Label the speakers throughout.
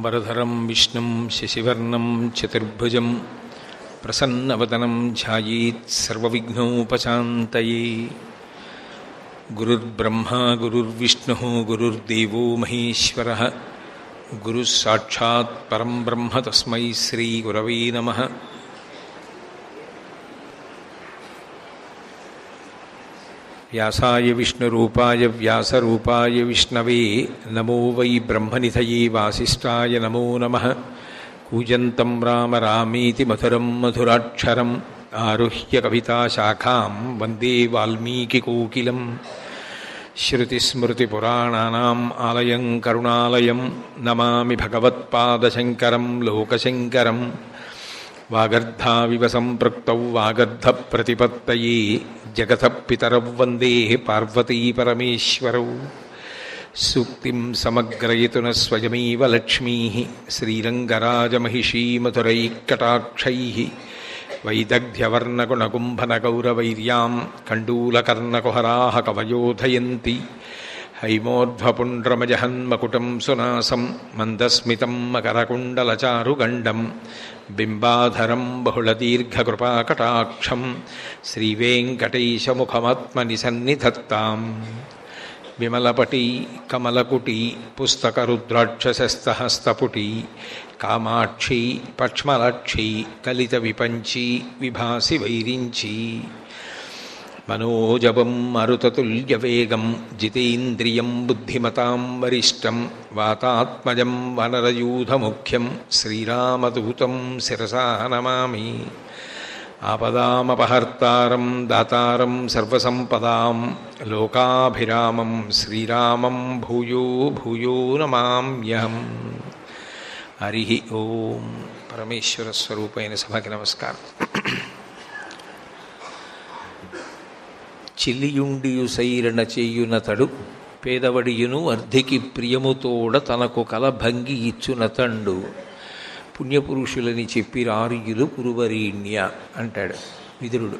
Speaker 1: శుక్లాంబరధరం విష్ణుం శశివర్ణం చతుర్భుజం ప్రసన్నవదనం ధ్యాయేత్ సర్వవిఘ్నోపశాంతయే. గురుర్బ్రహ్మా గురుర్విష్ణుః గురుర్దేవో మహేశ్వరః గురుః సాక్షాత్ పరం బ్రహ్మ తస్మై శ్రీ గురవే నమః. వ్యాసాయ విష్ణురూపాయ వ్యాసరూపాయ విష్ణవే నమో వై బ్రహ్మనిధయే వాసిష్ఠాయ నమో నమః. కూజంతం రామ రామేతి మధురం మధురాక్షరం ఆరుహ్య కవితాశాఖాం వందే వాల్మీకికోకిలం. శ్రుతిస్మృతిపురాణానాం ఆలయం కరుణాలయం నమామి భగవత్పాదశంకరం లోకశంకరం. వాగర్ధావివ సంపృక్తౌ వాగర్ధప్రతిపత్తయే జగతః పితరౌ వందే పార్వతీ పరమేశ్వరౌ. సూక్తిం సమగ్రయతున స్వయమేవ లక్ష్మీః శ్రీరంగరాజమహిషీ మధురైఃకటాక్షైః. వైదగ్ధ్యవర్ణగుణగుంభనగౌరవైర్యాం కండూలకర్ణకుహరాः కవయోధయంతి. హైమోర్ధ్వపుండ్రమజహన్మకుటం సునాసం మందస్మితం మకరకుండలచారుగండం బింబాధరం బహుళదీర్ఘకృపాకటాక్షం శ్రీవేంకటేశముఖమాత్మని సన్నిధత్తాం. విమలపటి కమలకుటి పుస్తకరుద్రాక్షసస్తహస్తపుటి కామాక్షి పక్ష్మలాక్షి కలిత విపంచి విభాసి వైరించి. మనోజవం మరుతతుల్యవేగం జితేంద్రియం బుద్ధిమతాం వరిష్టం వాతాత్మజం వనరయూధముఖ్యం శ్రీరామదూతం శిరసా నమామి. ఆపదామపహర్తారం దాతారం సర్వసంపదాం లోకాభిరామం శ్రీరామం భూయో భూయో నమామ్యహం. హరి ఓం. పరమేశ్వర స్వరూపైన సభకి నమస్కారం. చిల్లియుండియు సైరణ చేయునతడు పేదవడియును అర్ధికి ప్రియముతోడ తనకు కలభంగి ఇచ్చునతండు. పుణ్యపురుషులని చెప్పి రారియులు పురువరీణ్య అంటాడు విదురుడు.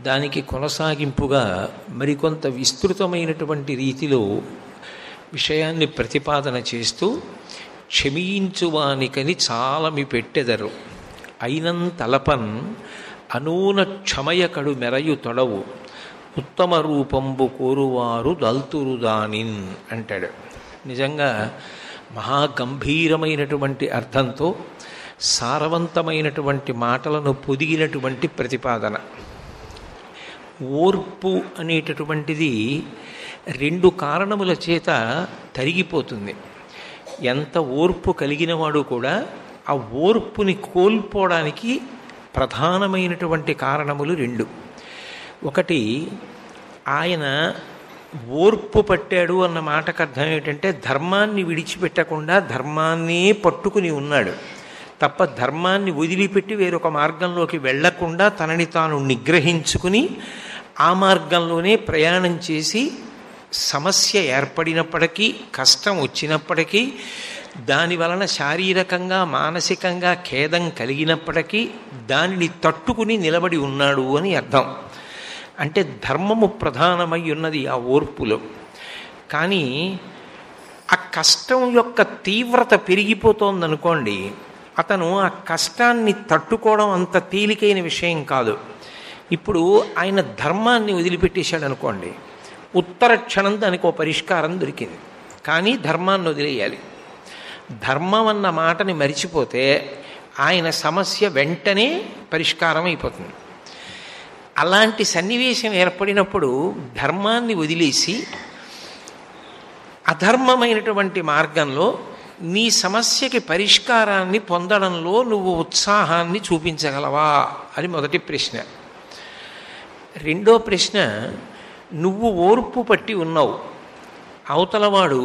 Speaker 1: దానికి కొనసాగింపుగా మరికొంత విస్తృతమైనటువంటి రీతిలో విషయాన్ని ప్రతిపాదన చేస్తూ క్షమించువానికని చాలమి పెట్టెదరు అయినంతలపన్ అనూన క్షమయకడు మెరయు తొడవు ఉత్తమ రూపంబు కోరువారు దల్తురు దానిన్ అంటాడు. నిజంగా మహాగంభీరమైనటువంటి అర్థంతో సారవంతమైనటువంటి మాటలను పొదిగినటువంటి ప్రతిపాదన. ఓర్పు అనేటటువంటిది రెండు కారణముల చేత తరిగిపోతుంది. ఎంత ఓర్పు కలిగినవాడు కూడా ఆ ఓర్పుని కోల్పోవడానికి ప్రధానమైనటువంటి కారణములు రెండు. ఒకటి, ఆయన ఓర్పు పట్టాడు అన్న మాటకు అర్థం ఏంటంటే ధర్మాన్ని విడిచిపెట్టకుండా ధర్మాన్నే పట్టుకుని ఉన్నాడు తప్ప ధర్మాన్ని వదిలిపెట్టి వేరొక మార్గంలోకి వెళ్లకుండా తనని తాను నిగ్రహించుకుని ఆ మార్గంలోనే ప్రయాణం చేసి సమస్య ఏర్పడినప్పటికీ కష్టం వచ్చినప్పటికీ దాని వలన శారీరకంగా మానసికంగా ఖేదం కలిగినప్పటికీ దానిని తట్టుకుని నిలబడి ఉన్నాడు అని అర్థం. అంటే ధర్మము ప్రధానమై ఉన్నది ఆ ఓర్పులో. కానీ ఆ కష్టం యొక్క తీవ్రత పెరిగిపోతోందనుకోండి, అతను ఆ కష్టాన్ని తట్టుకోవడం అంత తేలికైన విషయం కాదు. ఇప్పుడు ఆయన ధర్మాన్ని వదిలిపెట్టేశాడు అనుకోండి, ఉత్తర క్షణం దానికి ఒక పరిష్కారం దొరికింది. కానీ ధర్మాన్ని వదిలేయాలి. ధర్మం అన్న మాటని మరిచిపోతే ఆయన సమస్య వెంటనే పరిష్కారం అయిపోతుంది. అలాంటి సన్నివేశం ఏర్పడినప్పుడు ధర్మాన్ని వదిలేసి అధర్మమైనటువంటి మార్గంలో నీ సమస్యకి పరిష్కారాన్ని పొందడంలో నువ్వు ఉత్సాహాన్ని చూపించగలవా అని మొదటి ప్రశ్న. రెండో ప్రశ్న, నువ్వు ఓర్పు పట్టి ఉన్నావు, అవతలవాడు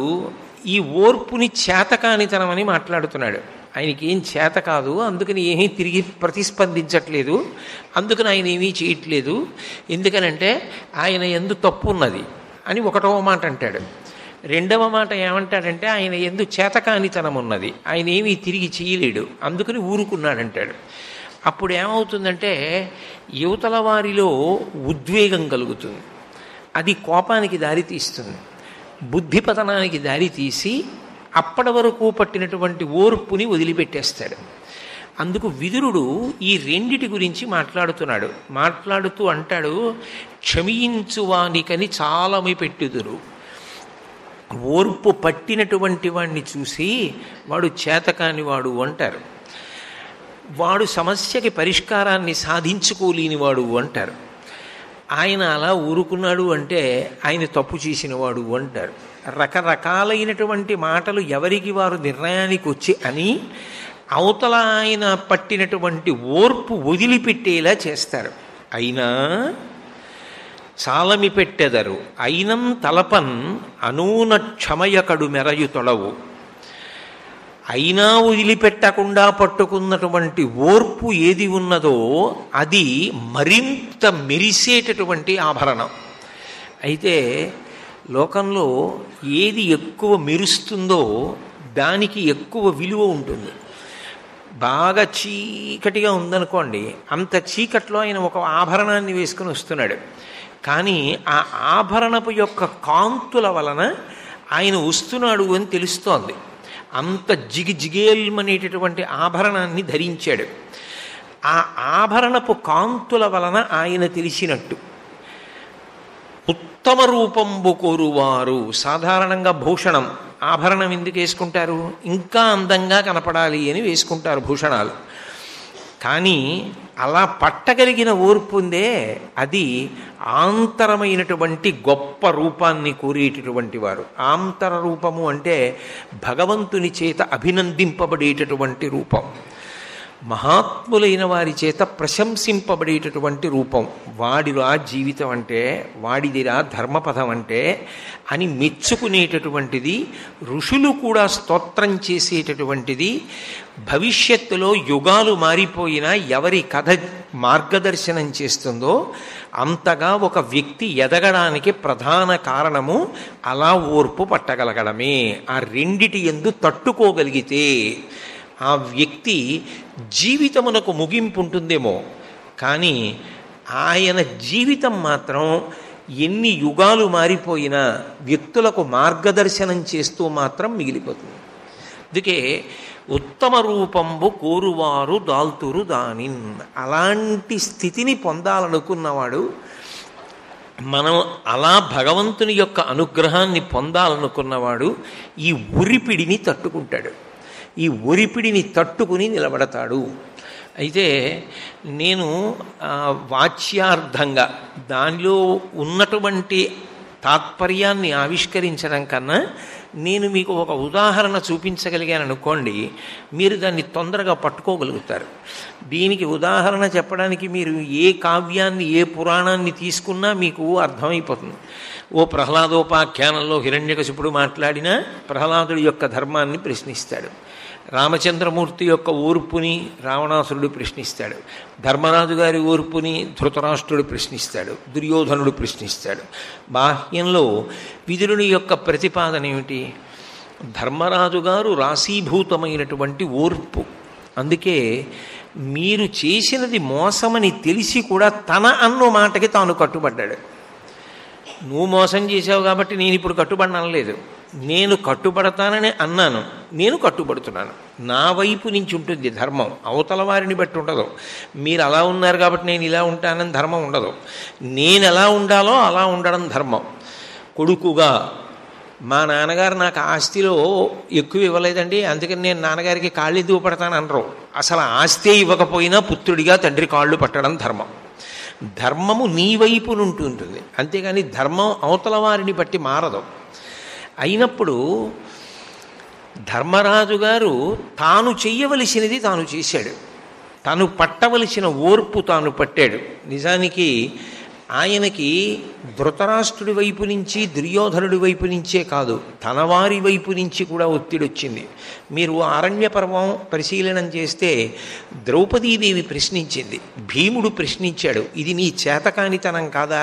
Speaker 1: ఈ ఓర్పుని చేతకానితనమని మాట్లాడుతున్నాడు. ఆయనకి ఏం చేత కాదు, అందుకని ఏమీ తిరిగి ప్రతిస్పందించట్లేదు, అందుకని ఆయన ఏమీ చేయట్లేదు, ఎందుకనంటే ఆయన యందు తప్పు ఉన్నది అని ఒకటవ మాట అంటాడు. రెండవ మాట ఏమంటాడంటే ఆయన యందు చేతకానితనం ఉన్నది, ఆయన ఏమీ తిరిగి చేయలేడు, అందుకని ఊరుకున్నాడంటాడు. అప్పుడు ఏమవుతుందంటే యువతల వారిలో ఉద్వేగం కలుగుతుంది, అది కోపానికి దారితీస్తుంది, బుద్ధి పతనానికి దారితీసి అప్పటి వరకు పట్టినటువంటి ఓర్పుని వదిలిపెట్టేస్తాడు. అందుకు విదురుడు ఈ రెండిటి గురించి మాట్లాడుతూ అంటాడు, క్షమించువానికని చాలమి పెట్టుదురు. ఓర్పు పట్టినటువంటి వాడిని చూసి వాడు చేతకాని వాడు అంటారు, వాడు సమస్యకి పరిష్కారాన్ని సాధించుకోలేనివాడు అంటారు. ఆయన అలా ఊరుకున్నాడు అంటే ఆయన తప్పు చేసినవాడు అంటారు. రకరకాలైనటువంటి మాటలు ఎవరికి వారు నిర్ణయానికి వచ్చి అని అవతల ఆయన పట్టినటువంటి ఓర్పు వదిలిపెట్టేలా చేస్తారు. అయినా చాలమి పెట్టెదరు అయినం తలపన్ అనూన క్షమయకడు మెరయు తొడవు. అయినా వదిలిపెట్టకుండా పట్టుకున్నటువంటి ఓర్పు ఏది ఉన్నదో అది మరింత మెరిసేటటువంటి ఆభరణం. అయితే లోకంలో ఏది ఎక్కువ మెరుస్తుందో దానికి ఎక్కువ విలువ ఉంటుంది. బాగా చీకటిగా ఉందనుకోండి, అంత చీకట్లో ఆయన ఒక ఆభరణాన్ని వేసుకుని వస్తున్నాడు, కానీ ఆ ఆభరణపు యొక్క కాంతుల వలన ఆయన వస్తున్నాడు అని తెలుస్తోంది. అంత జిగేల్మనేటటువంటి ఆభరణాన్ని ధరించాడు. ఆ ఆభరణపు కాంతుల వలన ఆయన తెలిసినట్టు. ఉత్తమ రూపంబు కోరువారు, సాధారణంగా భూషణం ఆభరణం ఎందుకు వేసుకుంటారు? ఇంకా అందంగా కనపడాలి అని వేసుకుంటారు భూషణాలు. కానీ అలా పట్టగలిగిన ఓర్పు ఉందే, అది ఆంతరమైనటువంటి గొప్ప రూపాన్ని కోరేటటువంటి వారు. ఆంతర రూపము అంటే భగవంతుని చేత అభినందింపబడేటటువంటి రూపం, మహాత్ములైన వారి చేత ప్రశంసింపబడేటటువంటి రూపం. వాడిరా జీవితం అంటే, వాడిదిరా ధర్మపథం అంటే అని మెచ్చుకునేటటువంటిది, ఋషులు కూడా స్తోత్రం చేసేటటువంటిది. భవిష్యత్తులో యుగాలు మారిపోయినా ఎవరి కథ మార్గదర్శనం చేస్తుందో అంతగా ఒక వ్యక్తి ఎదగడానికి ప్రధాన కారణము అలా ఓర్పు పట్టగలగడమే. ఆ రెండిటి యందు తట్టుకోగలిగితే ఆ వ్యక్తి జీవితమునకు ముగింపు ఉంటుందేమో, కానీ ఆయన జీవితం మాత్రం ఎన్ని యుగాలు మారిపోయినా వ్యక్తులకు మార్గదర్శనం చేస్తూ మాత్రం మిగిలిపోతుంది. అందుకే ఉత్తమ రూపంబు కోరువారు దాల్తురు దానిన్. అలాంటి స్థితిని పొందాలనుకున్నవాడు, మనం అలా భగవంతుని యొక్క అనుగ్రహాన్ని పొందాలనుకున్నవాడు ఈ ఉరిపిడిని తట్టుకుంటాడు, ఈ ఒరిపిడిని తట్టుకుని నిలబడతాడు. అయితే నేను వాచ్యార్థంగా దానిలో ఉన్నటువంటి తాత్పర్యాన్ని ఆవిష్కరించడం కన్నా నేను మీకు ఒక ఉదాహరణ చూపించగలిగాను అనుకోండి, మీరు దాన్ని తొందరగా పట్టుకోగలుగుతారు. దీనికి ఉదాహరణ చెప్పడానికి మీరు ఏ కావ్యాన్ని ఏ పురాణాన్ని తీసుకున్నా మీకు అర్థమైపోతుంది. ఓ ప్రహ్లాదోపాఖ్యానంలో హిరణ్యకశిపుడు మాట్లాడినా ప్రహ్లాదుడి యొక్క ధర్మాన్ని ప్రశ్నిస్తాడు, రామచంద్రమూర్తి యొక్క ఓర్పుని రావణాసురుడు ప్రశ్నిస్తాడు, ధర్మరాజు గారి ఓర్పుని ధృతరాష్ట్రుడు ప్రశ్నిస్తాడు, దుర్యోధనుడు ప్రశ్నిస్తాడు. బాహ్యంలో విదురుని యొక్క ప్రతిపాదన ఏమిటి? ధర్మరాజు గారు రాశీభూతమైనటువంటి ఓర్పు. అందుకే మీరు చేసినది మోసమని తెలిసి కూడా తన అన్నో మాటకి తాను కట్టుబడ్డాడు. నువ్వు మోసం చేసావు కాబట్టి నేను ఇప్పుడు కట్టుబడనలేదు, నేను కట్టుబడతానని అన్నాను, నేను కట్టుబడుతున్నాను. నా వైపు నుంచి ఉంటుంది ధర్మం, అవతల వారిని బట్టి ఉండదు. మీరు అలా ఉన్నారు కాబట్టి నేను ఇలా ఉంటానని ధర్మం ఉండదు. నేను ఎలా ఉండాలో అలా ఉండడం ధర్మం. కొడుకుగా మా నాన్నగారు నాకు ఆస్తిలో ఎక్కువ ఇవ్వలేదండి, అందుకని నేను నాన్నగారికి కాళ్ళు దూపడతాను అనరు. అసలు ఆస్తి ఇవ్వకపోయినా పుత్రుడిగా తండ్రి కాళ్ళు పట్టడం ధర్మం. ధర్మము నీ వైపు నుండి ఉంటుంది, అంతేగాని ధర్మం అవతల వారిని బట్టి మారదు. అయినప్పుడు ధర్మరాజు గారు తాను చెయ్యవలసినది తాను చేశాడు, తాను పట్టవలసిన ఓర్పు తాను పట్టాడు. నిజానికి ఆయనకి ధృతరాష్ట్రుడి వైపు నుంచి దుర్యోధనుడి వైపు నుంచే కాదు, తన వారి వైపు నుంచి కూడా ఒత్తిడి వచ్చింది. మీరు ఆరణ్య పర్వం పరిశీలనం చేస్తే ద్రౌపదీదేవి ప్రశ్నించింది, భీముడు ప్రశ్నించాడు, ఇది నీ చేతకానితనం కాదా?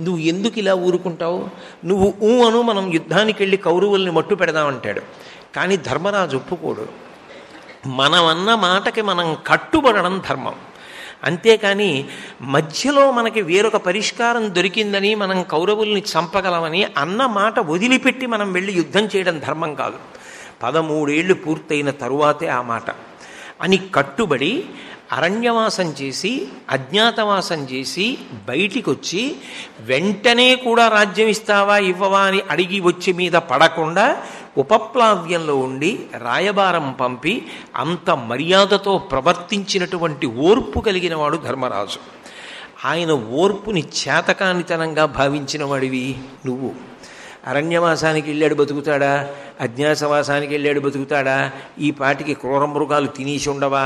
Speaker 1: నువ్వు ఎందుకు ఇలా ఊరుకుంటావు? నువ్వు అను, మనం యుద్ధానికి వెళ్ళి కౌరవుల్ని మట్టు పెడదామంటాడు. కానీ ధర్మరాజు ఒప్పుకోడు. మనం అన్న మాటకి మనం కట్టుబడడం ధర్మం, అంతేకాని మధ్యలో మనకి వేరొక పరిష్కారం దొరికిందని మనం కౌరవుల్ని చంపగలమని అన్న మాట వదిలిపెట్టి మనం వెళ్ళి యుద్ధం చేయడం ధర్మం కాదు. 13 ఏళ్ళు పూర్తయిన తరువాతే ఆ మాట అని కట్టుబడి అరణ్యవాసం చేసి అజ్ఞాతవాసం చేసి బయటికి వచ్చి వెంటనే కూడా రాజ్యం ఇస్తావా ఇవ్వవా అని అడిగి వచ్చి మీద పడకుండా ఉపప్లావ్యంలో ఉండి రాయబారం పంపి అంత మర్యాదతో ప్రవర్తించినటువంటి ఓర్పు కలిగిన వాడు ధర్మరాజు. ఆయన ఓర్పుని చేతకానితనంగా భావించిన వాడివి నువ్వు. అరణ్యవాసానికి వెళ్ళాడు బతుకుతాడా, అజ్ఞాతవాసానికి వెళ్ళాడు బతుకుతాడా, ఈ పాటికి క్రూర మృగాలు తినేసి ఉండవా,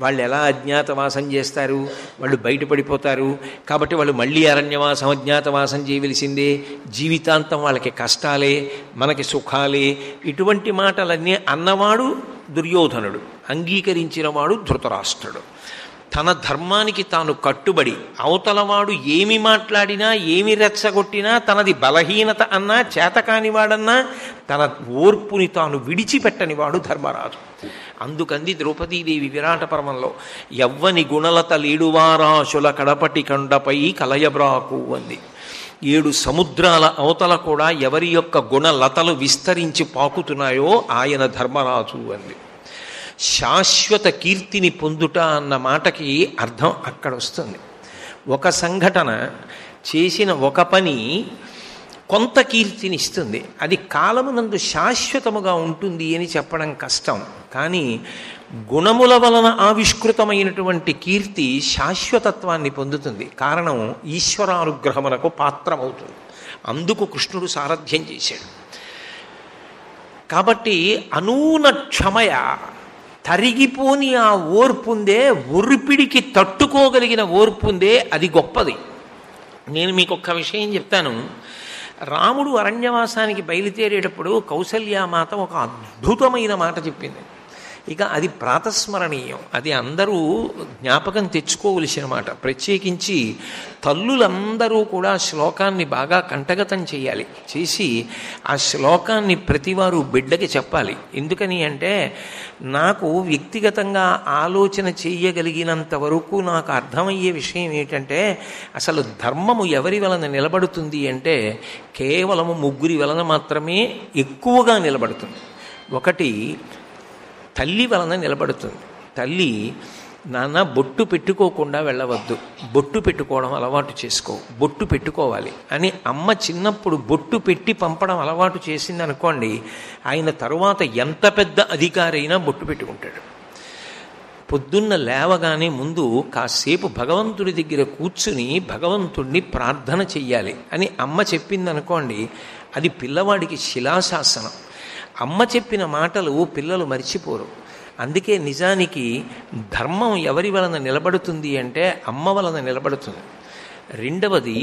Speaker 1: వాళ్ళు ఎలా అజ్ఞాతవాసం చేస్తారు, వాళ్ళు బయటపడిపోతారు, కాబట్టి వాళ్ళు మళ్ళీ అరణ్యవాసం అజ్ఞాతవాసం చేయవలసిందే, జీవితాంతం వాళ్ళకి కష్టాలే మనకి సుఖాలే, ఇటువంటి మాటలన్నీ అన్నవాడు దుర్యోధనుడు, అంగీకరించిన వాడు ధృతరాష్ట్రుడు. తన ధర్మానికి తాను కట్టుబడి అవతలవాడు ఏమి మాట్లాడినా ఏమి రెచ్చగొట్టినా తనది బలహీనత అన్నా చేతకానివాడన్నా తన ఓర్పుని తాను విడిచిపెట్టనివాడు ధర్మరాజు. అందుకంది ద్రౌపదీదేవి విరాట పర్వంలో యవ్వని గుణలత లేడువారాశుల కడపటి కండపై కలయబ్రాకు అంది. 7 సముద్రాల అవతల కూడా ఎవరి యొక్క గుణలతలు విస్తరించి పాకుతున్నాయో ఆయన ధర్మరాజు అంది. శాశ్వత కీర్తిని పొందుట అన్న మాటకి అర్థం అక్కడ వస్తుంది. ఒక సంఘటన చేసిన ఒక పని కొంత కీర్తిని ఇస్తుంది, అది కాలమునందు శాశ్వతముగా ఉంటుంది అని చెప్పడం కష్టం. కానీ గుణముల వలన ఆవిష్కృతమైనటువంటి కీర్తి శాశ్వతత్వాన్ని పొందుతుంది. కారణం ఈశ్వరానుగ్రహమునకు పాత్రమవుతుంది. అందుకు కృష్ణుడు సారథ్యం చేశాడు. కాబట్టి అనూన క్షమయ, తరిగిపోని ఆ ఓర్పుందే, ఒరిపిడికి తట్టుకోగలిగిన ఓర్పుందే, అది గొప్పది. నేను మీకు ఒక్క విషయం చెప్తాను. రాముడు అరణ్యవాసానికి బయలుదేరేటప్పుడు కౌసల్యామాత ఒక అద్భుతమైన మాట చెప్పింది. ఇక అది ప్రాతస్మరణీయం, అది అందరూ జ్ఞాపకం తెచ్చుకోవలసిన మాట. ప్రత్యేకించి తల్లులందరూ కూడా శ్లోకాన్ని బాగా కంఠగతం చేయాలి, చేసి ఆ శ్లోకాన్ని ప్రతివారు బిడ్డకి చెప్పాలి. ఎందుకని అంటే నాకు వ్యక్తిగతంగా ఆలోచన చేయగలిగినంత వరకు నాకు అర్థమయ్యే విషయం ఏంటంటే అసలు ధర్మము ఎవరి వలన నిలబడుతుంది అంటే కేవలము 3 వలన మాత్రమే ఎక్కువగా నిలబడుతుంది. ఒకటి తల్లి వలన నిలబడుతుంది. తల్లి నాన్న బొట్టు పెట్టుకోకుండా వెళ్ళవద్దు, బొట్టు పెట్టుకోవడం అలవాటు చేసుకో, బొట్టు పెట్టుకోవాలి అని అమ్మ చిన్నప్పుడు బొట్టు పెట్టి పంపడం అలవాటు చేసింది అనుకోండి, ఆయన తరువాత ఎంత పెద్ద అధికారి అయినా బొట్టు పెట్టుకుంటాడు. పొద్దున్న లేవగానే ముందు కాసేపు భగవంతుడి దగ్గర కూర్చుని భగవంతుడిని ప్రార్థన చెయ్యాలి అని అమ్మ చెప్పిందనుకోండి, అది పిల్లవాడికి శిలాశాసనం. అమ్మ చెప్పిన మాటలు పిల్లలు మర్చిపోరు. అందుకే నిజానికి ధర్మం ఎవరి వలన నిలబడుతుంది అంటే అమ్మ వలన నిలబడుతుంది. రెండవది,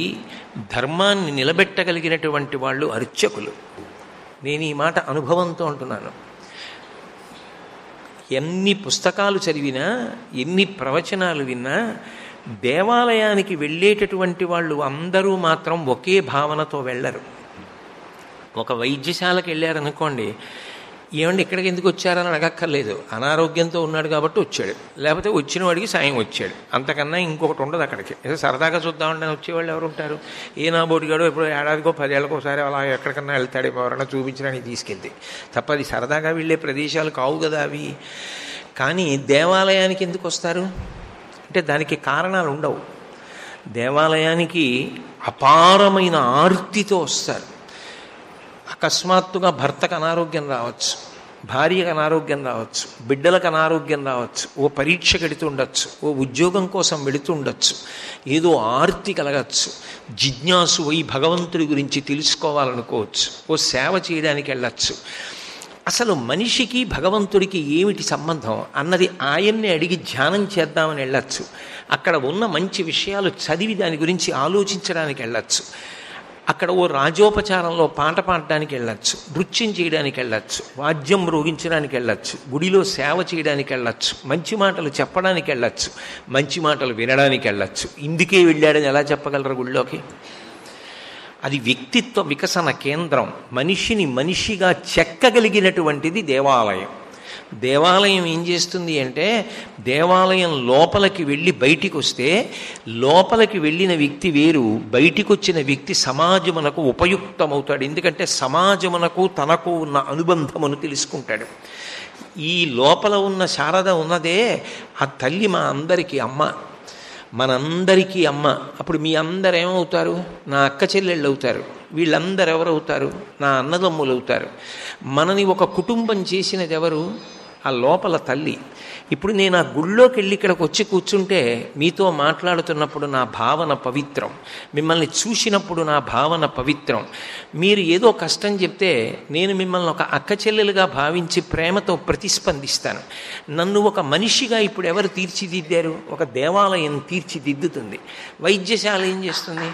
Speaker 1: ధర్మాన్ని నిలబెట్టగలిగినటువంటి వాళ్ళు అర్చకులు. నేను ఈ మాట అనుభవంతో అంటున్నాను. ఎన్ని పుస్తకాలు చదివినా, ఎన్ని ప్రవచనాలు విన్నా, దేవాలయానికి వెళ్ళేటటువంటి వాళ్ళు అందరూ మాత్రం ఒకే భావనతో వెళ్ళరు. ఒక వైద్యశాలకు వెళ్ళారనుకోండి, ఏమండి ఇక్కడికి ఎందుకు వచ్చారని అడగక్కర్లేదు, అనారోగ్యంతో ఉన్నాడు కాబట్టి వచ్చాడు, లేకపోతే వచ్చిన వాడికి సాయం వచ్చాడు, అంతకన్నా ఇంకొకటి ఉండదు అక్కడికి. ఏదో సరదాగా చూద్దామంటే వచ్చేవాళ్ళు ఎవరు ఉంటారు? ఏ నా బోటిగాడో ఎప్పుడో ఏడాదికో 10 ఏళ్ళకోసారి అలా ఎక్కడికన్నా వెళ్తాడు, ఎవరన్నా చూపించడానికి తీసుకెళ్తే తప్ప అది సరదాగా వెళ్ళే ప్రదేశాలు కావు కదా అవి. కానీ దేవాలయానికి ఎందుకు వస్తారు అంటే దానికి కారణాలు ఉండవు. దేవాలయానికి అపారమైన ఆర్తితో వస్తారు. అకస్మాత్తుగా భర్తకు అనారోగ్యం రావచ్చు, భార్యకు అనారోగ్యం రావచ్చు, బిడ్డలకు అనారోగ్యం రావచ్చు, ఓ పరీక్ష కడుతూ ఉండొచ్చు, ఓ ఉద్యోగం కోసం వెళుతూ ఉండొచ్చు, ఏదో ఆర్తి కలగచ్చు, జిజ్ఞాసు అయి భగవంతుడి గురించి తెలుసుకోవాలనుకోవచ్చు, ఓ సేవ చేయడానికి వెళ్ళచ్చు. అసలు మనిషికి భగవంతుడికి ఏమిటి సంబంధం అన్నది ఆయన్ని అడిగి ధ్యానం చేద్దామని వెళ్ళచ్చు. అక్కడ ఉన్న మంచి విషయాలు చదివి దాని గురించి ఆలోచించడానికి వెళ్ళచ్చు. అక్కడ ఓ రాజోపచారంలో పాట పాడడానికి వెళ్ళచ్చు, నృత్యం చేయడానికి వెళ్ళచ్చు, వాద్యం మ్రోగించడానికి వెళ్ళచ్చు, గుడిలో సేవ చేయడానికి వెళ్ళచ్చు, మంచి మాటలు చెప్పడానికి వెళ్ళచ్చు, మంచి మాటలు వినడానికి వెళ్ళచ్చు. ఇందుకే వెళ్ళాడని ఎలా చెప్పగలరు గుడిలోకి? అది వ్యక్తిత్వ వికసన కేంద్రం. మనిషిని మనిషిగా చెక్కగలిగినటువంటిది దేవాలయం. దేవాలయం ఏం చేస్తుంది అంటే దేవాలయం లోపలికి వెళ్ళి బయటికి వస్తే లోపలికి వెళ్ళిన వ్యక్తి వేరు, బయటికి వచ్చిన వ్యక్తి సమాజమునకు ఉపయుక్తమవుతాడు. ఎందుకంటే సమాజమునకు తనకు ఉన్న అనుబంధమును తెలుసుకుంటాడు. ఈ లోపల ఉన్న శారద ఉన్నదే ఆ తల్లి మా అందరికీ అమ్మ, మనందరికీ అమ్మ. అప్పుడు మీ అందరు ఏమవుతారు? నా అక్క చెల్లెళ్ళు అవుతారు. వీళ్ళందరూ ఎవరవుతారు? నా అన్నదమ్ములు అవుతారు. మనని ఒక కుటుంబం చేసినది ఎవరు? ఆ లోపల తల్లి. ఇప్పుడు నేను ఆ గుళ్ళోకి వెళ్ళి ఇక్కడికి వచ్చి కూర్చుంటే మీతో మాట్లాడుతున్నప్పుడు నా భావన పవిత్రం, మిమ్మల్ని చూసినప్పుడు నా భావన పవిత్రం. మీరు ఏదో కష్టం చెప్తే నేను మిమ్మల్ని ఒక అక్క చెల్లెలుగా భావించి ప్రేమతో ప్రతిస్పందిస్తాను. నన్ను ఒక మనిషిగా ఇప్పుడు ఎవరు తీర్చిదిద్దారు? ఒక దేవాలయం తీర్చిదిద్దుతుంది. వైద్యశాల ఏం చేస్తుంది?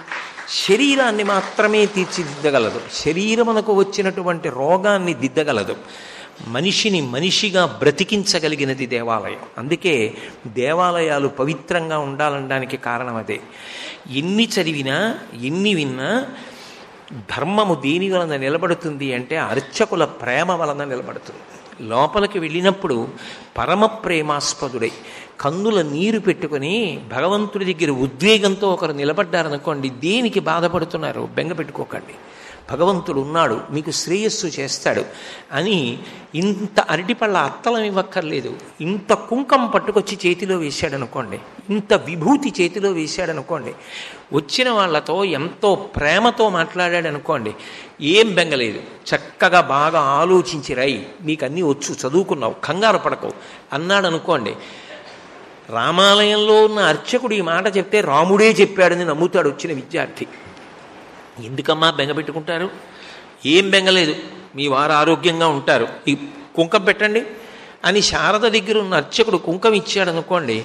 Speaker 1: శరీరాన్ని మాత్రమే తీర్చిదిద్దగలదు, శరీరమునకు వచ్చినటువంటి రోగాన్ని దిద్దగలదు. మనిషిని మనిషిగా బ్రతికించగలిగినది దేవాలయం. అందుకే దేవాలయాలు పవిత్రంగా ఉండాలనడానికి కారణం అదే. ఎన్ని చదివినా ఎన్ని విన్నా ధర్మము దేని వలన నిలబడుతుంది అంటే అర్చకుల ప్రేమ వలన నిలబడుతుంది. లోపలికి వెళ్ళినప్పుడు పరమ ప్రేమాస్పదుడై కన్నుల నీరు పెట్టుకొని భగవంతుడి దగ్గర ఉద్వేగంతో ఒకరు నిలబడ్డారనుకోండి, దేనికి బాధపడుతున్నారు? బెంగ పెట్టుకోకండి, భగవంతుడు ఉన్నాడు, మీకు శ్రేయస్సు చేస్తాడు అని ఇంత అరటిపళ్ళ అత్తలం ఇవ్వక్కర్లేదు. ఇంత కుంకం పట్టుకొచ్చి చేతిలో వేశాడనుకోండి, ఇంత విభూతి చేతిలో వేశాడనుకోండి, వచ్చిన వాళ్ళతో ఎంతో ప్రేమతో మాట్లాడాడనుకోండి, ఏం బెంగలేదు. చక్కగా బాగా ఆలోచించి రై, నీకు అన్నీ వచ్చు, చదువుకున్నావు, కంగారు పడకవు అన్నాడు అనుకోండి. రామాలయంలో ఉన్న అర్చకుడు ఈ మాట చెప్తే రాముడే చెప్పాడని నమ్ముతాడు వచ్చిన విద్యార్థి. ఎందుకమ్మా బెంగ పెట్టుకుంటారు? ఏం బెంగలేదు, మీ వారు ఆరోగ్యంగా ఉంటారు, ఈ కుంకం పెట్టండి అని శారద దగ్గర ఉన్న అర్చకుడు కుంకం ఇచ్చాడు అనుకోండి,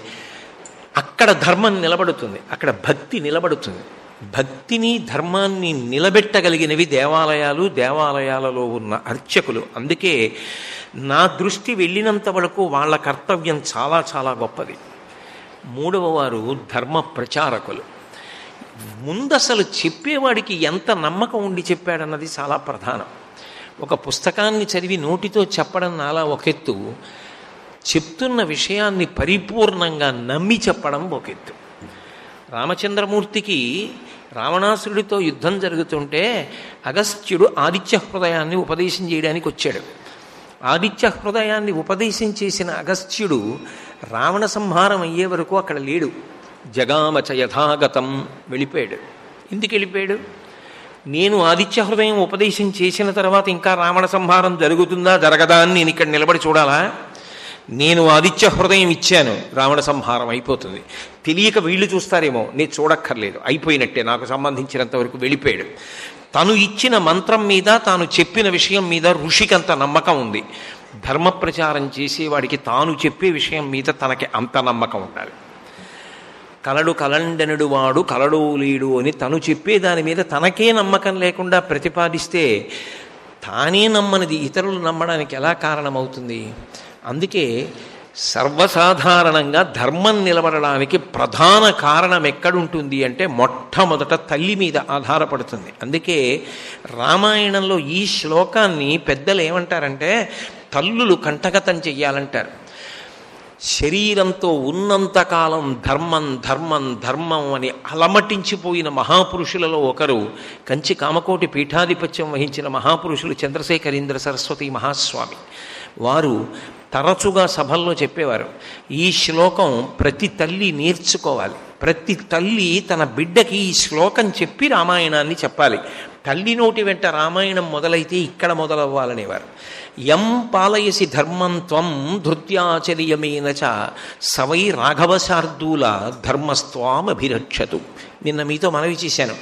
Speaker 1: అక్కడ ధర్మం నిలబడుతుంది, అక్కడ భక్తి నిలబడుతుంది. భక్తిని ధర్మాన్ని నిలబెట్టగలిగినవి దేవాలయాలు, దేవాలయాలలో ఉన్న అర్చకులు. అందుకే నా దృష్టి వెళ్ళినంత వరకు వాళ్ళ కర్తవ్యం చాలా చాలా గొప్పది. మూడవ వారు ధర్మ ప్రచారకులు. ముందు అసలు చెప్పేవాడికి ఎంత నమ్మకం ఉండి చెప్పాడన్నది చాలా ప్రధానం. ఒక పుస్తకాన్ని చదివి నోటితో చెప్పడం నాలా ఒక ఎత్తు, చెప్తున్న విషయాన్ని పరిపూర్ణంగా నమ్మి చెప్పడం ఒక ఎత్తు. రామచంద్రమూర్తికి రావణాసురుడితో యుద్ధం జరుగుతుంటే అగస్త్యుడు ఆదిత్య హృదయాన్ని ఉపదేశం చేయడానికి వచ్చాడు. ఆదిత్య హృదయాన్ని ఉపదేశం చేసిన అగస్త్యుడు రావణ సంహారం అయ్యే వరకు అక్కడ లేడు. జగామచ యథాగతం, వెళ్ళిపోయాడు. ఎందుకు వెళ్ళిపోయాడు? నేను ఆదిత్య హృదయం ఉపదేశం చేసిన తర్వాత ఇంకా రావణ సంహారం జరుగుతుందా జరగదా అని నేను ఇక్కడ నిలబడి చూడాలా? నేను ఆదిత్య హృదయం ఇచ్చాను, రావణ సంహారం అయిపోతుంది. తెలియక వీళ్ళు చూస్తారేమో, నేను చూడక్కర్లేదు, అయిపోయినట్టే, నాకు సంబంధించినంత వరకు వెళ్ళిపోయాడు. తను ఇచ్చిన మంత్రం మీద, తాను చెప్పిన విషయం మీద ఋషికంత నమ్మకం ఉంది. ధర్మ ప్రచారం చేసేవాడికి తాను చెప్పే విషయం మీద తనకి అంత నమ్మకం ఉండాలి. కలడు కలండనుడు వాడు కలడో లేడు అని తను చెప్పే దాని మీద తనకే నమ్మకం లేకుండా ప్రతిపాదిస్తే తానే నమ్మనిది ఇతరులు నమ్మడానికి ఎలా కారణమవుతుంది? అందుకే సర్వసాధారణంగా ధర్మం నిలబడడానికి ప్రధాన కారణం ఎక్కడుంటుంది అంటే మొట్టమొదట తల్లి మీద ఆధారపడుతుంది. అందుకే రామాయణంలో ఈ శ్లోకాన్ని పెద్దలు ఏమంటారంటే తల్లులు కంఠగతం చెయ్యాలంటారు. శరీరంతో ఉన్నంతకాలం ధర్మం ధర్మం ధర్మం అని అలమటించిపోయిన మహాపురుషులలో ఒకరు కంచి కామకోటి పీఠాధిపత్యం వహించిన మహాపురుషులు చంద్రశేఖరేంద్ర సరస్వతి మహాస్వామి. వారు తరచుగా సభల్లో చెప్పేవారు, ఈ శ్లోకం ప్రతి తల్లి నేర్చుకోవాలి, ప్రతి తల్లి తన బిడ్డకి ఈ శ్లోకం చెప్పి రామాయణాన్ని చెప్పాలి. తల్లి నోటి వెంట రామాయణం మొదలైతే ఇక్కడ మొదలవ్వాలనేవారు. యం పాలయసి ధర్మం త్వం ధృత్యాచర్యమేనచ సవై రాఘవశార్దూల ధర్మస్త్వామభిరక్షతు. నిన్న మీతో మనవి చేశాను,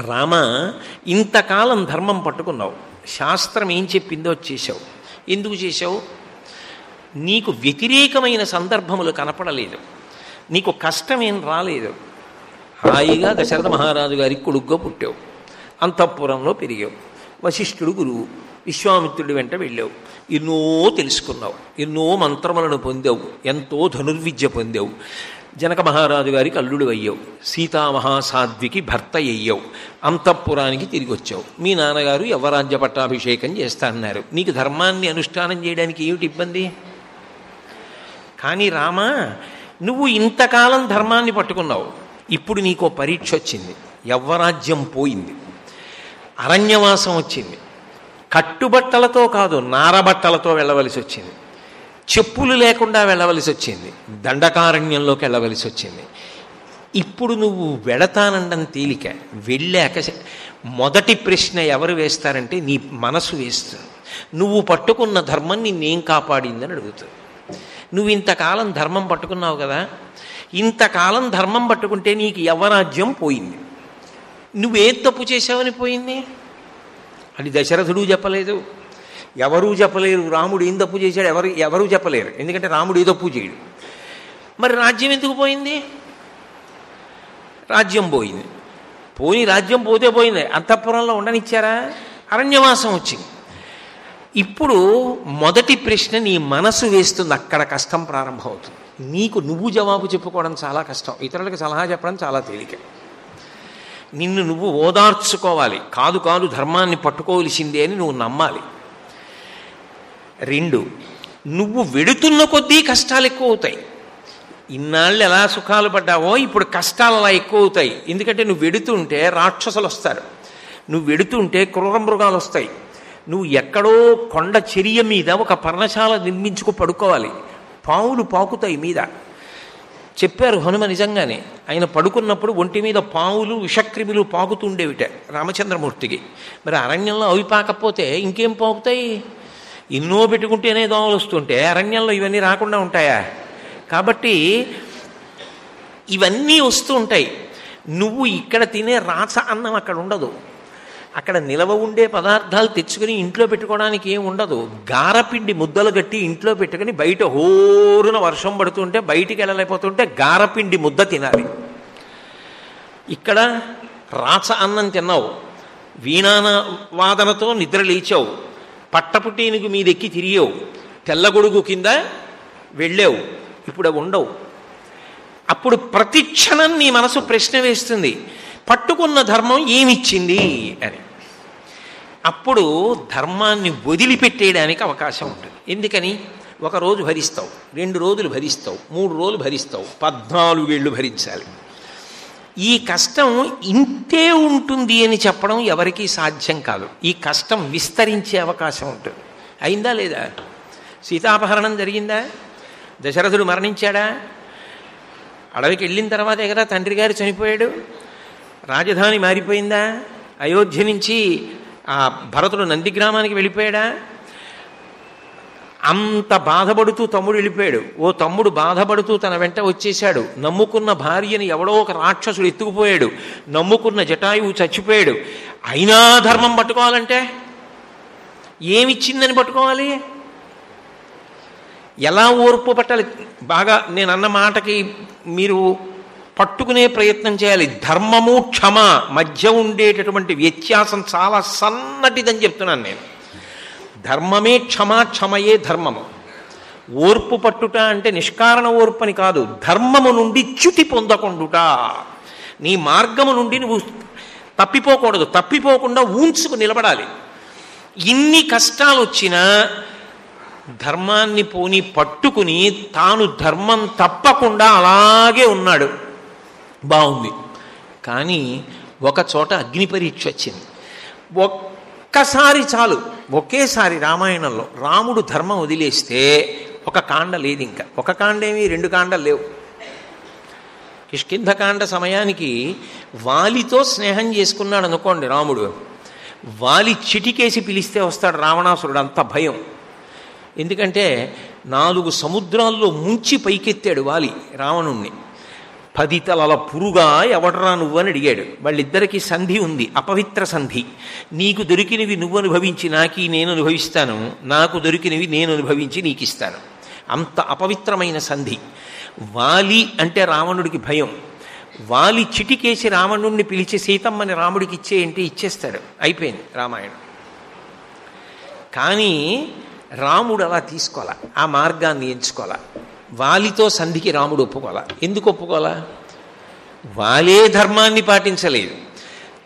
Speaker 1: రామ ఇంతకాలం ధర్మం పట్టుకున్నావు, శాస్త్రం ఏం చెప్పిందో చేశావు. ఎందుకు చేశావు? నీకు వ్యతిరేకమైన సందర్భములు కనపడలేదు, నీకు కష్టమేం రాలేదు, హాయిగా దశరథ మహారాజు గారికి కొడుగ్గా పుట్టావు, అంతఃపురంలో పెరిగావు, వశిష్ఠుడు గురువు, విశ్వామిత్రుడి వెంట వెళ్ళావు, ఎన్నో తెలుసుకున్నావు, ఎన్నో మంత్రములను పొందావు, ఎంతో ధనుర్విద్య పొందావు. జనక మహారాజు గారికి అల్లుడు అయ్యావు, సీతామహాసాధ్వికి భర్త అయ్యావు, అంతఃపురానికి తిరిగి వచ్చావు. మీ నాన్నగారు యవ్వరాజ్య పట్టాభిషేకం చేస్తా అన్నారు. నీకు ధర్మాన్ని అనుష్ఠానం చేయడానికి ఏమిటి ఇబ్బంది? కానీ రామా, నువ్వు ఇంతకాలం ధర్మాన్ని పట్టుకున్నావు, ఇప్పుడు నీకో పరీక్ష వచ్చింది. యవ్వరాజ్యం పోయింది, అరణ్యవాసం వచ్చింది, కట్టుబట్టలతో కాదు నారబట్టలతో వెళ్ళవలసి వచ్చింది, చెప్పులు లేకుండా వెళ్ళవలసి వచ్చింది, దండకారణ్యంలోకి వెళ్ళవలసి వచ్చింది. ఇప్పుడు నువ్వు వెళతానండం తేలిక. వెళ్ళాక మొదటి ప్రశ్న ఎవరు వేస్తారంటే నీ మనసు వేస్తుంది. నువ్వు పట్టుకున్న ధర్మం నిన్నేం కాపాడిందని అడుగుతుంది. నువ్వు ఇంతకాలం ధర్మం పట్టుకున్నావు కదా, ఇంతకాలం ధర్మం పట్టుకుంటే నీకు యవ్వరాజ్యం పోయింది. నువ్వేం తప్పు చేసావని పోయింది? అది దశరథుడు చెప్పలేదు, ఎవరూ చెప్పలేరు. రాముడు ఏం తప్పు చేశాడు ఎవరూ చెప్పలేరు, ఎందుకంటే రాముడు ఏ తప్పు చేయడు. మరి రాజ్యం ఎందుకు పోయింది? రాజ్యం పోయింది. పోని రాజ్యం పోతే పోయింది, అంతఃపురంలో ఉండనిచ్చారా? అరణ్యవాసం వచ్చింది. ఇప్పుడు మొదటి ప్రశ్న నీ మనసు వేస్తుంది, అక్కడ కష్టం ప్రారంభమవుతుంది. నీకు నువ్వు జవాబు చెప్పుకోవడం చాలా కష్టం, ఇతరులకు సలహా చెప్పడం చాలా తేలిక. నిన్ను నువ్వు ఓదార్చుకోవాలి. కాదు కాదు ధర్మాన్ని పట్టుకోవలసిందే అని నువ్వు నమ్మాలి. 2, నువ్వు వెడుతున్న కొద్దీ కష్టాలు ఎక్కువ అవుతాయి. ఇన్నాళ్ళు ఎలా సుఖాలు పడ్డావో ఇప్పుడు కష్టాలు అలా ఎక్కువ అవుతాయి. ఎందుకంటే నువ్వు వెడుతుంటే రాక్షసులు వస్తారు, నువ్వు వెడుతుంటే క్రూర మృగాలు వస్తాయి. నువ్వు ఎక్కడో కొండ చర్య మీద ఒక పర్ణశాల నిర్మించుకు పడుకోవాలి, పావులు పాకుతాయి మీద. చెప్పారు హనుమ నిజంగానే. ఆయన పడుకున్నప్పుడు ఒంటి మీద పావులు విషక్రిములు పాకుతుండేవిట రామచంద్రమూర్తికి. మరి అరణ్యంలో అవి పాకపోతే ఇంకేం పాకుతాయి? ఎన్నో పెట్టుకుంటేనే దోమలు వస్తుంటే అరణ్యంలో ఇవన్నీ రాకుండా ఉంటాయా? కాబట్టి ఇవన్నీ వస్తూ ఉంటాయి. నువ్వు ఇక్కడ తినే రాచ అన్నం అక్కడ ఉండదు. అక్కడ నిలవ ఉండే పదార్థాలు తెచ్చుకొని ఇంట్లో పెట్టుకోవడానికి ఏం ఉండదు. గారపిండి ముద్దలు కట్టి ఇంట్లో పెట్టుకుని బయట హోరున వర్షం పడుతుంటే బయటికి వెళ్ళలేకపోతుంటే గారపిండి ముద్ద తినాలి. ఇక్కడ రాచ అన్నం తిన్నావు, వీణాన వాదనతో నిద్ర లేచావు, పట్టపుటీనికి మీదెక్కి తిరిగావు, తెల్లగొడుగు కింద వెళ్ళావు, ఇప్పుడు అవి ఉండవు. అప్పుడు ప్రతి క్షణం నీ మనసు ప్రశ్న వేస్తుంది, పట్టుకున్న ధర్మం ఏమిచ్చింది అని. అప్పుడు ధర్మాన్ని వదిలిపెట్టేయడానికి అవకాశం ఉంటుంది. ఎందుకని? 1 రోజు భరిస్తావు, 2 రోజులు భరిస్తావు, 3 రోజులు భరిస్తావు, 14 ఏళ్ళు భరించాలి. ఈ కష్టం ఇంతే ఉంటుంది అని చెప్పడం ఎవరికీ సాధ్యం కాదు. ఈ కష్టం విస్తరించే అవకాశం ఉంటుంది. అయిందా లేదా? సీతాపహరణం జరిగిందా? దశరథుడు మరణించాడా? అడవికి వెళ్ళిన తర్వాతే కదా తండ్రి గారు చనిపోయాడు. రాజధాని మారిపోయిందా? అయోధ్య నుంచి ఆ భరతుడు నందిగ్రామానికి వెళ్ళిపోయాడా? అంత బాధపడుతూ తమ్ముడు వెళ్ళిపోయాడు. ఓ తమ్ముడు బాధపడుతూ తన వెంట వచ్చేశాడు. నమ్ముకున్న భార్యని ఎవడో ఒక రాక్షసుడు ఎత్తుకుపోయాడు. నమ్ముకున్న జటాయువు చచ్చిపోయాడు. అయినా ధర్మం పట్టుకోవాలంటే ఏమిచ్చిందని పట్టుకోవాలి? ఎలా ఓర్పు పట్టాలి? బాగా నేను అన్న మాటకి మీరు పట్టుకునే ప్రయత్నం చేయాలి. ధర్మము క్షమ మధ్య ఉండేటటువంటి వ్యత్యాసం చాలా సన్నటిదని చెప్తున్నాను నేను. ధర్మమే క్షమ, క్షమయే ధర్మము. ఓర్పు పట్టుట అంటే నిష్కారణ ఓర్పు అని కాదు, ధర్మము నుండి చ్యుతి పొందకుండుట. నీ మార్గము నుండి నువ్వు తప్పిపోకూడదు, తప్పిపోకుండా ఊంచుకు నిలబడాలి. ఇన్ని కష్టాలు వచ్చినా ధర్మాన్ని పోని పట్టుకుని తాను ధర్మం తప్పకుండా అలాగే ఉన్నాడు. బాగుంది. కానీ ఒక చోట అగ్ని పరీక్ష వచ్చింది. ఒక్కసారి చాలు, ఒకేసారి రామాయణంలో రాముడు ధర్మం వదిలేస్తే ఒక కాండ లేదు. ఇంకా ఒక కాండేమి 2 కాండలు లేవు. కిష్కింధకాండ సమయానికి వాలితో స్నేహం చేసుకున్నాడు అనుకోండి రాముడు. వాలి చిటికేసి పిలిస్తే వస్తాడు రావణాసురుడు, అంత భయం. ఎందుకంటే 4 సముద్రాల్లో ముంచి పైకెత్తాడు వాలి రావణుణ్ణి. 10 తలల పురుగా ఎవడరా నువ్వని అడిగాడు. వాళ్ళిద్దరికీ సంధి ఉంది, అపవిత్ర సంధి. నీకు దొరికినవి నువ్వు అనుభవించి నాకి నేను అనుభవిస్తాను, నాకు దొరికినవి నేను అనుభవించి నీకు ఇస్తాను. అంత అపవిత్రమైన సంధి. వాలి అంటే రావణుడికి భయం. వాలి చిటికేసి రావణుణ్ణి పిలిచి సీతమ్మని రాముడికి ఇచ్చేయంటే ఇచ్చేస్తాడు, అయిపోయింది రామాయణం. కానీ రాముడు అలా తీసుకోవాలా, ఆ మార్గాన్ని ఎంచుకోవాలా. వాలితో సంధికి రాముడు ఒప్పుకోలా. ఎందుకు ఒప్పుకోలా? వాలే ధర్మాన్ని పాటించలేదు.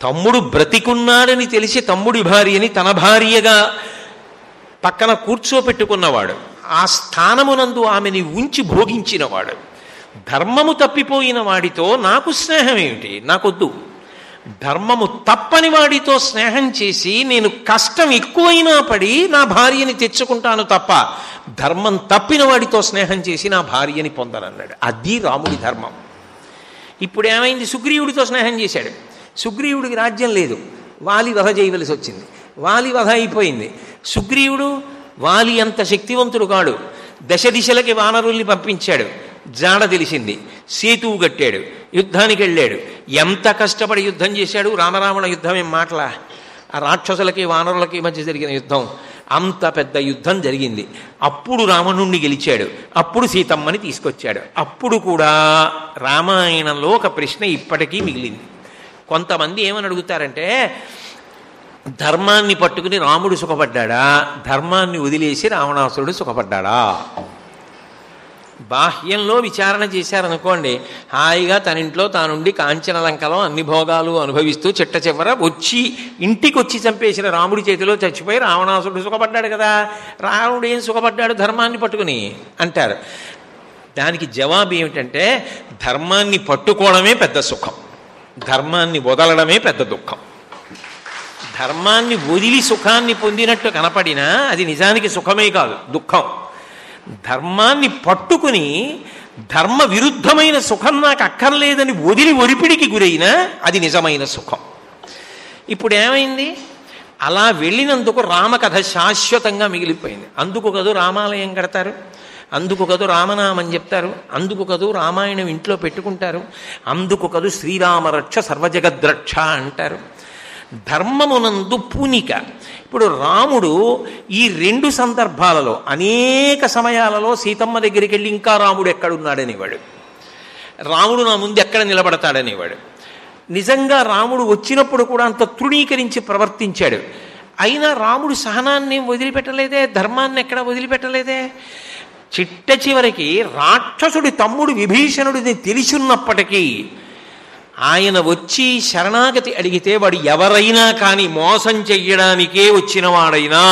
Speaker 1: తమ్ముడు బ్రతికున్నాడని తెలిసి తమ్ముడి భార్యని తన భార్యగా పక్కన కూర్చోపెట్టుకున్నవాడు, ఆ స్థానమునందు ఆమెని ఉంచి భోగించినవాడు. ధర్మము తప్పిపోయిన వాడితో నాకు స్నేహం ఏమిటి? నాకొద్దు. ధర్మము తప్పని వాడితో స్నేహం చేసి నేను కష్టం ఎక్కువైనా పడి నా భార్యని తెచ్చుకుంటాను తప్ప ధర్మం తప్పిన వాడితో స్నేహం చేసి నా భార్యని పొందనన్నాడు. అది రాముడి ధర్మం. ఇప్పుడు ఏమైంది? సుగ్రీవుడితో స్నేహం చేశాడు. సుగ్రీవుడికి రాజ్యం లేదు, వాలి వధ చేయవలసి వచ్చింది. వాలి వధ అయిపోయింది. సుగ్రీవుడు వాలి అంత శక్తివంతుడు కాడు. దశ దిశలకి వానరుల్ని పంపించాడు. జాడ తెలిసింది, సేతువు కట్టాడు, యుద్ధానికి వెళ్ళాడు. ఎంత కష్టపడి యుద్ధం చేశాడు! రామరావణ యుద్ధం ఏం మాటలా? ఆ రాక్షసులకి వానరులకి మధ్య జరిగిన యుద్ధం, అంత పెద్ద యుద్ధం జరిగింది. అప్పుడు రావణుణ్ణి గెలిచాడు. అప్పుడు సీతమ్మని తీసుకొచ్చాడు. అప్పుడు కూడా రామాయణంలో ఒక ప్రశ్న ఇప్పటికీ మిగిలింది. కొంతమంది ఏమని అడుగుతారంటే, ధర్మాన్ని పట్టుకుని రాముడు సుఖపడ్డా, ధర్మాన్ని వదిలేసి రావణాసురుడు సుఖపడ్డా? బాహ్యంలో విచారణ చేశారనుకోండి, హాయిగా తన ఇంట్లో తానుండి కాంచనలంకలో అన్ని భోగాలు అనుభవిస్తూ చిట్ట చివర వచ్చి ఇంటికి వచ్చి చంపేసిన రాముడి చేతిలో చచ్చిపోయి రావణాసురుడు సుఖపడ్డాడు కదా, రావణుడు ఏం సుఖపడ్డాడు ధర్మాన్ని పట్టుకుని అంటారు. దానికి జవాబు ఏమిటంటే, ధర్మాన్ని పట్టుకోవడమే పెద్ద సుఖం, ధర్మాన్ని వదలడమే పెద్ద దుఃఖం. ధర్మాన్ని వదిలి సుఖాన్ని పొందినట్టు కనపడినా అది నిజానికి సుఖమే కాదు, దుఃఖం. ధర్మాన్ని పట్టుకుని ధర్మ విరుద్ధమైన సుఖం నాకు అక్కర్లేదని వదిలి ఒరిపిడికి గురైనా అది నిజమైన సుఖం. ఇప్పుడు ఏమైంది? అలా వెళ్ళినందుకు రామకథ శాశ్వతంగా మిగిలిపోయింది. అందుకు కదూ రామాలయం కడతారు, అందుకు కదూ రామనామం చెప్తారు, అందుకు కదూ రామాయణం ఇంట్లో పెట్టుకుంటారు, అందుకు కదూ శ్రీరామరక్ష సర్వజగద్రక్ష అంటారు. ధర్మమునందు పూనిక. ఇప్పుడు రాముడు ఈ రెండు సందర్భాలలో అనేక సమయాలలో సీతమ్మ దగ్గరికి వెళ్ళి ఇంకా రాముడు ఎక్కడున్నాడనేవాడు, రాముడు నా ముందు ఎక్కడ నిలబడతాడనేవాడు. నిజంగా రాముడు వచ్చినప్పుడు కూడా అంత తృణీకరించి ప్రవర్తించాడు. అయినా రాముడు సహనాన్ని వదిలిపెట్టలేదే, ధర్మాన్ని ఎక్కడ వదిలిపెట్టలేదే. చిట్ట చివరికి రాక్షసుడి తమ్ముడు విభీషణుడిని తెలిసున్నప్పటికీ ఆయన వచ్చి శరణాగతి అడిగితే వాడు ఎవరైనా కానీ మోసం చెయ్యడానికే వచ్చినవాడైనా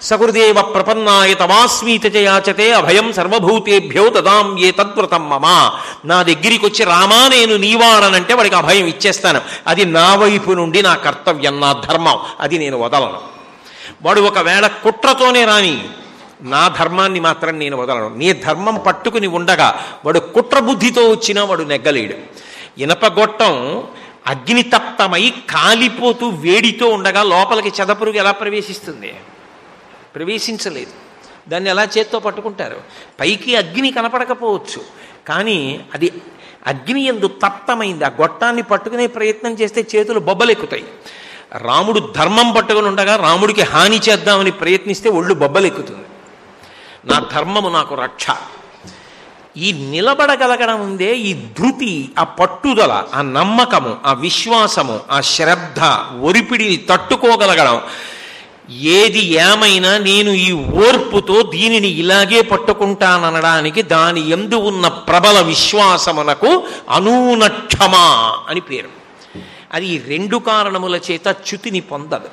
Speaker 1: సకృదేవ ప్రపన్నాయ తమాస్మీత యాచతే అభయం సర్వభూతేభ్యో దదాం ఏ తద్వ్రతం మమ, నా దగ్గరికి వచ్చి రామా నేను నీవాడనంటే వాడికి అభయం ఇచ్చేస్తాను. అది నా వైపు నుండి నా కర్తవ్యం, నా ధర్మం, అది నేను వదలను. వాడు ఒకవేళ కుట్రతోనే రాని, నా ధర్మాన్ని మాత్రం నేను వదలను. నీ ధర్మం పట్టుకుని ఉండగా వాడు కుట్ర బుద్ధితో వచ్చినా వాడు నెగ్గలేడు. ఇనపగొట్టం అగ్నితప్తమై కాలిపోతూ వేడితో ఉండగా లోపలికి చెదపురుగు ఎలా ప్రవేశిస్తుంది? ప్రవేశించలేదు. దాన్ని ఎలా చేత్తో పట్టుకుంటారు? పైకి అగ్ని కనపడకపోవచ్చు, కానీ అది అగ్ని యందు తప్తమైంది. ఆ గొట్టాన్ని పట్టుకునే ప్రయత్నం చేస్తే చేతులు బొబ్బలెక్కుతాయి. రాముడు ధర్మం పట్టుకుని ఉండగా రాముడికి హాని చేద్దామని ప్రయత్నిస్తే ఒళ్ళు బొబ్బలెక్కుతుంది. నా ధర్మము నాకు రక్ష. ఈ నిలబడగలగడం ఉందే, ఈ ధృతి, ఆ పట్టుదల, ఆ నమ్మకము, ఆ విశ్వాసము, ఆ శ్రద్ధ, ఒరిపిడిని తట్టుకోగలగడం, ఏది ఏమైనా నేను ఈ ఓర్పుతో దీనిని ఇలాగే పట్టుకుంటాననడానికి దాని యందు ఉన్న ప్రబల విశ్వాసమునకు అనూనక్షమ అని పేరు. అది ఈ రెండు కారణముల చేత చ్యుతిని పొందదు.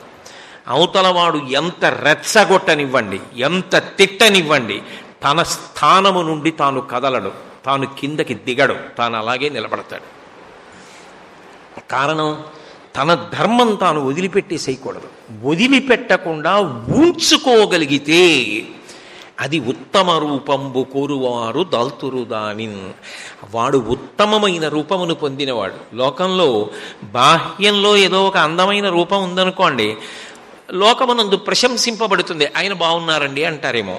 Speaker 1: అవతలవాడు ఎంత రెచ్చగొట్టనివ్వండి, ఎంత తిట్టనివ్వండి, తన స్థానము నుండి తాను కదలడు, తాను కిందకి దిగడు, తాను అలాగే నిలబడతాడు. కారణం, తన ధర్మం తాను వదిలిపెట్టేసేయకూడదు. వదిలిపెట్టకుండా ఉంచుకోగలిగితే అది ఉత్తమ రూపంబు కోరువారు దాల్తురు దానిన్. వాడు ఉత్తమమైన రూపమును పొందినవాడు. లోకంలో బాహ్యంలో ఏదో ఒక అందమైన రూపం ఉందనుకోండి, లోకమునందు ప్రశంసింపబడుతుంది. ఆయన బాగున్నారండి అంటారేమో,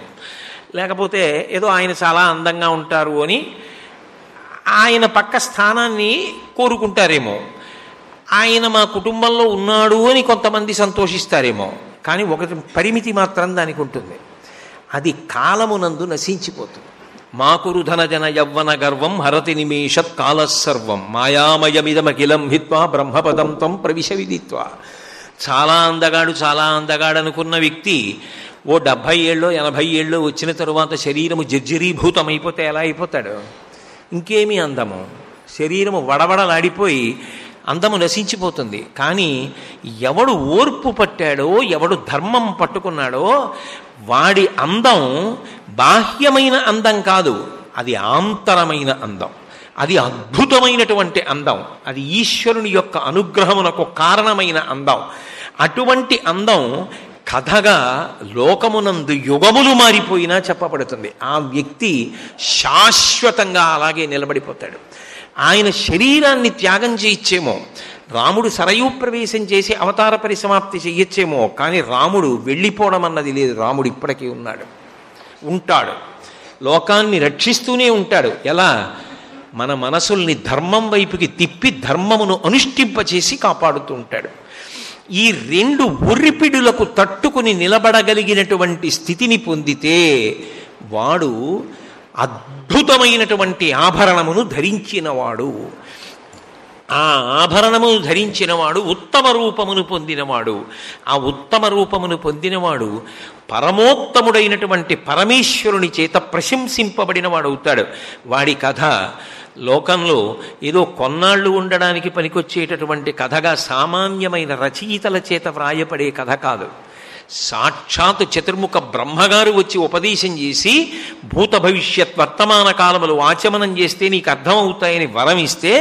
Speaker 1: లేకపోతే ఏదో ఆయన చాలా అందంగా ఉంటారు అని ఆయన పక్క స్థానాన్ని కోరుకుంటారేమో, ఆయన మా కుటుంబంలో ఉన్నాడు అని కొంతమంది సంతోషిస్తారేమో. కానీ ఒకటి పరిమితి మాత్రం దానికి ఉంటుంది, అది కాలమునందు నశించిపోతుంది. మాకురుధన జన యవ్వన గర్వం హరతి నిమేషత్ కాలసర్వం మాయామయమిదమఖిలం హిత్వా బ్రహ్మపదం త్వం ప్రవిశ విదిత్వా. చాలా అందగాడు అనుకున్న వ్యక్తి ఓ 70 ఏళ్ళో 80 ఏళ్ళో వచ్చిన తరువాత శరీరము జర్జరీభూతమైపోతే ఎలా అయిపోతాడు? ఇంకేమీ అందము, శరీరము వడవడలాడిపోయి అందము నశించిపోతుంది. కానీ ఎవడు ఓర్పు పట్టాడో, ఎవడు ధర్మం పట్టుకున్నాడో వాడి అందం బాహ్యమైన అందం కాదు, అది ఆంతరమైన అందం, అది అద్భుతమైనటువంటి అందం, అది ఈశ్వరుని యొక్క అనుగ్రహమునకు కారణమైన అందం. అటువంటి అందం కథగా లోకమునందు యుగములు మారిపోయినా చెప్పబడుతుంది. ఆ వ్యక్తి శాశ్వతంగా అలాగే నిలబడిపోతాడు. ఆయన శరీరాన్ని త్యాగం చేయొచ్చేమో, రాముడు సరయూ ప్రవేశం చేసి అవతార పరిసమాప్తి చెయ్యొచ్చేమో, కానీ రాముడు వెళ్ళిపోవడం అన్నది లేదు. రాముడు ఇప్పటికీ ఉంటాడు, లోకాన్ని రక్షిస్తూనే ఉంటాడు. ఎలా? మన మనసుల్ని ధర్మం వైపుకి తిప్పి ధర్మమును అనుష్ఠింపచేసి కాపాడుతూ ఉంటాడు. ఈ రెండు ఉర్రిపిడులకు తట్టుకుని నిలబడగలిగినటువంటి స్థితిని పొందితే వాడు అద్భుతమైనటువంటి ఆభరణమును ధరించినవాడు. ఆ ఆభరణమును ధరించినవాడు ఉత్తమ రూపమును పొందినవాడు. ఆ ఉత్తమ రూపమును పొందినవాడు పరమోత్తముడైనటువంటి పరమేశ్వరుని చేత ప్రశంసింపబడినవాడు అవుతాడు. వాడి కథ లోకంలో ఏదో కొన్నాళ్ళు ఉండడానికి పనికొచ్చేటటువంటి కథగా సామాన్యమైన రచయితల చేత వ్రాయపడే కథ కాదు. సాక్షాత్ చతుర్ముఖ బ్రహ్మగారు వచ్చి ఉపదేశం చేసి భూత భవిష్యత్ వర్తమాన కాలములు ఆచమనం చేస్తే నీకు అర్థమవుతాయని వరం ఇస్తే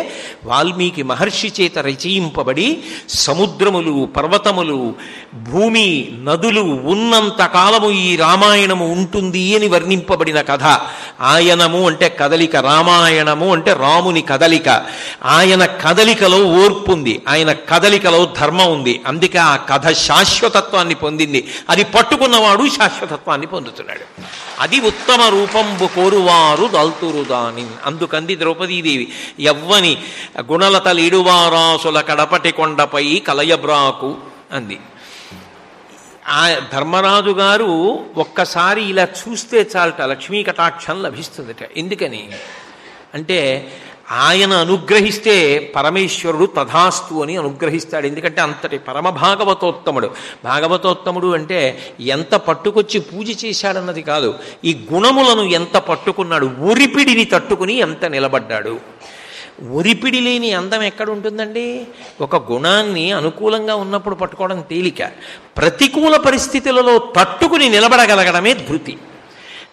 Speaker 1: వాల్మీకి మహర్షి చేత రచయింపబడి సముద్రములు, పర్వతములు, భూమి, నదులు ఉన్నంత కాలము ఈ రామాయణము ఉంటుంది అని వర్ణింపబడిన కథ. ఆయనము అంటే కదలిక, రామాయణము అంటే రాముని కదలిక. ఆయన కదలికలో ఓర్పు ఉంది, ఆయన కదలికలో ధర్మం ఉంది. అందుకే ఆ కథ శాశ్వతత్వాన్ని పొందింది. అది పట్టుకున్నవాడు శాశ్వతత్వాన్ని పొందుతున్నాడు. అది ఉత్తమ రూపంబు కోరువారు దల్తురు దాని. అందుకంది ద్రౌపదీదేవి, యవ్వని గుణలతలిడువారాసుల కడపటి కొండపై కలయబ్రాకు అంది. ఆ ధర్మరాజు గారు ఒక్కసారి ఇలా చూస్తే చాలట లక్ష్మీ కటాక్షం లభిస్తుందట. ఎందుకని అంటే ఆయన అనుగ్రహిస్తే పరమేశ్వరుడు తథాస్తు అని అనుగ్రహిస్తాడు. ఎందుకంటే అంతటి పరమ భాగవతోత్తముడు. భాగవతోత్తముడు అంటే ఎంత పట్టుకొచ్చి పూజ చేశాడన్నది కాదు, ఈ గుణములను ఎంత పట్టుకున్నాడు, ఉరిపిడిని తట్టుకుని ఎంత నిలబడ్డాడు. ఉరిపిడి లేని అందం ఎక్కడ ఉంటుందండి? ఒక గుణాన్ని అనుకూలంగా ఉన్నప్పుడు పట్టుకోవడం తేలిక, ప్రతికూల పరిస్థితులలో తట్టుకుని నిలబడగలగడమే ధృతి.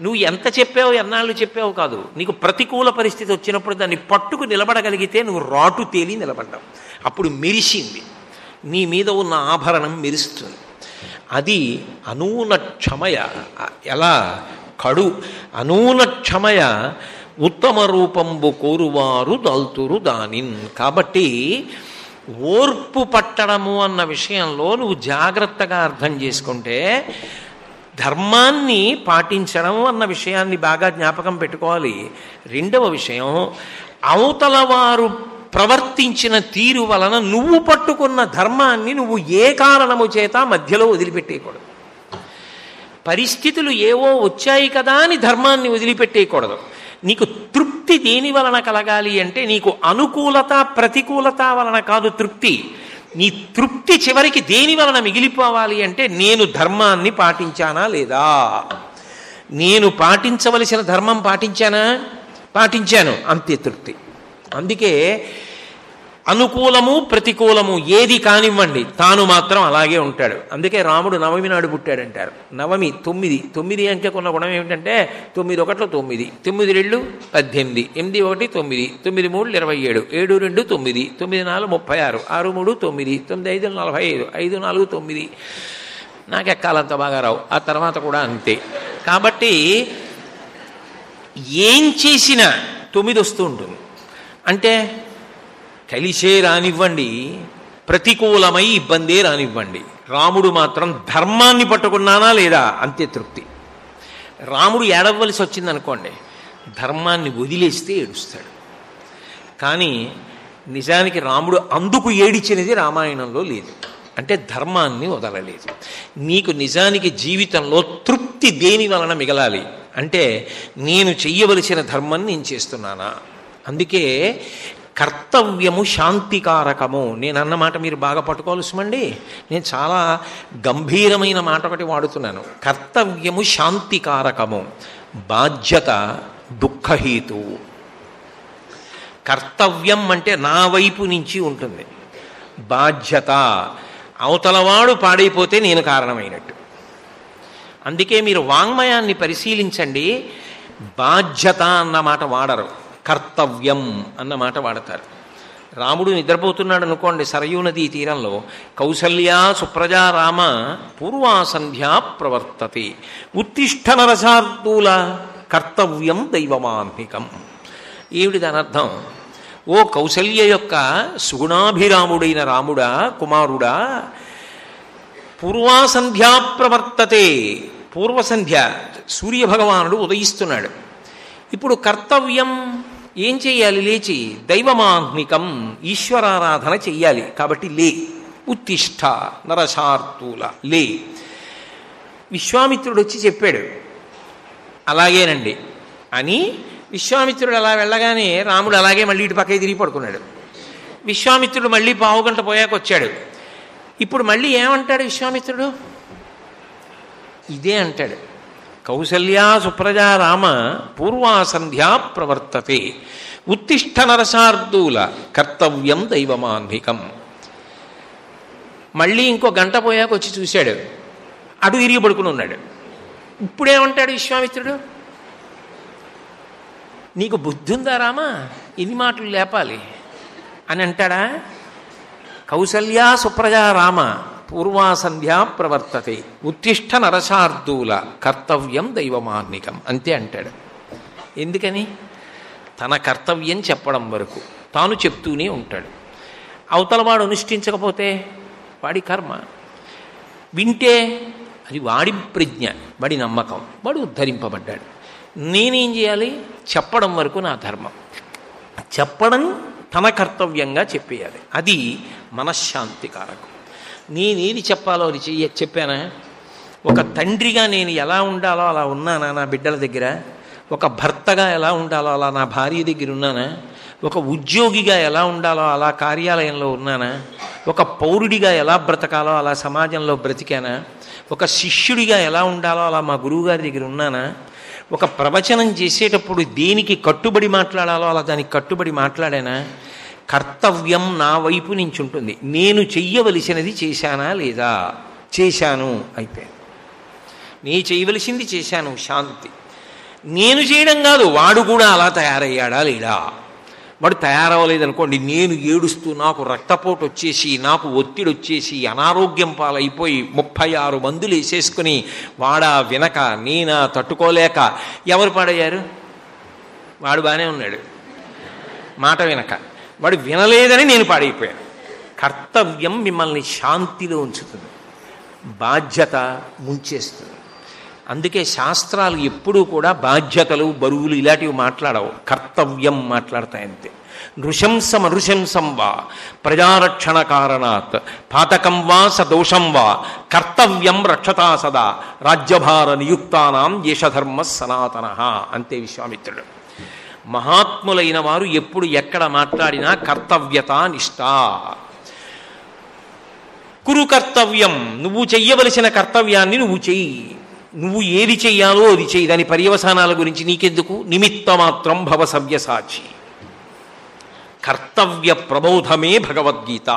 Speaker 1: నువ్వు ఎంత చెప్పావు, ఎన్నాళ్ళు చెప్పావు కాదు, నీకు ప్రతికూల పరిస్థితి వచ్చినప్పుడు దాన్ని పట్టుకు నిలబడగలిగితే నువ్వు రాటు తేలి నిలబడ్డావు. అప్పుడు మెరిసింది, నీ మీద ఉన్న ఆభరణం మెరుస్తుంది. అది అనూన క్షమయ. ఎలా? కడు అనూన క్షమయ ఉత్తమ రూపంబు కోరువారు దల్తురు దానిన్. కాబట్టి ఓర్పు పట్టడము అన్న విషయంలో నువ్వు జాగ్రత్తగా అర్థం చేసుకుంటే ధర్మాన్ని పాటించడం అన్న విషయాన్ని బాగా జ్ఞాపకం పెట్టుకోవాలి. రెండవ విషయం, అవతల వారు ప్రవర్తించిన తీరు వలన నువ్వు పట్టుకున్న ధర్మాన్ని నువ్వు ఏ కారణము చేత మధ్యలో వదిలిపెట్టేయకూడదు. పరిస్థితులు ఏవో వచ్చాయి కదా అని ధర్మాన్ని వదిలిపెట్టేయకూడదు. నీకు తృప్తి దేని వలన కలగాలి అంటే నీకు అనుకూలత ప్రతికూలత వలన కాదు తృప్తి. నీ తృప్తి చివరికి దేని వలన మిగిలిపోవాలి అంటే నేను ధర్మాన్ని పాటించానా లేదా, నేను పాటించవలసిన ధర్మం పాటించాను, అంతే తృప్తి. అందుకే అనుకూలము ప్రతికూలము ఏది కానివ్వండి తాను మాత్రం అలాగే ఉంటాడు. అందుకే రాముడు నవమి నాడు పుట్టాడంటారు. నవమి 9 అంకెకున్న గుణం ఏమిటంటే 9 1 9, 9 2 18, 8 1 9, 9 3 27, 7 2 9, 9 4 36, 6 3 9, 9 5 45, 5 4 9. నాకెక్కాలంత బాగా రావు, ఆ తర్వాత కూడా అంతే. కాబట్టి ఏం చేసినా 9 వస్తూ ఉంటుంది. అంటే కలిసే రానివ్వండి, ప్రతికూలమై ఇబ్బందే రానివ్వండి, రాముడు మాత్రం ధర్మాన్ని పట్టుకున్నానా లేదా అంతే తృప్తి. రాముడు ఏడవలసి వచ్చిందనుకోండి, ధర్మాన్ని వదిలేస్తే ఏడుస్తాడు. కానీ నిజానికి రాముడు అందుకు ఏడిచినది రామాయణంలో లేదు. అంటే ధర్మాన్ని వదలలేదు. నీకు నిజానికి జీవితంలో తృప్తి దేని వలన మిగలాలి అంటే నేను చెయ్యవలసిన ధర్మం నేను చేస్తున్నానా. అందుకే కర్తవ్యము శాంతికారకము. నేను అన్నమాట మీరు బాగా పట్టుకోవాల్సిమండి. నేను చాలా గంభీరమైన మాట ఒకటి వాడుతున్నాను. కర్తవ్యము శాంతికారకము, బాధ్యత దుఃఖహేతువు. కర్తవ్యం అంటే నా వైపు నుంచి ఉంటుంది, బాధ్యత అవతలవాడు పాడైపోతే నేను కారణమైనట్టు. అందుకే మీరు వాంగ్మయాన్ని పరిశీలించండి, బాధ్యత అన్నమాట వాడరు, కర్తవ్యం అన్నమాట వాడతారు. రాముడు నిద్రపోతున్నాడు అనుకోండి సరయూ నదీ తీరంలో, కౌసల్యా సుప్రజా రామ పూర్వాసంధ్యా ప్రవర్తతే ఉత్తిష్ట నరశార్దూల కర్తవ్యం దైవమాన్నికం. ఏమిటి దాని అర్థం? ఓ కౌసల్య యొక్క సుగుణాభిరాముడైన రాముడా, కుమారుడా, పూర్వాసంధ్యా ప్రవర్తతే, పూర్వసంధ్య సూర్యభగవానుడు ఉదయిస్తున్నాడు. ఇప్పుడు కర్తవ్యం ఏం చెయ్యాలి? లేచి దైవమాహ్నికం, ఈశ్వరారాధన చెయ్యాలి. కాబట్టి లే, ఉత్తిష్ట నరశార్దూల, లే. విశ్వామిత్రుడు వచ్చి చెప్పాడు, అలాగేనండి అని. విశ్వామిత్రుడు అలా వెళ్ళగానే రాముడు అలాగే మళ్ళీ ఇటు పక్కకి తిరిగి పడుకున్నాడు. విశ్వామిత్రుడు మళ్ళీ పావుగంట పోయాక వచ్చాడు. ఇప్పుడు మళ్ళీ ఏమంటాడు విశ్వామిత్రుడు? ఇదే అంటాడు, కౌసల్యా సుప్రజా రామ పూర్వాసంధ్యా ప్రవర్తతే ఉత్తిష్ట నరశార్దూల కర్తవ్యం దైవమాన్నికం. మళ్ళీ ఇంకో గంట పోయాక వచ్చి చూశాడు, అటు తిరిగి పడుకుని ఉన్నాడు. ఇప్పుడేమంటాడు విశ్వామిత్రుడు? నీకు బుద్ధి ఉందా రామా, ఇన్ని మాటలు లేపాలి అని అంటాడా? కౌసల్యా సుప్రజా రామ పూర్వాసంధ్యా ప్రవర్తతే ఉత్తిష్ట నరశార్దూల కర్తవ్యం దైవమాన్నికం, అంతే అంటాడు. ఎందుకని? తన కర్తవ్యం చెప్పడం వరకు తాను చెప్తూనే ఉంటాడు. అవతల వాడు అనుష్ఠించకపోతే వాడి కర్మ, వింటే అది వాడి ప్రజ్ఞ, వాడి నమ్మకం, వాడు ఉద్ధరింపబడ్డాడు. నేనేం చేయాలి? చెప్పడం వరకు నా ధర్మం, చెప్పడం తన కర్తవ్యంగా చెప్పేయాలి. అది మనశ్శాంతికారకం. నేనేది చెప్పాలో అది చెప్పానా? ఒక తండ్రిగా నేను ఎలా ఉండాలో అలా ఉన్నానా నా బిడ్డల దగ్గర? ఒక భర్తగా ఎలా ఉండాలో అలా నా భార్య దగ్గర ఉన్నానా? ఒక ఉద్యోగిగా ఎలా ఉండాలో అలా కార్యాలయంలో ఉన్నానా? ఒక పౌరుడిగా ఎలా బ్రతకాలో అలా సమాజంలో బ్రతికానా? ఒక శిష్యుడిగా ఎలా ఉండాలో అలా మా గురువుగారి దగ్గర ఉన్నానా? ఒక ప్రవచనం చేసేటప్పుడు దేనికి కట్టుబడి మాట్లాడాలో అలా దానికి కట్టుబడి మాట్లాడానా? కర్తవ్యం నా వైపు నుంచి ఉంటుంది. నేను చెయ్యవలసినది చేశానా లేదా? చేశాను, అయిపోయాను. నేను చేయవలసింది చేశాను, శాంతి. నేను చేయడం కాదు, వాడు కూడా అలా తయారయ్యాడా లేడా? వాడు తయారవ్వలేదనుకోండి, నేను ఏడుస్తూ నాకు రక్తపోటు వచ్చేసి, నాకు ఒత్తిడి వచ్చేసి, అనారోగ్యం పాలైపోయి 36 మందులు వేసేసుకుని వాడా వినక నేనా తట్టుకోలేక ఎవరు పాడయ్యారు? వాడు బాగానే ఉన్నాడు, మాట వినక. వాడు వినలేదని నేను పాడైపోయాను. కర్తవ్యం మిమ్మల్ని శాంతిలో ఉంచుతుంది, బాధ్యత ముంచేస్తుంది. అందుకే శాస్త్రాలు ఎప్పుడూ కూడా బాధ్యతలు, బరువులు ఇలాంటివి మాట్లాడవు, కర్తవ్యం మాట్లాడతాయంతే. నృశంసం వా ప్రజారక్షణ కారణాత్ పాతకం వా సదోషం వా కర్తవ్యం రక్షతా సదా రాజ్యభార నియుక్తానాం యశధర్మ సనాతన, అంతే విశ్వామిత్రుడు. మహాత్ములైన వారు ఎప్పుడు ఎక్కడ మాట్లాడినా కర్తవ్యత నిష్ఠ. కురు కర్తవ్యం, నువ్వు చెయ్యవలసిన కర్తవ్యాన్ని నువ్వు చెయ్యి. నువ్వు ఏది చెయ్యాలో అది చెయ్యి, దాని పర్యవసానాల గురించి నీకెందుకు? నిమిత్త మాత్రం భవ సవ్యసాచి. కర్తవ్య ప్రబోధమే భగవద్గీత.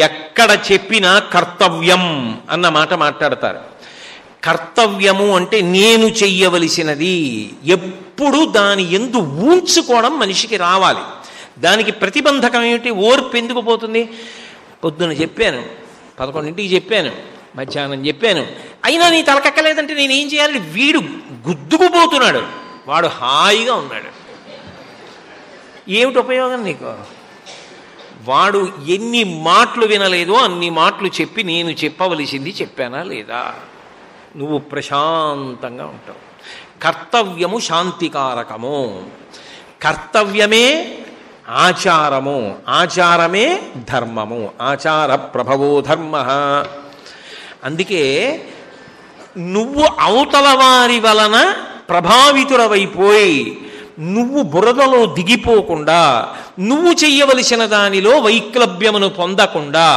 Speaker 1: ఎక్కడ చెప్పినా కర్తవ్యం అన్న మాట మాట్లాడతారు. కర్తవ్యము అంటే నేను చెయ్యవలసినది. ఎప్పుడు దాని యందు ఊంచుకోవడం మనిషికి రావాలి. దానికి ప్రతిబంధకం ఏమిటి? ఓర్పు ఎందుకు పోతుంది? పొద్దున చెప్పాను, 11ంటికి చెప్పాను, మధ్యాహ్నం చెప్పాను, అయినా నీ తలకెక్కలేదంటే నేనేం చేయాలి? వీడు గుద్దుకుపోతున్నాడు, వాడు హాయిగా ఉన్నాడు. ఏమిటి ఉపయోగం నీకు? వాడు ఎన్ని మాటలు వినలేదో అన్ని మాటలు చెప్పి నేను చెప్పవలసింది చెప్పానా లేదా? నువ్వు ప్రశాంతంగా ఉంటావు. కర్తవ్యము శాంతికారకము. కర్తవ్యమే ఆచారము, ఆచారమే ధర్మము. ఆచార ప్రభవో ధర్మ. అందుకే నువ్వు అవతల వారి వలన ప్రభావితుడవైపోయి నువ్వు బురదలో దిగిపోకుండా, నువ్వు చెయ్యవలసిన దానిలో వైక్లభ్యమును పొందకుండా,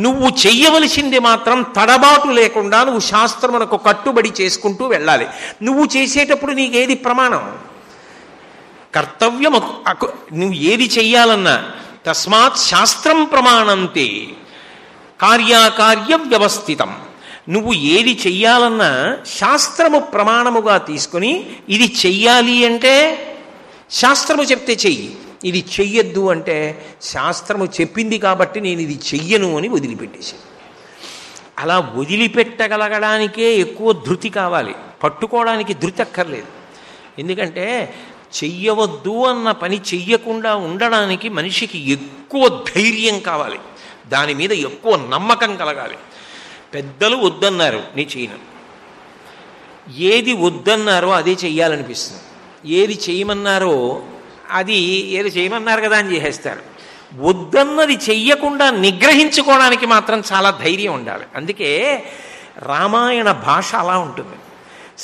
Speaker 1: నువ్వు చెయ్యవలసింది మాత్రం తడబాటు లేకుండా నువ్వు శాస్త్రమునకు కట్టుబడి చేసుకుంటూ వెళ్ళాలి. నువ్వు చేసేటప్పుడు నీకేది ప్రమాణం? కర్తవ్యం. నువ్వు ఏది చెయ్యాలన్నా తస్మాత్ శాస్త్రం ప్రమాణంతే కార్యాకార్య వ్యవస్థితం. నువ్వు ఏది చెయ్యాలన్నా శాస్త్రము ప్రమాణముగా తీసుకుని ఇది చెయ్యాలి అంటే శాస్త్రము చెప్తే చెయ్యి, ఇది చెయ్యొద్దు అంటే శాస్త్రము చెప్పింది కాబట్టి నేను ఇది చెయ్యను అని వదిలిపెట్టేసి. అలా వదిలిపెట్టగలగడానికే ఎక్కువ ధృతి కావాలి, పట్టుకోవడానికి ధృతి అక్కర్లేదు. ఎందుకంటే చెయ్యవద్దు అన్న పని చెయ్యకుండా ఉండడానికి మనిషికి ఎక్కువ ధైర్యం కావాలి, దాని మీద ఎక్కువ నమ్మకం కలగాలి. పెద్దలు వద్దన్నారు, నీ చేయను. ఏది వద్దన్నారో అదే చెయ్యాలనిపిస్తుంది. ఏది చేయమన్నారో అది ఏది చేయమన్నారు కదా అని చేసేస్తారు. వద్దన్నది చెయ్యకుండా నిగ్రహించుకోవడానికి మాత్రం చాలా ధైర్యం ఉండాలి. అందుకే రామాయణ భాష అలా ఉంటుంది.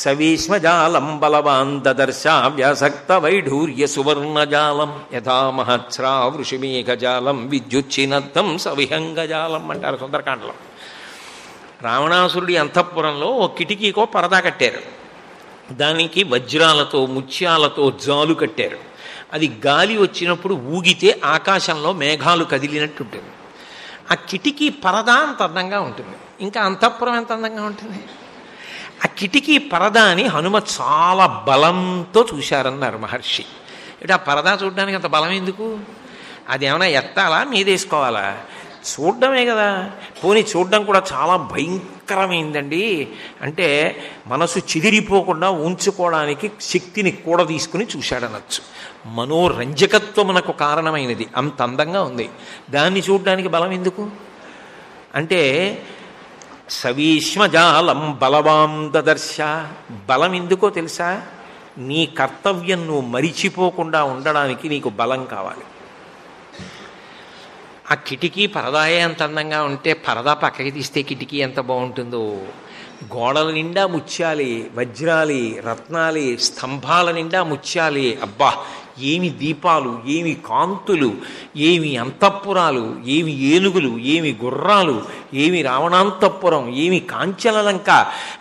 Speaker 1: సవీష్మజాలం బలవాన్ దదర్శ వ్యాసక్త వైఢూర్య సువర్ణజాలం యథా మహత్స్రా వృషిమేఘజాలం విద్యుచ్చినద్దం సవిహంగజాలం అంటారు సుందరకాండలో. రావణాసురుడి అంతఃపురంలో ఓ కిటికీకో పరదా కట్టారు, దానికి వజ్రాలతో ముత్యాలతో జాలు కట్టారు. అది గాలి వచ్చినప్పుడు ఊగితే ఆకాశంలో మేఘాలు కదిలినట్టు ఉంటుంది. ఆ కిటికీ పరదా అంత అందంగా ఉంటుంది, ఇంకా అంతఃపురం ఎంత అందంగా ఉంటుంది. ఆ కిటికీ పరదాని హనుమ చాలా బలంతో చూశారన్నారు మహర్షి. ఇటు ఆ పరదా చూడడానికి అంత బలం ఎందుకు? అది ఏమైనా ఎత్తాలా మీదేసుకోవాలా? చూడడమే కదా. పోనీ చూడడం కూడా చాలా భయంకరమైందండి అంటే మనసు చిదిరిపోకుండా ఉంచుకోవడానికి శక్తిని కూడా తీసుకుని చూశాడనొచ్చు. మనోరంజకత్వమునకు కారణమైనది, అంత అందంగా ఉంది. దాన్ని చూడడానికి బలం ఎందుకు అంటే సవీష్మజాలం బలవాం దదర్శ. బలం ఎందుకో తెలుసా? నీ కర్తవ్యం నువ్వు మరిచిపోకుండా ఉండడానికి నీకు బలం కావాలి. ఆ కిటికీ పరదాయే అంత అందంగా ఉంటే పరదా పక్కకి తీస్తే కిటికీ ఎంత బాగుంటుందో. గోడల నిండా ముత్యాలి, వజ్రాలి, రత్నాలి, స్తంభాల నిండా ముత్యాలి. అబ్బా, ఏమి దీపాలు, ఏమి కాంతులు, ఏమి అంతఃపురాలు, ఏమి ఏనుగులు, ఏమి గుర్రాలు, ఏమి రావణాంతఃపురం, ఏమి కాంచనలంక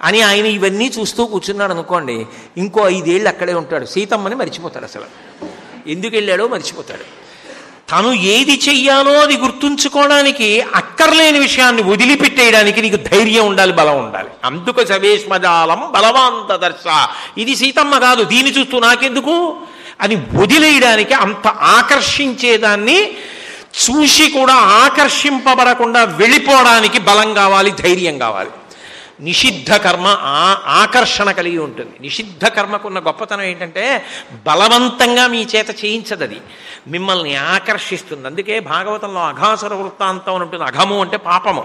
Speaker 1: అని ఆయన ఇవన్నీ చూస్తూ కూర్చున్నాడు అనుకోండి, ఇంకో 5 ఏళ్ళు అక్కడే ఉంటాడు. సీతమ్మని మర్చిపోతాడు, అసలు ఎందుకు వెళ్ళాడో మర్చిపోతాడు. తను ఏది చెయ్యాలో అది గుర్తుంచుకోవడానికి అక్కర్లేని విషయాన్ని వదిలిపెట్టేయడానికి నీకు ధైర్యం ఉండాలి, బలం ఉండాలి. అందుకు సవేష్మజాలం బలవాంత దర్శ. ఇది సీతమ్మ కాదు, దీన్ని చూస్తూ నాకెందుకు అని వదిలేయడానికి, అంత ఆకర్షించేదాన్ని చూసి కూడా ఆకర్షింపబడకుండా వెళ్ళిపోవడానికి బలం కావాలి, ధైర్యం కావాలి. నిషిద్ధ కర్మ ఆకర్షణ కలిగి ఉంటుంది. నిషిద్ధ కర్మకున్న గొప్పతనం ఏంటంటే బలవంతంగా మీ చేత చేయించదు, అది మిమ్మల్ని ఆకర్షిస్తుంది. అందుకే భాగవతంలో అఘాసుర వృత్తాంతం అని ఉంటుంది. అఘము అంటే పాపము.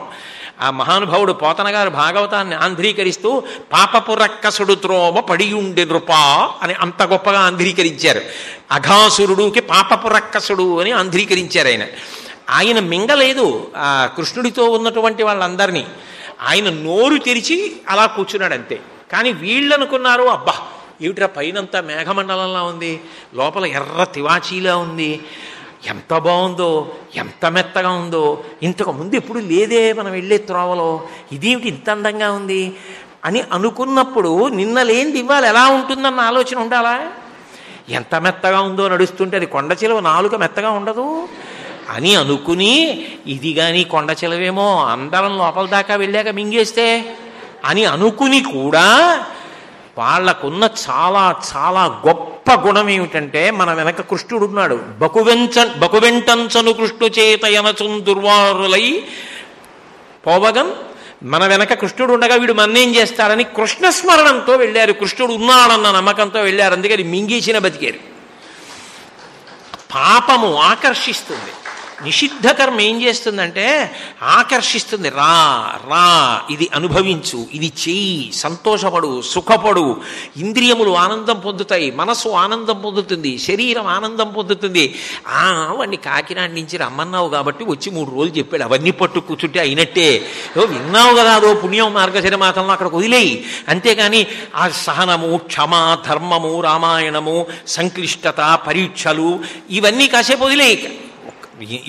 Speaker 1: ఆ మహానుభావుడు పోతన గారు భాగవతాన్ని ఆంధ్రీకరిస్తూ పాపపు రక్కసుడు త్రోవ పడియుండి నృపా అని అంత గొప్పగా ఆంధ్రీకరించారు. అఘాసురుడికి పాపపు రక్కసుడు అని ఆంధ్రీకరించారు. ఆయన మింగలేదు ఆ కృష్ణుడితో ఉన్నటువంటి వాళ్ళందరినీ, ఆయన నోరు తెరిచి అలా కూర్చున్నాడు అంతే. కానీ వీళ్ళు అనుకున్నారు, అబ్బా ఏమిట్రా పైనంతా మేఘమండలంలా ఉంది, లోపల ఎర్ర తివాచీలా ఉంది, ఎంత బాగుందో, ఎంత మెత్తగా ఉందో, ఇంతకు ముందు ఎప్పుడు లేదే మనం వెళ్ళే త్రోవలో, ఇదేమిటి ఇంత అందంగా ఉంది అని అనుకున్నప్పుడు నిన్న లేనిది ఇవ్వాలి ఎలా ఉంటుందన్న ఆలోచన ఉండాలా? ఎంత మెత్తగా ఉందో నడుస్తుంటే అది కొండ చిలువ నాలుక మెత్తగా ఉండదు అని అనుకుని, ఇది కానీ కొండ చిలవేమో అందరం లోపల దాకా వెళ్ళాక మింగేస్తే అని అనుకుని కూడా వాళ్ళకున్న చాలా చాలా గొప్ప గుణం ఏమిటంటే, మన వెనక కృష్ణుడు ఉన్నాడు. బకువెంటంచను కృష్ణు చేతయనచున్ దుర్వారులై పోవగం. మన వెనక కృష్ణుడు ఉండగా వీడు మన్నేం చేస్తాడని కృష్ణస్మరణంతో వెళ్ళారు, కృష్ణుడు ఉన్నాడన్న నమ్మకంతో వెళ్ళారు. అందుకని మింగేసిన బతికారు. పాపము ఆకర్షిస్తుంది. నిషిద్ధ కర్మ ఏం చేస్తుందంటే ఆకర్షిస్తుంది. రా రా, ఇది అనుభవించు, ఇది చెయ్యి, సంతోషపడు, సుఖపడు. ఇంద్రియములు ఆనందం పొందుతాయి, మనసు ఆనందం పొందుతుంది, శరీరం ఆనందం పొందుతుంది. వాడిని కాకినాడ నుంచి రమ్మన్నావు కాబట్టి వచ్చి 3 రోజులు చెప్పాడు, అవన్నీ పట్టు కూర్చుంటే అయినట్టే. విన్నావు కదా, అదో పుణ్యం మార్గశిర మాతంలో అక్కడికి వదిలేయి. అంతేకాని ఆ సహనము, క్షమ, ధర్మము, రామాయణము, సంక్లిష్టత, పరీక్షలు ఇవన్నీ కాసేపు వదిలేయి.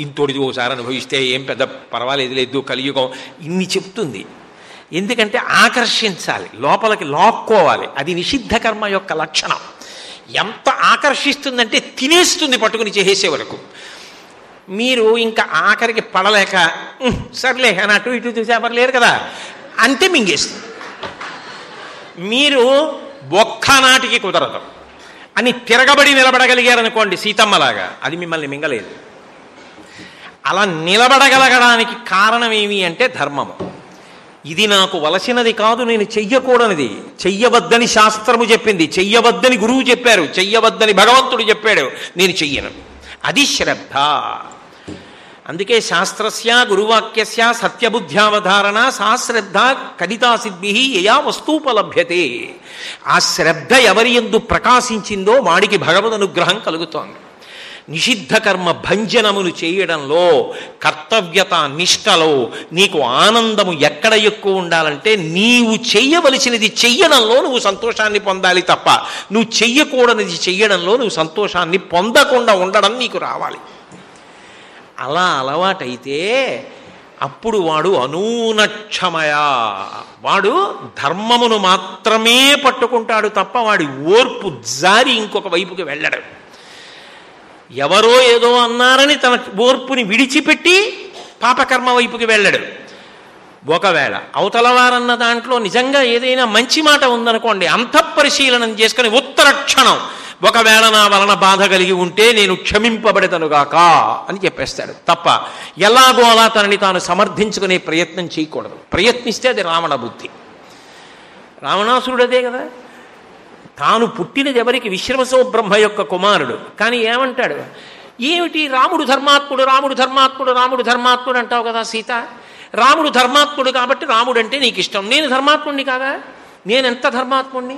Speaker 1: ఇంతోడిది ఓసారి అనుభవిస్తే ఏం పెద్ద పర్వాలేదు, లేదు కలియుగం ఇన్ని చెప్తుంది. ఎందుకంటే ఆకర్షించాలి, లోపలికి లాక్కోవాలి. అది నిషిద్ధ కర్మ యొక్క లక్షణం. ఎంత ఆకర్షిస్తుందంటే తినేస్తుంది పట్టుకుని చేసే వరకు. మీరు ఇంకా ఆఖరికి పడలేక సర్లే అని అటు ఇటు చూసేవారు లేరు కదా, అంతే మింగేస్తుంది. మీరు ఒక్కనాటికి కుదరదు అని తిరగబడి నిలబడగలిగారనుకోండి సీతమ్మలాగా, అది మిమ్మల్ని మింగలేదు. అలా నిలబడగలగడానికి కారణం ఏమి అంటే ధర్మము. ఇది నాకు వలసినది కాదు, నేను చెయ్యకూడనిది, చెయ్యవద్దని శాస్త్రము చెప్పింది, చెయ్యవద్దని గురువు చెప్పారు, చెయ్యవద్దని భగవంతుడు చెప్పాడు, నేను చెయ్యను. అది శ్రద్ధ. అందుకే శాస్త్రస్య గురువాక్యస్య సత్యబుద్ధ్యావధారణ సా శ్రద్ధ కదితా సిద్భి యయా వస్తూపలభ్యతే. ఆ శ్రద్ధ ఎవరి యందు ప్రకాశించిందో వాడికి భగవద్ అనుగ్రహం కలుగుతోంది. నిషిద్ధ కర్మ భంజనములు చేయడంలో, కర్తవ్యత నిష్టలో నీకు ఆనందము ఎక్కడ ఎక్కువ ఉండాలంటే నీవు చెయ్యవలసినది చెయ్యడంలో నువ్వు సంతోషాన్ని పొందాలి తప్ప నువ్వు చెయ్యకూడనిది చెయ్యడంలో నువ్వు సంతోషాన్ని పొందకుండా ఉండడం నీకు రావాలి. అలా అలవాటైతే అప్పుడు వాడు అనూనక్షమయ, వాడు ధర్మమును మాత్రమే పట్టుకుంటాడు తప్ప వాడి ఓర్పు జారి ఇంకొక వైపుకి వెళ్ళడు. ఎవరో ఏదో అన్నారని తన ఓర్పుని విడిచిపెట్టి పాపకర్మ వైపుకి వెళ్ళడు. ఒకవేళ అవతల వారన్న దాంట్లో నిజంగా ఏదైనా మంచి మాట ఉందనుకోండి, అంతఃపరిశీలనం చేసుకుని ఉత్తర క్షణం ఒకవేళ నా వలన బాధ కలిగి ఉంటే నేను క్షమింపబడతనుగాక అని చెప్పేస్తాడు తప్ప ఎలాగో అలా తనని తాను సమర్థించుకునే ప్రయత్నం చేయకూడదు. ప్రయత్నిస్తే అది రావణ బుద్ధి. రావణాసురుడు అదే కదా, తాను పుట్టినది ఎవరికి? విశ్రవసో బ్రహ్మ యొక్క కుమారుడు. కానీ ఏమంటాడు? ఏమిటి రాముడు ధర్మాత్ముడు, రాముడు ధర్మాత్ముడు, రాముడు ధర్మాత్ముడు అంటావు కదా సీత. రాముడు ధర్మాత్ముడు కాబట్టి రాముడు అంటే నీకు ఇష్టం. నేను ధర్మాత్ముడిని కాదా? నేనెంత ధర్మాత్ముడిని?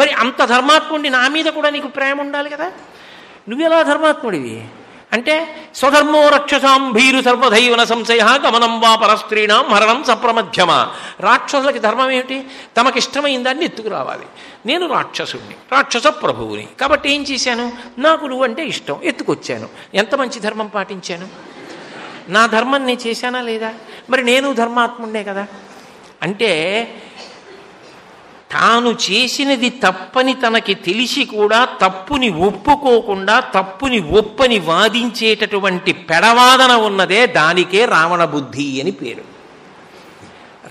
Speaker 1: మరి అంత ధర్మాత్ముడిని నా మీద కూడా నీకు ప్రేమ ఉండాలి కదా. నువ్వెలా ధర్మాత్ముడివి అంటే స్వధర్మో రక్షసాం భీరు సర్వధైవన సంశయ గమనం వా పరస్త్రీణాం హరణం సప్రమధ్యమ. రాక్షసులకి ధర్మం ఏమిటి? తమకిష్టమైన దాన్ని ఎత్తుకురావాలి. నేను రాక్షసుడిని, రాక్షస ప్రభువుని, కాబట్టి ఏం చేశాను? నాకు నువ్వంటే ఇష్టం, ఎత్తుకొచ్చాను. ఎంత మంచి ధర్మం పాటించాను? నా ధర్మం నేను చేశానా లేదా? మరి నేను ధర్మాత్ముడే కదా. అంటే తాను చేసినది తప్పని తనకి తెలిసి కూడా తప్పుని ఒప్పుకోకుండా తప్పుని ఒప్పని వాదించేటటువంటి పెడవాదన ఉన్నదే, దానికే రావణ బుద్ధి అని పేరు.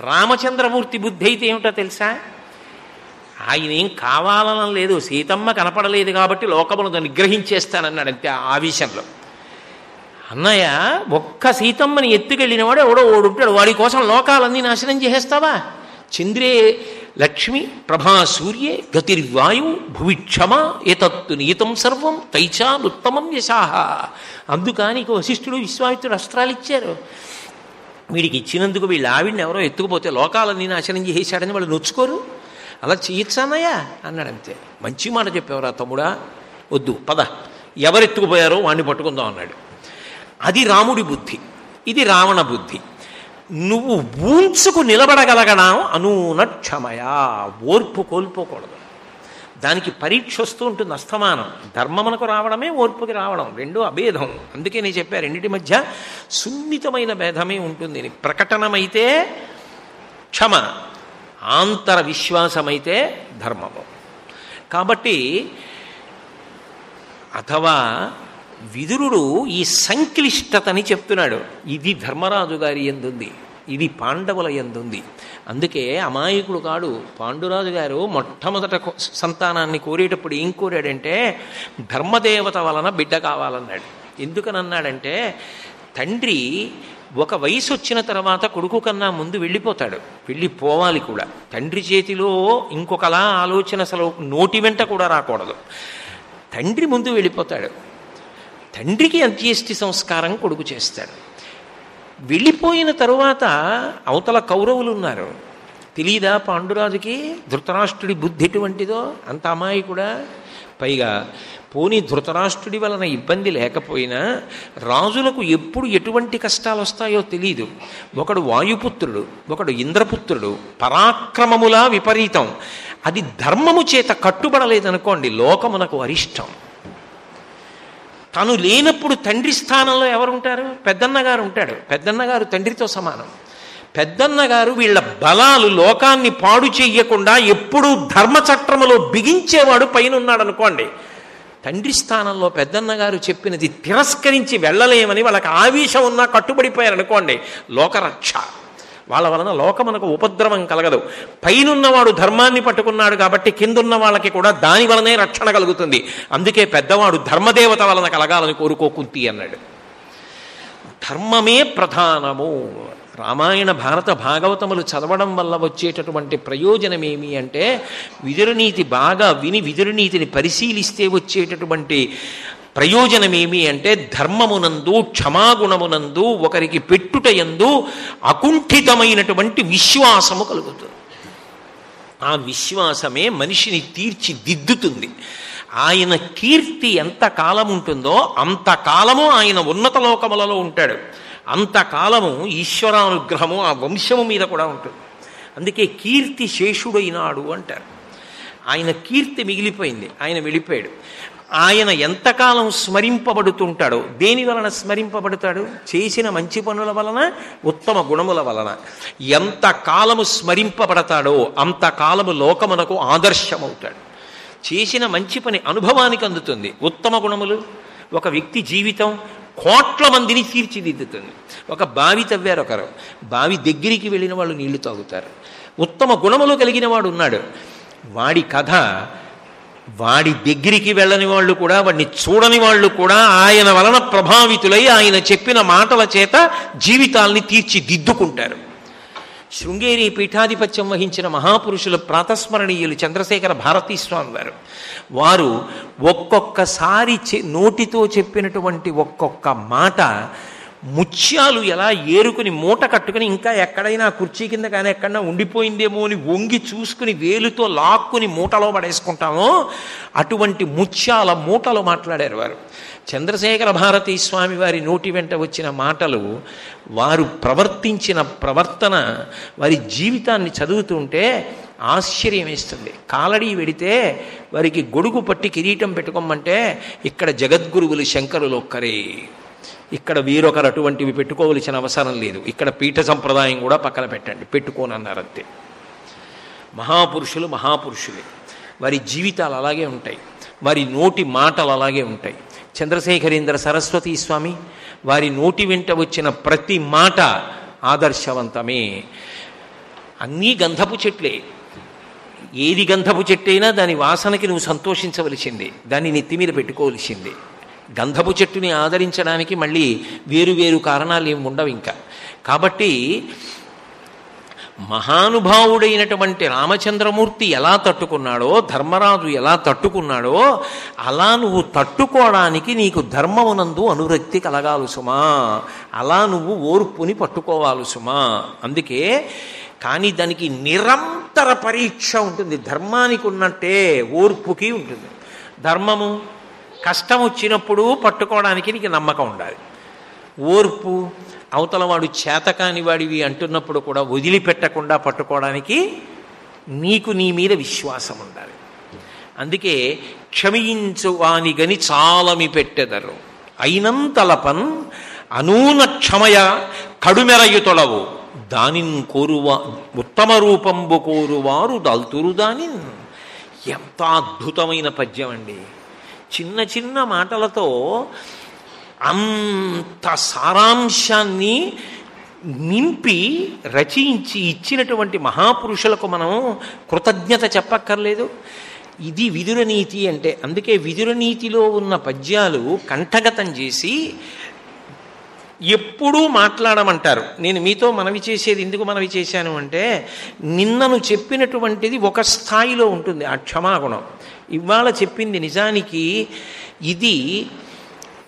Speaker 1: రామచంద్రమూర్తి బుద్ధి అయితే ఏమిటో తెలుసా? ఆయన ఏం కావాలనం లేదు, సీతమ్మ కనపడలేదు కాబట్టి లోకమును నిగ్రహించేస్తానన్నాడు అంతే ఆవేశంలో. అన్నయ్య, ఒక్క సీతమ్మని ఎత్తుకెళ్ళినవాడు ఎవడో ఓడుంటాడు, వాడి కోసం లోకాలన్నీ నాశనం చేసేస్తావా? చంద్రే లక్ష్మి ప్రభా సూర్యే గతిర్వాయు భువిక్షమ ఏతత్తు నియతం సర్వం తైచానుత్తమం యశాహ. అందుకని వశిష్ఠుడు విశ్వామిత్రుడు అస్త్రాలు ఇచ్చారు. వీడికి ఇచ్చినందుకు వీళ్ళ ఆవిడ్ని ఎవరో ఎత్తుకుపోతే లోకాలన్నీ నాశనం చేసేశాడని వాళ్ళు నొచ్చుకోరు. అలా చేయొచ్చానయ్యా అన్నాడంతే. మంచి మాట చెప్పేవరా తమ్ముడా, వద్దు పద, ఎవరెత్తుకుపోయారో వాడిని పట్టుకుందాం అన్నాడు. అది రాముడి బుద్ధి, ఇది రావణ బుద్ధి. నువ్వు ఊంచుకు నిలబడగలగడం అనూనక్షమయ, ఓర్పు కోల్పోకూడదు. దానికి పరీక్ష వస్తూ ఉంటుంది అస్తమానం. ధర్మమునకు రావడమే ఓర్పుకి రావడం, రెండు అభేదం. అందుకే నేను చెప్పాను, రెండింటి మధ్య సున్నితమైన భేదమే ఉంటుంది. ప్రకటనమైతే క్షమ, ఆంతర విశ్వాసమైతే ధర్మము. కాబట్టి అథవా విదురుడు ఈ సంక్లిష్టతని చెప్తున్నాడు. ఇది ధర్మరాజు గారి యందుంది, ఇది పాండవుల యందుంది. అందుకే అమాయకుడు కాడు. పాండురాజు గారు మొట్టమొదట సంతానాన్ని కోరేటప్పుడు ఏం కోరాడంటే ధర్మదేవత వలన బిడ్డ కావాలన్నాడు. ఎందుకనన్నాడంటే తండ్రి ఒక వయసు వచ్చిన తర్వాత కొడుకు కన్నా ముందు వెళ్ళిపోతాడు, వెళ్ళిపోవాలి కూడా. తండ్రి చేతిలో ఇంకొకలా ఆలోచన అసలు నోటి వెంట కూడా రాకూడదు. తండ్రి ముందు వెళ్ళిపోతాడు. తండ్రికి అంత్యేష్టి సంస్కారం కొడుకు చేస్తాడు. వెళ్ళిపోయిన తరువాత అవతల కౌరవులు ఉన్నారు. తెలీదా పాండురాజుకి ధృతరాష్ట్రుడి బుద్ధి ఎటువంటిదో? అంత అమ్మాయి కూడా. పైగా పోనీ ధృతరాష్ట్రుడి వలన ఇబ్బంది లేకపోయినా రాజులకు ఎప్పుడు ఎటువంటి కష్టాలు వస్తాయో తెలీదు. ఒకడు వాయుపుత్రుడు, ఒకడు ఇంద్రపుత్రుడు, పరాక్రమములా విపరీతం. అది ధర్మము చేత కట్టుబడలేదనుకోండి, లోకమునకు అరిష్టం. తను లేనప్పుడు తండ్రి స్థానంలో ఎవరుంటారు? పెద్దన్నగారు ఉంటాడు. పెద్దన్నగారు తండ్రితో సమానం. పెద్దన్నగారు వీళ్ళ బలాలు లోకాన్ని పాడు చెయ్యకుండా ఎప్పుడూ ధర్మచట్రములో బిగించేవాడు పైన ఉన్నాడు అనుకోండి. తండ్రి స్థానంలో పెద్దన్నగారు చెప్పినది తిరస్కరించి వెళ్ళలేమని వాళ్ళకి ఆవేశం ఉన్నా కట్టుబడిపోయారు అనుకోండి, లోకరక్ష. వాళ్ళ వలన లోకమునకు ఉపద్రవం కలగదు. పైనున్నవాడు ధర్మాన్ని పట్టుకున్నాడు కాబట్టి కిందున్న వాళ్ళకి కూడా దాని వలనే రక్షణ కలుగుతుంది. అందుకే పెద్దవాడు ధర్మదేవత వలన కలగాలని కోరుకో కుంతి అన్నాడు. ధర్మమే ప్రధానము. రామాయణ భారత భాగవతములు చదవడం వల్ల వచ్చేటటువంటి ప్రయోజనం ఏమి అంటే, విదురనీతి బాగా విని విదురనీతిని పరిశీలిస్తే వచ్చేటటువంటి ప్రయోజనం ఏమి అంటే, ధర్మమునందు క్షమాగుణమునందు ఒకరికి పెట్టుటయందు అకుంఠితమైనటువంటి విశ్వాసము కలుగుతుంది. ఆ విశ్వాసమే మనిషిని తీర్చిదిద్దుతుంది. ఆయన కీర్తి ఎంత కాలం ఉంటుందో అంతకాలము ఆయన ఉన్నత లోకములలో ఉంటాడు. అంతకాలము ఈశ్వరానుగ్రహము ఆ వంశము మీద కూడా ఉంటుంది. అందుకే కీర్తి శేషుడైనాడు అంటారు. ఆయన కీర్తి మిగిలిపోయింది, ఆయన వెళ్ళిపోయాడు. ఆయన ఎంతకాలం స్మరింపబడుతుంటాడో, దేని వలన స్మరింపబడతాడు? చేసిన మంచి పనుల వలన, ఉత్తమ గుణముల వలన. ఎంతకాలము స్మరింపబడతాడో అంతకాలము లోకమునకు ఆదర్శమవుతాడు. చేసిన మంచి పని అనుభవానికి అందుతుంది. ఉత్తమ గుణములు, ఒక వ్యక్తి జీవితం కోట్ల మందిని తీర్చిదిద్దుతుంది. ఒక బావి తవ్వారు ఒకరు, బావి దగ్గరికి వెళ్ళిన వాళ్ళు నీళ్లు తాగుతారు. ఉత్తమ గుణములు కలిగిన వాడు ఉన్నాడు, వాడి కథ వాడి దగ్గరికి వెళ్ళని వాళ్ళు కూడా, వాడిని చూడని వాళ్ళు కూడా ఆయన వలన ప్రభావితులై ఆయన చెప్పిన మాటల చేత జీవితాల్ని తీర్చిదిద్దుకుంటారు. శృంగేరి పీఠాధిపత్యం వహించిన మహాపురుషులు ప్రాతస్మరణీయులు చంద్రశేఖర భారతీ స్వామి వారు. వారు ఒక్కొక్కసారి నోటితో చెప్పినటువంటి ఒక్కొక్క మాట ముత్యాలు ఎలా ఏరుకుని మూట కట్టుకుని, ఇంకా ఎక్కడైనా కుర్చీ కింద కానీ ఎక్కడైనా ఉండిపోయిందేమో అని వంగి చూసుకుని వేలుతో లాక్కుని మూటలో పడేసుకుంటామో అటువంటి ముత్యాల మూటలు మాట్లాడారు వారు. చంద్రశేఖర భారతీ స్వామి వారి నోటి వెంట వచ్చిన మాటలు, వారు ప్రవర్తించిన ప్రవర్తన, వారి జీవితాన్ని చదువుతుంటే ఆశ్చర్యం వేస్తుంది. కాలడీ వెడితే వారికి గొడుగు పట్టి కిరీటం పెట్టుకోమంటే ఇక్కడ జగద్గురువులు శంకరులు ఒక్కరే, ఇక్కడ వీరొకరు అటువంటివి పెట్టుకోవలసిన అవసరం లేదు, ఇక్కడ పీఠ సంప్రదాయం కూడా పక్కన పెట్టండి, పెట్టుకోనన్నారంతే. మహాపురుషులు మహాపురుషులే, వారి జీవితాలు అలాగే ఉంటాయి, వారి నోటి మాటలు అలాగే ఉంటాయి. చంద్రశేఖరేంద్ర సరస్వతీ స్వామి వారి నోటి వెంట వచ్చిన ప్రతి మాట ఆదర్శవంతమే. అన్నీ గంధపు చెట్లే. ఏది గంధపు చెట్టైనా దాని వాసనకి నువ్వు సంతోషించవలసిందే, దాన్ని నెత్తి మీద పెట్టుకోవలసిందే. గంధపు చెట్టుని ఆదరించడానికి మళ్ళీ వేరు వేరు కారణాలు ఏమి ఉండవు ఇంకా. కాబట్టి మహానుభావుడైనటువంటి రామచంద్రమూర్తి ఎలా తట్టుకున్నాడో, ధర్మరాజు ఎలా తట్టుకున్నాడో, అలా నువ్వు తట్టుకోవడానికి నీకు ధర్మమునందు అనురక్తి కలగాలి సుమా, అలా నువ్వు ఓర్పుని పట్టుకోవాలి సుమా. అందుకే కానీ దానికి నిరంతర పరీక్ష ఉంటుంది. ధర్మానికి ఉన్నట్టే ఓర్పుకి ఉంటుంది. ధర్మము కష్టం వచ్చినప్పుడు పట్టుకోవడానికి నీకు నమ్మకం ఉండాలి. ఓర్పు అవతల వాడు చేతకాని వాడివి అంటున్నప్పుడు కూడా వదిలిపెట్టకుండా పట్టుకోవడానికి నీకు నీ మీద విశ్వాసం ఉండాలి. అందుకే క్షమించు వాని గని చాలమి పెట్టెదరు అయినంతలపన్ అనూన క్షమయ కడుమెరయుతొలవు దానిన్ కోరువా ఉత్తమ రూపంబు కోరువారు దాల్తురు దానిన్. ఎంత అద్భుతమైన పద్యం అండి. చిన్న చిన్న మాటలతో అంత సారాంశాన్ని నింపి రచించి ఇచ్చినటువంటి మహాపురుషులకు మనం కృతజ్ఞత చెప్పక్కర్లేదు. ఇది విదురనీతి అంటే. అందుకే విదురనీతిలో ఉన్న పద్యాలు కంఠగతం చేసి ఎప్పుడూ మాట్లాడమంటారు. నేను మీతో మనవి చేసేది ఎందుకు మనవి చేశాను అంటే, నిన్నను చెప్పినటువంటిది ఒక స్థాయిలో ఉంటుంది ఆ క్షమాగుణం. ఇవాళ చెప్పింది నిజానికి ఇది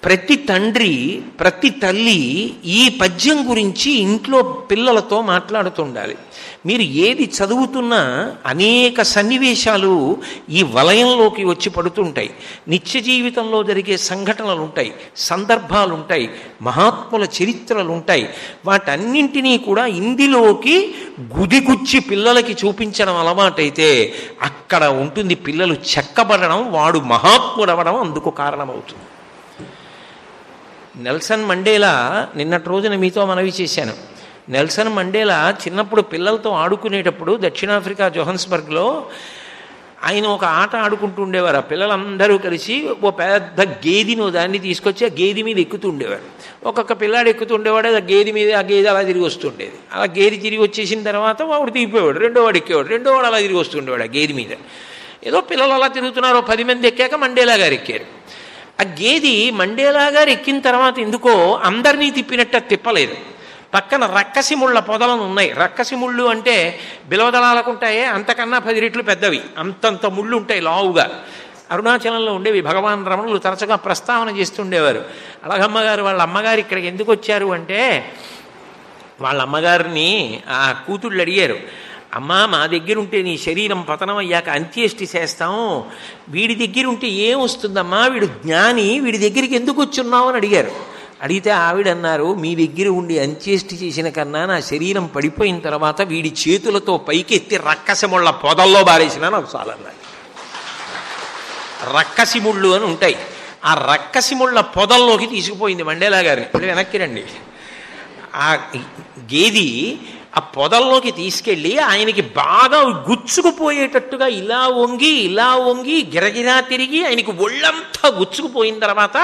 Speaker 1: ప్రతి తండ్రి ప్రతి తల్లి ఈ పద్యం గురించి ఇంట్లో పిల్లలతో మాట్లాడుతుండాలి. మీరు ఏది చదువుతున్నా అనేక సన్నివేశాలు ఈ వలయంలోకి వచ్చి పడుతుంటాయి. నిత్య జీవితంలో జరిగే సంఘటనలు ఉంటాయి, సందర్భాలు ఉంటాయి, మహాత్ముల చరిత్రలు ఉంటాయి. వాటన్నింటినీ కూడా ఇందులోకి గుదిగుచ్చి పిల్లలకి చూపించడం అలవాటైతే అక్కడ ఉంటుంది పిల్లలు చెక్కబడడం, వాడు మహాత్ముడవడం అందుకు కారణమవుతుంది. నెల్సన్ మండేలా నిన్నటి రోజున మీతో మనవి చేశాను. నెల్సన్ మండేలా చిన్నప్పుడు పిల్లలతో ఆడుకునేటప్పుడు దక్షిణాఫ్రికా జోహన్స్బర్గ్లో ఆయన ఒక ఆట ఆడుకుంటూ ఉండేవారు. ఆ పిల్లలందరూ కలిసి ఓ పెద్ద గేదిని దాన్ని తీసుకొచ్చి ఆ గేది మీద ఎక్కుతూ ఉండేవారు. ఒక్కొక్క పిల్లాడు ఎక్కుతూ ఉండేవాడు, ఆ గేది మీద ఆ గేది అలా తిరిగి వస్తుండేది. అలా గేది తిరిగి వచ్చేసిన తర్వాత వాడు దిగిపోయాడు, రెండో వాడు ఎక్కేవాడు, రెండో వాడు అలా తిరిగి వస్తుండేవాడు ఆ గేది మీద. ఏదో పిల్లలు అలా తిరుగుతున్నారు, 10 మంది ఎక్కాక మండేలా గారు ఎక్కారు. ఆ గేది మండేలా గారు ఎక్కిన తర్వాత ఎందుకో అందరినీ తిప్పినట్టు తిప్పలేదు. పక్కన రక్కసి ముళ్ళ పొదలను ఉన్నాయి. రక్కసి ముళ్ళు అంటే బిలవదళాలకుంటాయే, అంతకన్నా 10 రెట్లు పెద్దవి, అంతంత ముళ్ళు ఉంటాయి లావుగా. అరుణాచలంలో ఉండేవి. భగవాన్ రమణులు తరచుగా ప్రస్తావన చేస్తుండేవారు. అళగమ్మ గారు వాళ్ళ అమ్మగారు ఇక్కడికి ఎందుకు వచ్చారు అంటే, వాళ్ళ అమ్మగారిని ఆ కూతుళ్ళు అడిగారు, అమ్మా మా దగ్గర ఉంటే నీ శరీరం పతనం అయ్యాక అంత్యేష్టి చేస్తాం, వీడి దగ్గర ఉంటే ఏం వస్తుందమ్మా, వీడు జ్ఞాని, వీడి దగ్గరికి ఎందుకు వచ్చున్నావు అని అడిగారు. అడిగితే ఆవిడన్నారు, మీ దగ్గర ఉండి అంత్యేష్టి చేసిన కన్నా నా శరీరం పడిపోయిన తర్వాత వీడి చేతులతో పైకెత్తి రక్కసిముళ్ళ పొదల్లో బారేసినా నాకు చాలన్నారు. రక్కసిముళ్ళు అని ఉంటాయి. ఆ రక్కసిముళ్ళ పొదల్లోకి తీసుకుపోయింది మండేలా గారిని. ఇప్పుడు వెనక్కి రండి. ఆ గేది ఆ పొదల్లోకి తీసుకెళ్ళి ఆయనకి బాగా గుచ్చుకుపోయేటట్టుగా ఇలా వంగి గిరగిరా తిరిగి ఆయనకి ఒళ్ళంతా గుచ్చుకుపోయిన తర్వాత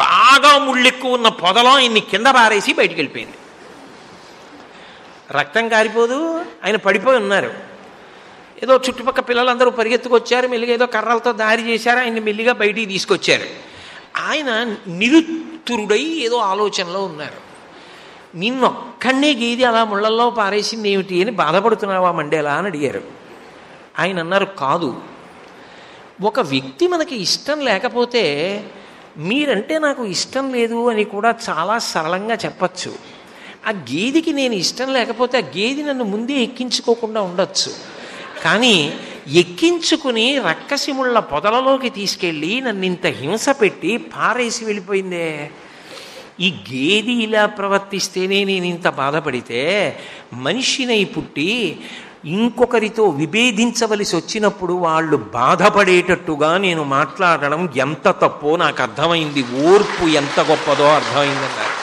Speaker 1: బాగా ముళ్ళెక్కువ ఉన్న పొదలో ఆయన్ని కింద పారేసి బయటికి వెళ్ళిపోయింది. రక్తం కారిపోదు, ఆయన పడిపోయి ఉన్నారు. ఏదో చుట్టుపక్కల పిల్లలందరూ పరిగెత్తుకొచ్చారు, మెల్లిగా ఏదో కర్రలతో దారి చేశారు, ఆయన్ని మెల్లిగా బయటికి తీసుకొచ్చారు. ఆయన నిరుత్తురుడై ఏదో ఆలోచనలో ఉన్నారు. నిన్నొక్కడే గేది అలా ముళ్ళల్లో పారేసింది ఏమిటి అని బాధపడుతున్నావా మండేలా అని అడిగారు. ఆయన అన్నారు, కాదు, ఒక వ్యక్తి మనకి ఇష్టం లేకపోతే మీరంటే నాకు ఇష్టం లేదు అని కూడా చాలా సరళంగా చెప్పచ్చు. ఆ గేదికి నేను ఇష్టం లేకపోతే ఆ గేది నన్ను ముందే ఎక్కించుకోకుండా ఉండొచ్చు. కానీ ఎక్కించుకుని రక్కసిముళ్ళ పొదలలోకి తీసుకెళ్ళి నన్ను ఇంత హింస పెట్టి పారేసి వెళ్ళిపోయిందే. ఈ గేది ఇలా ప్రవర్తిస్తేనే నేను ఇంత బాధపడితే, మనిషినై పుట్టి ఇంకొకరితో విభేదించవలసి వచ్చినప్పుడు వాళ్ళు బాధపడేటట్టుగా నేను మాట్లాడడం ఎంత తప్పో నాకు అర్థమైంది. ఓర్పు ఎంత గొప్పదో అర్థమైందన్నారు.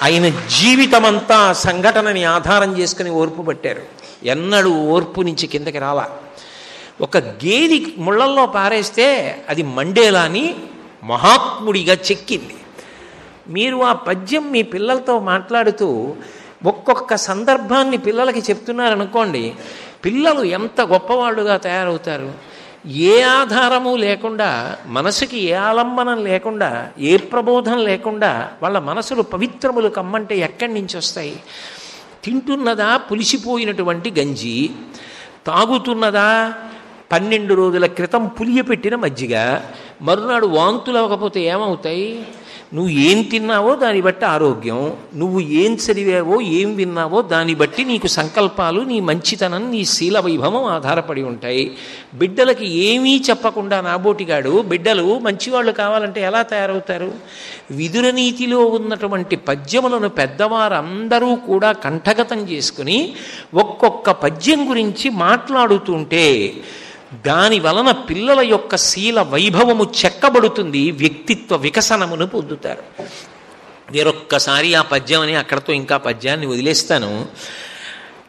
Speaker 1: ఆయన జీవితమంతా సంఘటనని ఆధారం చేసుకుని ఓర్పు పట్టారు. ఎన్నడూ ఓర్పు నుంచి కిందకి రాలా. ఒక గేది ముళ్ళల్లో పారేస్తే అది మండేలాని మహాత్ముడిగా చెక్కింది. మీరు ఆ పద్యం మీ పిల్లలతో మాట్లాడుతూ ఒక్కొక్క సందర్భాన్ని పిల్లలకి చెప్తున్నారనుకోండి, పిల్లలు ఎంత గొప్పవాళ్ళుగా తయారవుతారు. ఏ ఆధారము లేకుండా, మనసుకి ఏ ఆలంబనం లేకుండా, ఏ ప్రబోధం లేకుండా వాళ్ళ మనసులు పవిత్రములు కమ్మంటే ఎక్కడి నుంచి వస్తాయి? తింటున్నదా పులిసిపోయినటువంటి గంజి, తాగుతున్నదా 12 రోజుల క్రితం పులియపెట్టిన మజ్జిగ, మరునాడు వాంతులు అవ్వకపోతే ఏమవుతాయి? నువ్వు ఏం తిన్నావో దాన్ని బట్టి ఆరోగ్యం, నువ్వు ఏం చదివావో ఏం విన్నావో దాన్ని బట్టి నీకు సంకల్పాలు, నీ మంచితనం, నీ శీల వైభవం ఆధారపడి ఉంటాయి. బిడ్డలకి ఏమీ చెప్పకుండా నాబోటిగాడు బిడ్డలు మంచివాళ్ళు కావాలంటే ఎలా తయారవుతారు? విదురనీతిలో ఉన్నటువంటి పద్యములను పెద్దవారందరూ కూడా కంఠగతం చేసుకుని ఒక్కొక్క పద్యం గురించి మాట్లాడుతుంటే దాని వలన పిల్లల యొక్క శీల వైభవము చెక్కబడుతుంది, వ్యక్తిత్వ వికసనమును పొందుతారు. వేరొక్కసారి ఆ పద్యం అని అక్కడతో ఇంకా పద్యాన్ని వదిలేస్తాను.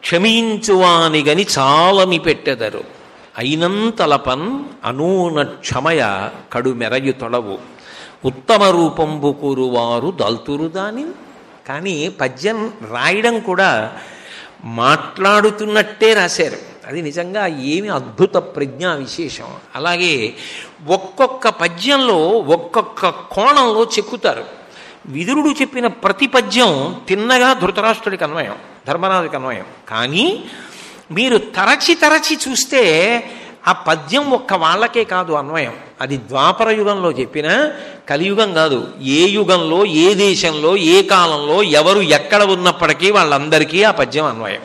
Speaker 1: క్షమించువానిగని చాలమి పెట్టెదరు, అయినంతలపన్ అనూన క్షమయ కడు మెరయు తొడవు, ఉత్తమ రూపంబు కూరువారు దల్తురు దాని. కానీ పద్యం రాయడం కూడా మాట్లాడుతున్నట్టే రాశారు. అది నిజంగా ఏమి అద్భుత ప్రజ్ఞా విశేషం. అలాగే ఒక్కొక్క పద్యంలో ఒక్కొక్క కోణంలో చెక్కుతారు. విదురుడు చెప్పిన ప్రతి పద్యం తిన్నగా ధృతరాష్ట్రుడికి అన్వయం, ధర్మరాజుకి అన్వయం. కానీ మీరు తరచి చూస్తే ఆ పద్యం ఒక్క వాళ్ళకే కాదు అన్వయం, అది ద్వాపర యుగంలో చెప్పినా కలియుగం కాదు, ఏ యుగంలో ఏ దేశంలో ఏ కాలంలో ఎవరు ఎక్కడ ఉన్నప్పటికీ వాళ్ళందరికీ ఆ పద్యం అన్వయం.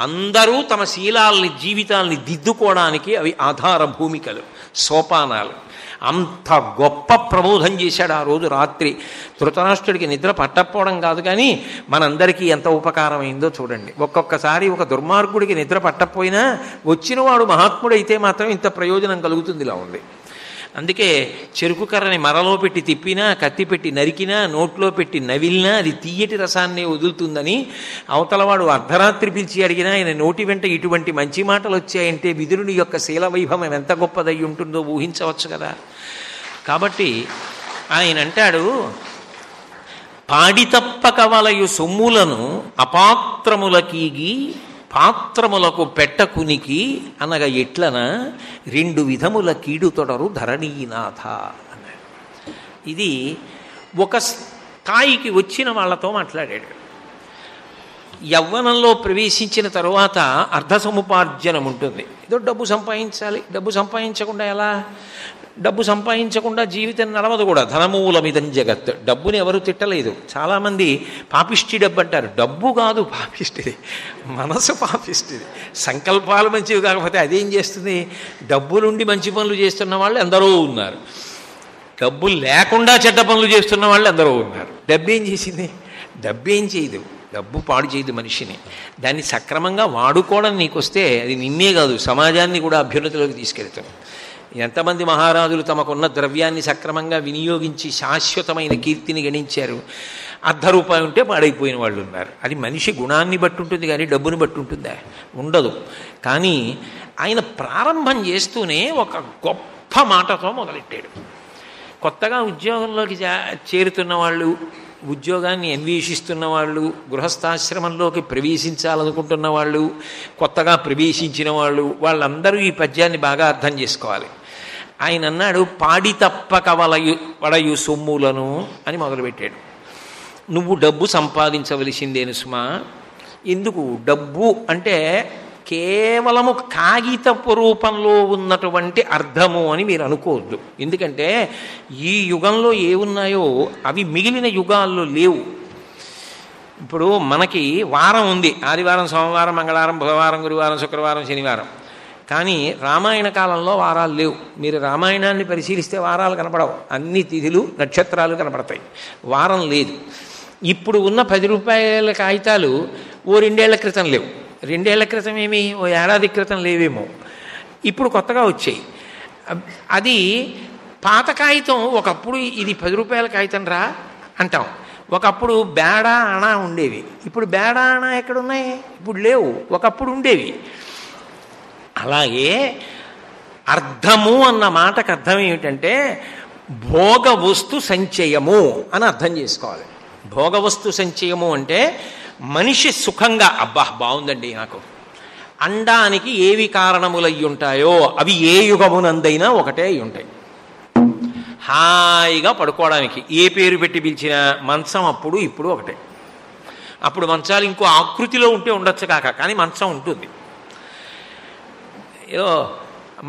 Speaker 1: అందరూ తమ శీలాల్ని జీవితాల్ని దిద్దుకోవడానికి అవి ఆధార భూమికలు, సోపానాలు. అంత గొప్ప ప్రబోధం చేశాడు ఆ రోజు రాత్రి. ధృతరాష్ట్రుడికి నిద్ర పట్టకపోవడం కాదు, కానీ మనందరికీ ఎంత ఉపకారమైందో చూడండి. ఒక్కొక్కసారి ఒక దుర్మార్గుడికి నిద్ర పట్టకపోయినా వచ్చినవాడు మహాత్ముడైతే మాత్రం ఇంత ప్రయోజనం కలుగుతుంది. ఇలా ఉంది. అందుకే చెరుకు కర్రని మరలో పెట్టి తిప్పినా, కత్తి పెట్టి నరికినా, నోట్లో పెట్టి నవిలినా అది తీయటి రసాన్ని వదులుతుందని అవతలవాడు అర్ధరాత్రి పిలిచి అడిగినా ఆయన నోటి వెంట ఇటువంటి మంచి మాటలు వచ్చాయంటే విదురుని యొక్క శీల వైభవం ఎంత గొప్పదై ఉంటుందో ఊహించవచ్చు కదా. కాబట్టి ఆయన అంటాడు, పాడి తప్పక వలయు సొమ్ములను అపాత్రములకీగి పాత్రములకు పెట్టకునికి అనగా ఎట్లన రెండు విధముల కీడు తొడరు ధరణీనాథ అన్నాడు. ఇది ఒక స్థాయికి వచ్చిన వాళ్ళతో మాట్లాడాడు. యవ్వనంలో ప్రవేశించిన తరువాత అర్ధ సముపార్జనం ఉంటుంది. ఏదో డబ్బు సంపాదించాలి, డబ్బు సంపాదించకుండా ఎలా? డబ్బు సంపాదించకుండా జీవితం నడవదు కూడా. ధనమూలమిదం జగత్. డబ్బుని ఎవరు తిట్టలేదు. చాలామంది పాపిష్టి డబ్బు అంటారు. డబ్బు కాదు పాపిష్టిది, మనసు పాపిష్టిది. సంకల్పాలు మంచివి కాకపోతే అదేం చేస్తుంది? డబ్బులుండి మంచి పనులు చేస్తున్న వాళ్ళు ఎందరో ఉన్నారు, డబ్బులు లేకుండా చెడ్డ పనులు చేస్తున్న వాళ్ళు ఎందరో ఉన్నారు. డబ్బు ఏం చేసింది? డబ్బు ఏం చేయదు. డబ్బు పాడు చేయదు మనిషిని. దాన్ని సక్రమంగా వాడుకోవడం నీకొస్తే అది నిన్నే కాదు సమాజాన్ని కూడా అభ్యున్నతిలోకి తీసుకెళ్తాం. ఎంతమంది మహారాజులు తమకున్న ద్రవ్యాన్ని సక్రమంగా వినియోగించి శాశ్వతమైన కీర్తిని గణించారు. ₹1 ఉంటే పాడైపోయిన వాళ్ళు ఉన్నారు. అది మనిషి గుణాన్ని బట్టి ఉంటుంది కానీ డబ్బుని బట్టి ఉంటుందా? ఉండదు. కానీ ఆయన ప్రారంభం చేస్తూనే ఒక గొప్ప మాటతో మొదలెట్టాడు. కొత్తగా ఉద్యోగంలోకి చేరుతున్న వాళ్ళు, ఉద్యోగాన్ని అన్వేషిస్తున్న వాళ్ళు, గృహస్థాశ్రమంలోకి ప్రవేశించాలనుకుంటున్న వాళ్ళు, కొత్తగా ప్రవేశించిన వాళ్ళు, వాళ్ళందరూ ఈ పద్యాన్ని బాగా అర్థం చేసుకోవాలి. ఆయన అన్నాడు, పాడి తప్పక వడయు సొమ్ములను అని మొదలుపెట్టాడు. నువ్వు డబ్బు సంపాదించవలసిందేను సుమా. ఎందుకు? డబ్బు అంటే కేవలము కాగితపు రూపంలో ఉన్నటువంటి అర్థము అని మీరు అనుకోవద్దు. ఎందుకంటే ఈ యుగంలో ఏమున్నాయో అవి మిగిలిన యుగాల్లో లేవు. ఇప్పుడు మనకి వారం ఉంది, ఆదివారం, సోమవారం, మంగళవారం, బుధవారం, గురువారం, శుక్రవారం, శనివారం. కానీ రామాయణ కాలంలో వారాలు లేవు. మీరు రామాయణాన్ని పరిశీలిస్తే వారాలు కనపడవు, అన్ని తిథులు నక్షత్రాలు కనపడతాయి, వారం లేదు. ఇప్పుడు ఉన్న ₹10 కాగితాలు ఓ 2 ఏళ్ల క్రితం లేవు. 2 ఏళ్ల క్రితం ఏమి, ఓ ఏడాది క్రితం లేవేమో, ఇప్పుడు కొత్తగా వచ్చాయి. అది పాత కాగితం. ఒకప్పుడు ఇది ₹10 కాగితం రా అంటాం. ఒకప్పుడు బేడా అణా ఉండేవి, ఇప్పుడు బేడా అణా ఎక్కడున్నాయి? ఇప్పుడు లేవు, ఒకప్పుడు ఉండేవి. అలాగే అర్థము అన్న మాటకు అర్థం ఏమిటంటే భోగ వస్తు సంచయము అని అర్థం చేసుకోవాలి. భోగ వస్తు సంచయము అంటే మనిషి సుఖంగా, అబ్బా బాగుందండి నాకు అండానికి ఏవి కారణములయ్యి ఉంటాయో అవి ఏ యుగమునందైనా ఒకటే అయి ఉంటాయి. హాయిగా పడుకోవడానికి ఏ పేరు పెట్టి పిలిచినా మంచం అప్పుడు ఇప్పుడు ఒకటే. అప్పుడు మంచాలు ఇంకో ఆకృతిలో ఉంటే ఉండొచ్చు కాక, కానీ మంచం ఉంటుంది. ఏదో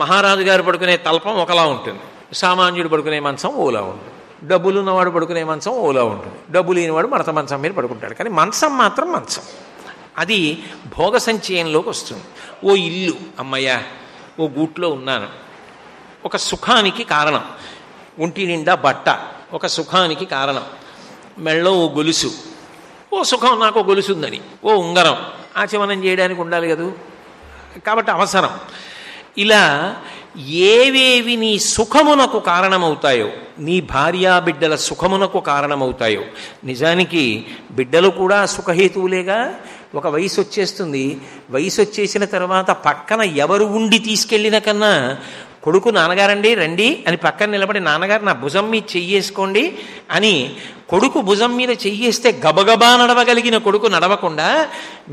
Speaker 1: మహారాజు గారు పడుకునే తల్పం ఒకలా ఉంటుంది, సామాన్యుడు పడుకునే మంచం ఓలా ఉంటుంది, డబ్బులున్నవాడు పడుకునే మంచం ఓలా ఉంటుంది, డబ్బు లేనివాడు మరత మంచం మీద పడుకుంటాడు. కానీ మంచం మాత్రం మంచం. అది భోగ సంచయంలోకి వస్తుంది. ఓ ఇల్లు, అమ్మయ్య ఓ గూట్లో ఉన్నాను, ఒక సుఖానికి కారణం. ఒంటి నిండా బట్ట, ఒక సుఖానికి కారణం. మెళ్ళో ఓ గొలుసు, ఓ సుఖం, నాకు ఓ గొలుసు ఉందని. ఓ ఉంగరం, ఆచమనం చేయడానికి ఉండాలి కదా, కాబట్టి అవసరం. ఇలా ఏవేవి నీ సుఖమునకు కారణమవుతాయో, నీ భార్యాబిడ్డల సుఖమునకు కారణమవుతాయో, నిజానికి బిడ్డలు కూడా సుఖహేతువులేగా. ఒక వయసు వచ్చేస్తుంది, వయసు వచ్చేసిన తర్వాత పక్కన ఎవరు ఉండి తీసుకెళ్ళిన కన్నా కొడుకు నాన్నగారండి రండి అని పక్కన నిలబడి నాన్నగారు నా భుజం మీద చెయ్యేసుకోండి అని కొడుకు భుజం మీద చెయ్యేస్తే గబగబా నడవగలిగిన కొడుకు నడవకుండా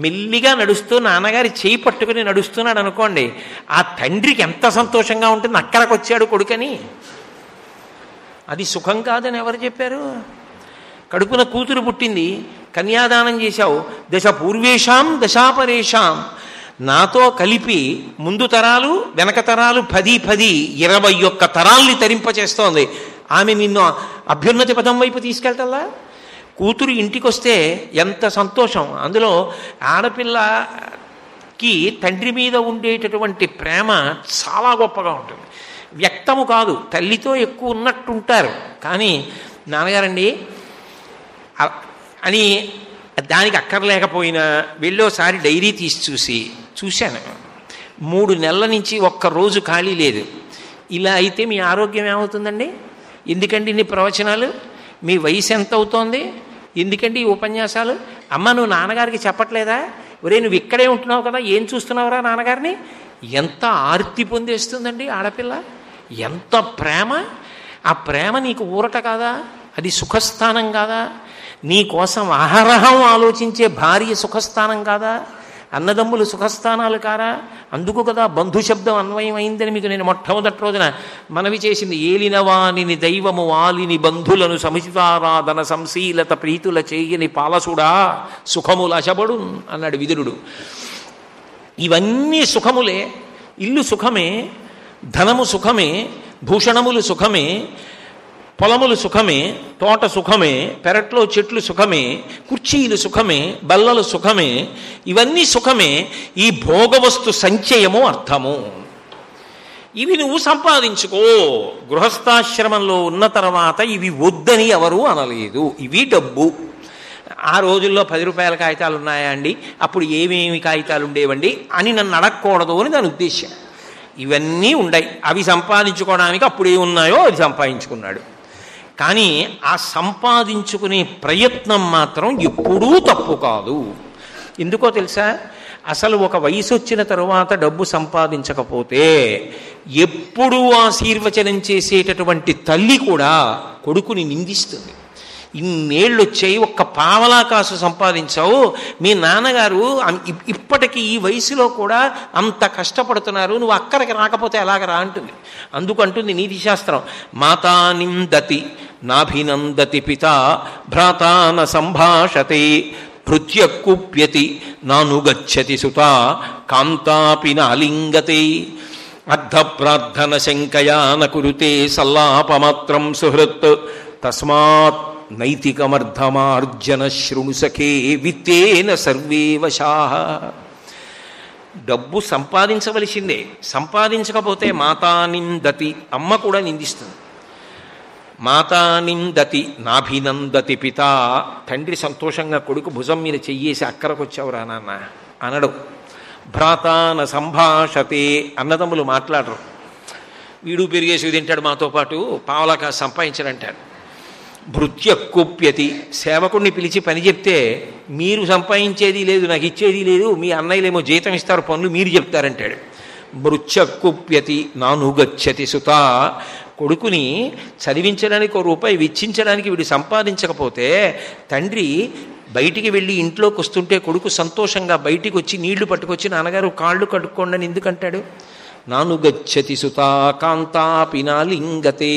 Speaker 1: మెల్లిగా నడుస్తూ నాన్నగారి చేయి పట్టుకుని నడుస్తున్నాడు అనుకోండి, ఆ తండ్రికి ఎంత సంతోషంగా ఉంటుంది. అక్కడికి వచ్చాడు కొడుకని. అది సుఖం కాదని ఎవరు చెప్పారు? కడుపున కూతురు పుట్టింది, కన్యాదానం చేశావు, దశ పూర్వేషాం దశాపరేషాం, నాతో కలిపి ముందు తరాలు వెనక తరాలు 10 21 తరాల్ని తరింపచేస్తోంది. ఆమె నిన్ను అభ్యున్నతి పదం వైపు తీసుకెళ్తల్లా. కూతురు ఇంటికి వస్తే ఎంత సంతోషం. అందులో ఆడపిల్లకి తండ్రి మీద ఉండేటటువంటి ప్రేమ చాలా గొప్పగా ఉంటుంది. వ్యక్తము కాదు, తల్లితో ఎక్కువ ఉన్నట్టుంటారు, కానీ నాన్నగారండి అని దానికి అక్కర్లేకపోయినా వెళ్ళోసారి డైరీ తీసి చూశాను. 3 నెలల నుంచి ఒక్కరోజు ఖాళీ లేదు. ఇలా అయితే మీ ఆరోగ్యం ఏమవుతుందండి? ఎందుకండి ఇన్ని ప్రవచనాలు? మీ వయసు ఎంత అవుతోంది? ఎందుకండి ఈ ఉపన్యాసాలు? అమ్మ, నువ్వు నాన్నగారికి చెప్పట్లేదా? ఒరే, నువ్వు ఇక్కడే ఉంటున్నావు కదా, ఏం చూస్తున్నావురా నాన్నగారిని? ఎంత ఆర్తి పొందేస్తుందండి ఆడపిల్ల, ఎంత ప్రేమ! ఆ ప్రేమ నీకు ఊరట కాదా? అది సుఖస్థానం కాదా? నీ కోసం అహరహం ఆలోచించే భార్య సుఖస్థానం కాదా? అన్నదమ్ములు సుఖస్థానాలు కారా? అందుకు కదా బంధు శబ్దం అన్వయం అయిందని మీకు నేను మొట్టమొదటి రోజున మనవి చేసింది. ఏలినవానిని దైవము వాలిని బంధులను సముచితారాధన సంశీలత ప్రీతుల చేయని పాలసుడా సుఖముల అశబడు అన్నాడు విదురుడు. ఇవన్నీ సుఖములే. ఇల్లు సుఖమే, ధనము సుఖమే, భూషణములు సుఖమే, పొలములు సుఖమే, తోట సుఖమే, పెరట్లో చెట్లు సుఖమే, కుర్చీలు సుఖమే, బల్లలు సుఖమే, ఇవన్నీ సుఖమే. ఈ భోగవస్తు సంచయము అర్థము. ఇవి నువ్వు సంపాదించుకో. గృహస్థాశ్రమంలో ఉన్న తర్వాత ఇవి వద్దని ఎవరూ అనలేదు. ఇవి డబ్బు. ఆ రోజుల్లో 10 రూపాయల కాగితాలు ఉన్నాయా అండి, అప్పుడు ఏమేమి కాగితాలు ఉండేవండి అని నన్ను అడగకూడదు అని దాని ఉద్దేశం. ఇవన్నీ ఉన్నాయి. అవి సంపాదించుకోవడానికి అప్పుడు ఏమున్నాయో అది సంపాదించుకున్నాడు. కానీ ఆ సంపాదించుకునే ప్రయత్నం మాత్రం ఎప్పుడూ తప్పు కాదు. ఎందుకో తెలుసా? అసలు ఒక వయసు వచ్చిన తరువాత డబ్బు సంపాదించకపోతే ఎప్పుడూ ఆశీర్వచనం చేసేటటువంటి తల్లి కూడా కొడుకుని నిందిస్తుంది. ఇన్నేళ్ళు వచ్చాయి, ఒక్క పావలా కాసు సంపాదించావు, మీ నాన్నగారు ఇప్పటికీ ఈ వయసులో కూడా అంత కష్టపడుతున్నారు, నువ్వు అక్కడికి రాకపోతే ఎలాగరా అంటుంది. అందుకంటుంది నీతిశాస్త్రం, మాతా నిందతి నాభినందతి పిత భ్రాతాన సంభాషతే భృత్యకుప్యతి నానుగచ్చతి సుత కాంతాపి నాలింగతే అర్ధప్రార్థన శంకయా నకురుతే సల్లాపమాత్రం సుహృత్ తస్మాత్ నైతికమర్థమార్జన శృణుసఖే విత్తేన సర్వే వశాః. డబ్బు సంపాదించవలసిందే. సంపాదించకపోతే మాతా నిందతి, అమ్మ కూడా నిందిస్తుంది. మాతా నిందతి నాభినందతి పిత, తండ్రి సంతోషంగా కొడుకు భుజం మీద చెయ్యేసి అక్కరకొచ్చావురా నాన్న అనడు. భ్రాతాన సంభాషతే, అన్నదమ్ములు మాట్లాడరు. వీడు పెరిగేసి తింటాడు మాతో పాటు, పావలాకా సంపాదించడంటాడు. భృత్యకుప్యతి, సేవకుడిని పిలిచి పని చెప్తే మీరు సంపాదించేది లేదు, నాకు ఇచ్చేది లేదు, మీ అన్నయ్యలేమో జీతం ఇస్తారు, పనులు మీరు చెప్తారంటాడు. భృత్యకుప్యతి నానుగచ్చతి సుత, కొడుకుని చదివించడానికి 1 రూపాయి వెచ్చించడానికి వీడు సంపాదించకపోతే తండ్రి బయటికి వెళ్ళి ఇంట్లోకి వస్తుంటే కొడుకు సంతోషంగా బయటికి వచ్చి నీళ్లు పట్టుకొచ్చి నాన్నగారు కాళ్ళు కడుక్కోండి అని ఎందుకంటాడు? నానుగచ్చతి సుత కాంతాపి నాలింగతే,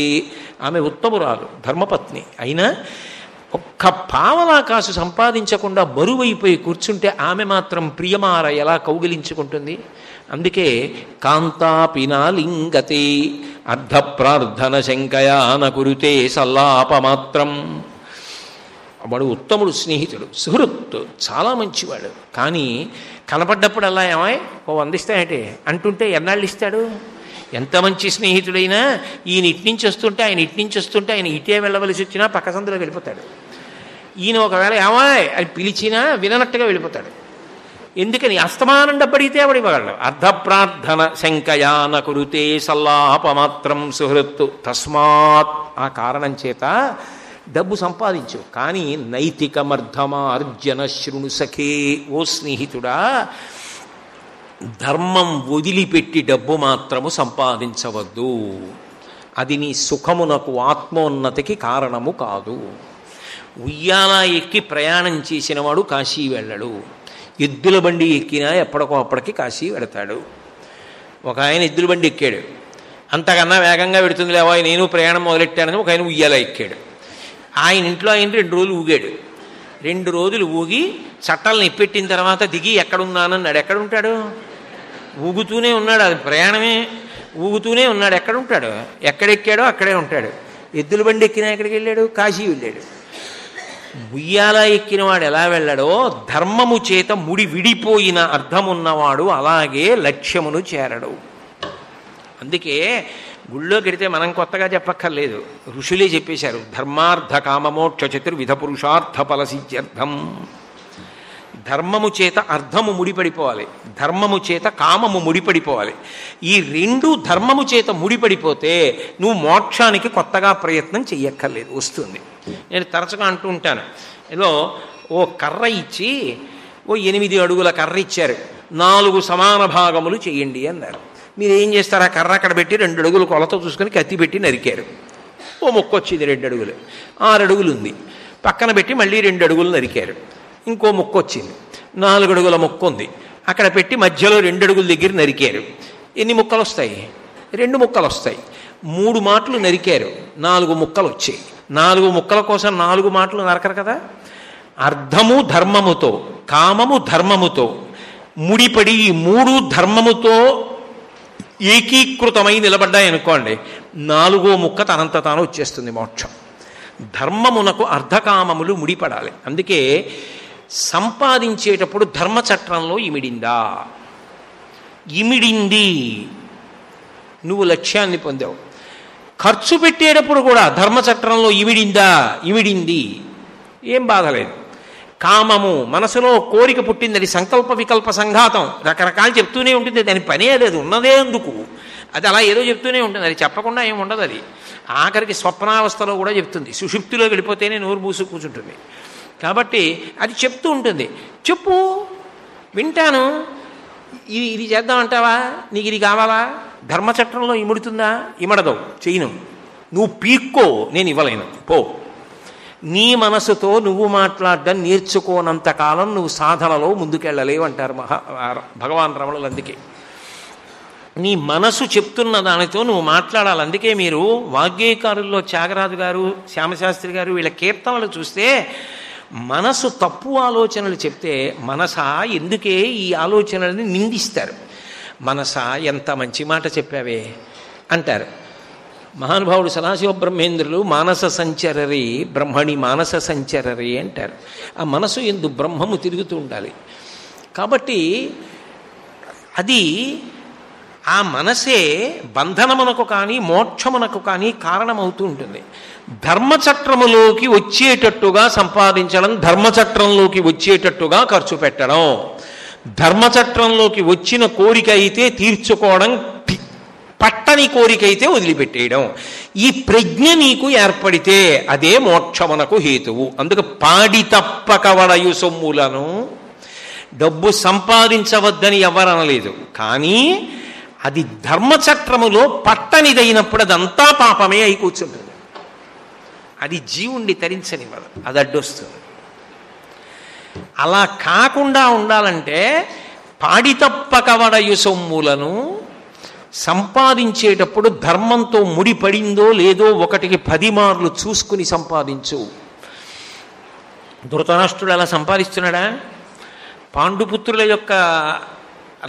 Speaker 1: ఆమె ఉత్తమురాలు, ధర్మపత్ని అయినా ఒక్క పావలా కాసు సంపాదించకుండా బరువైపోయి కూర్చుంటే ఆమె మాత్రం ప్రియమార ఎలా కౌగిలించుకుంటుంది? అందుకే కాంతాపి నాలింగతే అర్ధప్రార్థన శంకయా నకురుతే సల్లాపమాత్రం. వాడు ఉత్తముడు, స్నేహితుడు, సుహృత్, చాలా మంచివాడు. కానీ కనపడ్డప్పుడు అలా ఏమాయ్ ఓ 100 ఇస్తాయంటే అంటుంటే ఎన్నాళ్ళు ఇస్తాడు? ఎంత మంచి స్నేహితుడైనా ఈయన ఇట్నుంచి వస్తుంటే ఆయన ఇట్నుంచి వస్తుంటే ఆయన ఇటే వెళ్ళవలసి వచ్చినా పక్క సందులో వెళ్ళిపోతాడు. ఈయన ఒకవేళ ఏమాయ్ అని పిలిచినా విననట్టుగా వెళ్ళిపోతాడు. ఎందుకని? అస్తమానం డబ్బడిగితే ఆవిడ ఇవ్వగలడు. అర్ధప్రార్థన శంకయా నకురుతే సల్లాపమాత్రం సుహృత్తు తస్మాత్, ఆ కారణం చేత డబ్బు సంపాదించు, కానీ నైతికమర్థమార్జన శృణు సఖే, ఓ స్నేహితుడా, ధర్మం వదిలిపెట్టి డబ్బు మాత్రము సంపాదించవద్దు. అది నీ సుఖమునకు ఆత్మోన్నతికి కారణము కాదు. ఉయ్యాల ఎక్కి ప్రయాణం చేసిన వాడు కాశీ వెళ్ళడు. ఎద్దుల బండి ఎక్కినా ఎప్పటికో అప్పటికి కాశీ వెడతాడు. ఒక ఆయన ఎద్దుల బండి ఎక్కాడు, అంతకన్నా వేగంగా పెడుతుంది లేవా, నేను ప్రయాణం మొదలెట్టానని ఒక ఆయన ఉయ్యాల ఎక్కాడు. ఆయన ఇంట్లో ఆయన 2 రోజులు ఊగాడు. 2 రోజులు ఊగి చట్టాలను ఎప్పెట్టిన తర్వాత దిగి ఎక్కడున్నానన్నాడు. ఎక్కడుంటాడు? ఊగుతూనే ఉన్నాడు, అది ప్రయాణమే, ఊగుతూనే ఉన్నాడు. ఎక్కడుంటాడు? ఎక్కడెక్కాడో అక్కడే ఉంటాడు. ఎద్దుల బండి ఎక్కినా ఎక్కడికి వెళ్ళాడు? కాశీ వెళ్ళాడు. ఉయ్యాల ఎక్కినవాడు ఎలా వెళ్ళాడో ధర్మము చేత ముడి విడిపోయిన అర్థమున్నవాడు అలాగే లక్ష్యమును చేరడు. అందుకే గుళ్ళో కెడితే మనం కొత్తగా చెప్పక్కర్లేదు, ఋషులే చెప్పేశారు. ధర్మార్థ కామమోక్ష చతుర్విధ పురుషార్థ ఫలసిద్ధ్యర్థం. ధర్మము చేత అర్థము ముడిపడిపోవాలి, ధర్మము చేత కామము ముడిపడిపోవాలి. ఈ రెండు ధర్మము చేత ముడిపడిపోతే నువ్వు మోక్షానికి కొత్తగా ప్రయత్నం చెయ్యక్కర్లేదు, వస్తుంది. నేను తరచుగా అంటూ ఉంటాను, ఏదో ఓ కర్ర ఇచ్చి ఓ 8 అడుగుల కర్ర ఇచ్చారు, 4 సమాన భాగములు చెయ్యండి అన్నారు. మీరు ఏం చేస్తారు? ఆ కర్ర అక్కడ పెట్టి 2 అడుగులు కొలత చూసుకొని కత్తి పెట్టి నరికారు. ఓ మొక్క వచ్చింది 2 అడుగులు, 6 అడుగులు ఉంది. పక్కన పెట్టి మళ్ళీ 2 అడుగులు నరికారు. ఇంకో మొక్క వచ్చింది, 4 అడుగుల మొక్క ఉంది. అక్కడ పెట్టి మధ్యలో 2 అడుగుల దగ్గర నరికారు. ఎన్ని ముక్కలు వస్తాయి? 2 ముక్కలు వస్తాయి. 3 మాటలు నరికారు, 4 ముక్కలు వచ్చాయి. 4 ముక్కల కోసం 4 మాటలు నరకరు కదా. అర్థము ధర్మముతో, కామము ధర్మముతో ముడిపడి ఈ 3 ధర్మముతో ఏకీకృతమై నిలబడ్డాయనుకోండి, 4వ ముక్క తనంత తాను వచ్చేస్తుంది మోక్షం. ధర్మమునకు అర్ధకామములు ముడిపడాలి. అందుకే సంపాదించేటప్పుడు ధర్మచట్రంలో ఇమిడిందా? ఇమిడింది, నువ్వు లక్ష్యాన్ని పొందావు. ఖర్చు పెట్టేటప్పుడు కూడా ధర్మచట్రంలో ఇమిడిందా? ఇమిడింది, ఏం బాధలేదు. కామము, మనసులో కోరిక పుట్టింది, అది సంకల్ప వికల్ప సంఘాతం, రకరకాలు చెప్తూనే ఉంటుంది. దాని పనే లేదు, ఉన్నదే అందుకు. అది అలా ఏదో చెప్తూనే ఉంటుంది, అది చెప్పకుండా ఏమి ఉండదు. అది ఆఖరికి స్వప్నావస్థలో కూడా చెప్తుంది, సుషుప్తిలో వెళ్ళిపోతేనే నోరు మూసు కూర్చుంటుంది. కాబట్టి అది చెప్తూ ఉంటుంది. చెప్పు, వింటాను. ఇది చేద్దామంటావా? నీకు ఇది కావాలా? ధర్మచట్రంలో ఇముడుతుందా? ఇమడదు, చెయ్యను. నువ్వు పీక్కో, నేను ఇవ్వలేను, పో. నీ మనసుతో నువ్వు మాట్లాడడం నేర్చుకోనంతకాలం నువ్వు సాధనలో ముందుకెళ్ళలేవు అంటారు భగవాన్ రమణులు. అందుకే నీ మనసు చెప్తున్న దానితో నువ్వు మాట్లాడాలి. అందుకే మీరు వాగ్గేయకారుల్లో త్యాగరాజు గారు, శ్యామశాస్త్రి గారు వీళ్ళ కీర్తనలు చూస్తే మనసు తప్పు ఆలోచనలు చెప్తే మనసా ఎందుకే ఈ ఆలోచనల్ని నిందిస్తారు. మనసా ఎంత మంచి మాట చెప్పావే అంటారు. మహానుభావుడు సదాశివ బ్రహ్మేంద్రులు మానస సంచరరి బ్రహ్మణి మానస సంచరరి అంటారు. ఆ మనసు ఎందు బ్రహ్మము తిరుగుతూ ఉండాలి. కాబట్టి అది ఆ మనసే బంధనమునకు కానీ మోక్షమునకు కానీ కారణమవుతూ ఉంటుంది. ధర్మచట్రములోకి వచ్చేటట్టుగా సంపాదించడం, ధర్మచట్రంలోకి వచ్చేటట్టుగా ఖర్చు పెట్టడం, ధర్మచట్రంలోకి వచ్చిన కోరిక అయితే తీర్చుకోవడం, పట్టని కోరిక అయితే వదిలిపెట్టేయడం. ఈ ప్రజ్ఞ నీకు ఏర్పడితే అదే మోక్షమునకు హేతువు. అందుకు పాడి తప్పక వడయు సొమ్ములను, డబ్బు సంపాదించవద్దని ఎవరనలేదు, కానీ అది ధర్మచట్రములో పట్టనిదైనప్పుడు అదంతా పాపమే అయి కూర్చుంటుంది. అది జీవుణ్ణి తరించనివ్వదు, అది అడ్డొస్తుంది. అలా కాకుండా ఉండాలంటే పాడి తప్పక వడయు సొమ్ములను సంపాదించేటప్పుడు ధర్మంతో ముడిపడిందో లేదో 1కి 10 మార్లు చూసుకుని సంపాదించు. ధృతరాష్ట్రుడు అలా సంపాదిస్తున్నాడా? పాండుపుత్రుల యొక్క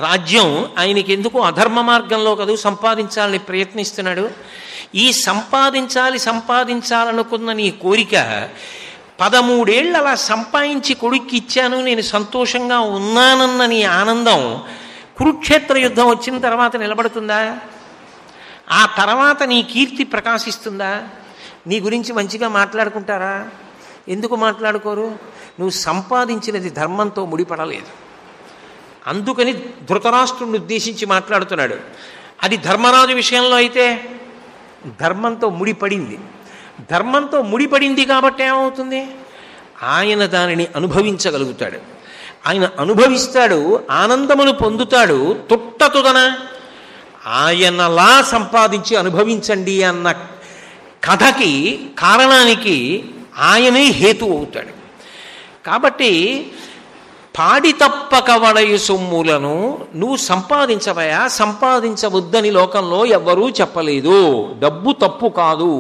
Speaker 1: రాజ్యం ఆయనకి ఎందుకు అధర్మ మార్గంలో కదూ సంపాదించాలని ప్రయత్నిస్తున్నాడు. ఈ సంపాదించాలనుకున్న నీ కోరిక 13 ఏళ్ళు అలా సంపాదించి కొడుక్కి ఇచ్చాను, నేను సంతోషంగా ఉన్నానన్న నీ ఆనందం కురుక్షేత్ర యుద్ధం వచ్చిన తర్వాత నిలబడుతుందా? ఆ తర్వాత నీ కీర్తి ప్రకాశిస్తుందా? నీ గురించి మంచిగా మాట్లాడుకుంటారా? ఎందుకు మాట్లాడుకోరు? నువ్వు సంపాదించినది ధర్మంతో ముడిపడలేదు. అందుకని ధృతరాష్ట్రుడిని ఉద్దేశించి మాట్లాడుతున్నాడు. అది ధర్మరాజు విషయంలో అయితే ధర్మంతో ముడిపడింది. ధర్మంతో ముడిపడింది కాబట్టి ఏమవుతుంది? ఆయన దానిని అనుభవించగలుగుతాడు, ఆయన అనుభవిస్తాడు, ఆనందమును పొందుతాడు. తుట్టతుదన ఆయనలా సంపాదించి అనుభవించండి అన్న కథకి, కారణానికి ఆయనే హేతు అవుతాడు. కాబట్టి పాడి తప్పక వడయు సొమ్ములను నువ్వు సంపాదించవయా, సంపాదించవద్దని లోకంలో ఎవ్వరూ చెప్పలేదు. డబ్బు తప్పు కాదు.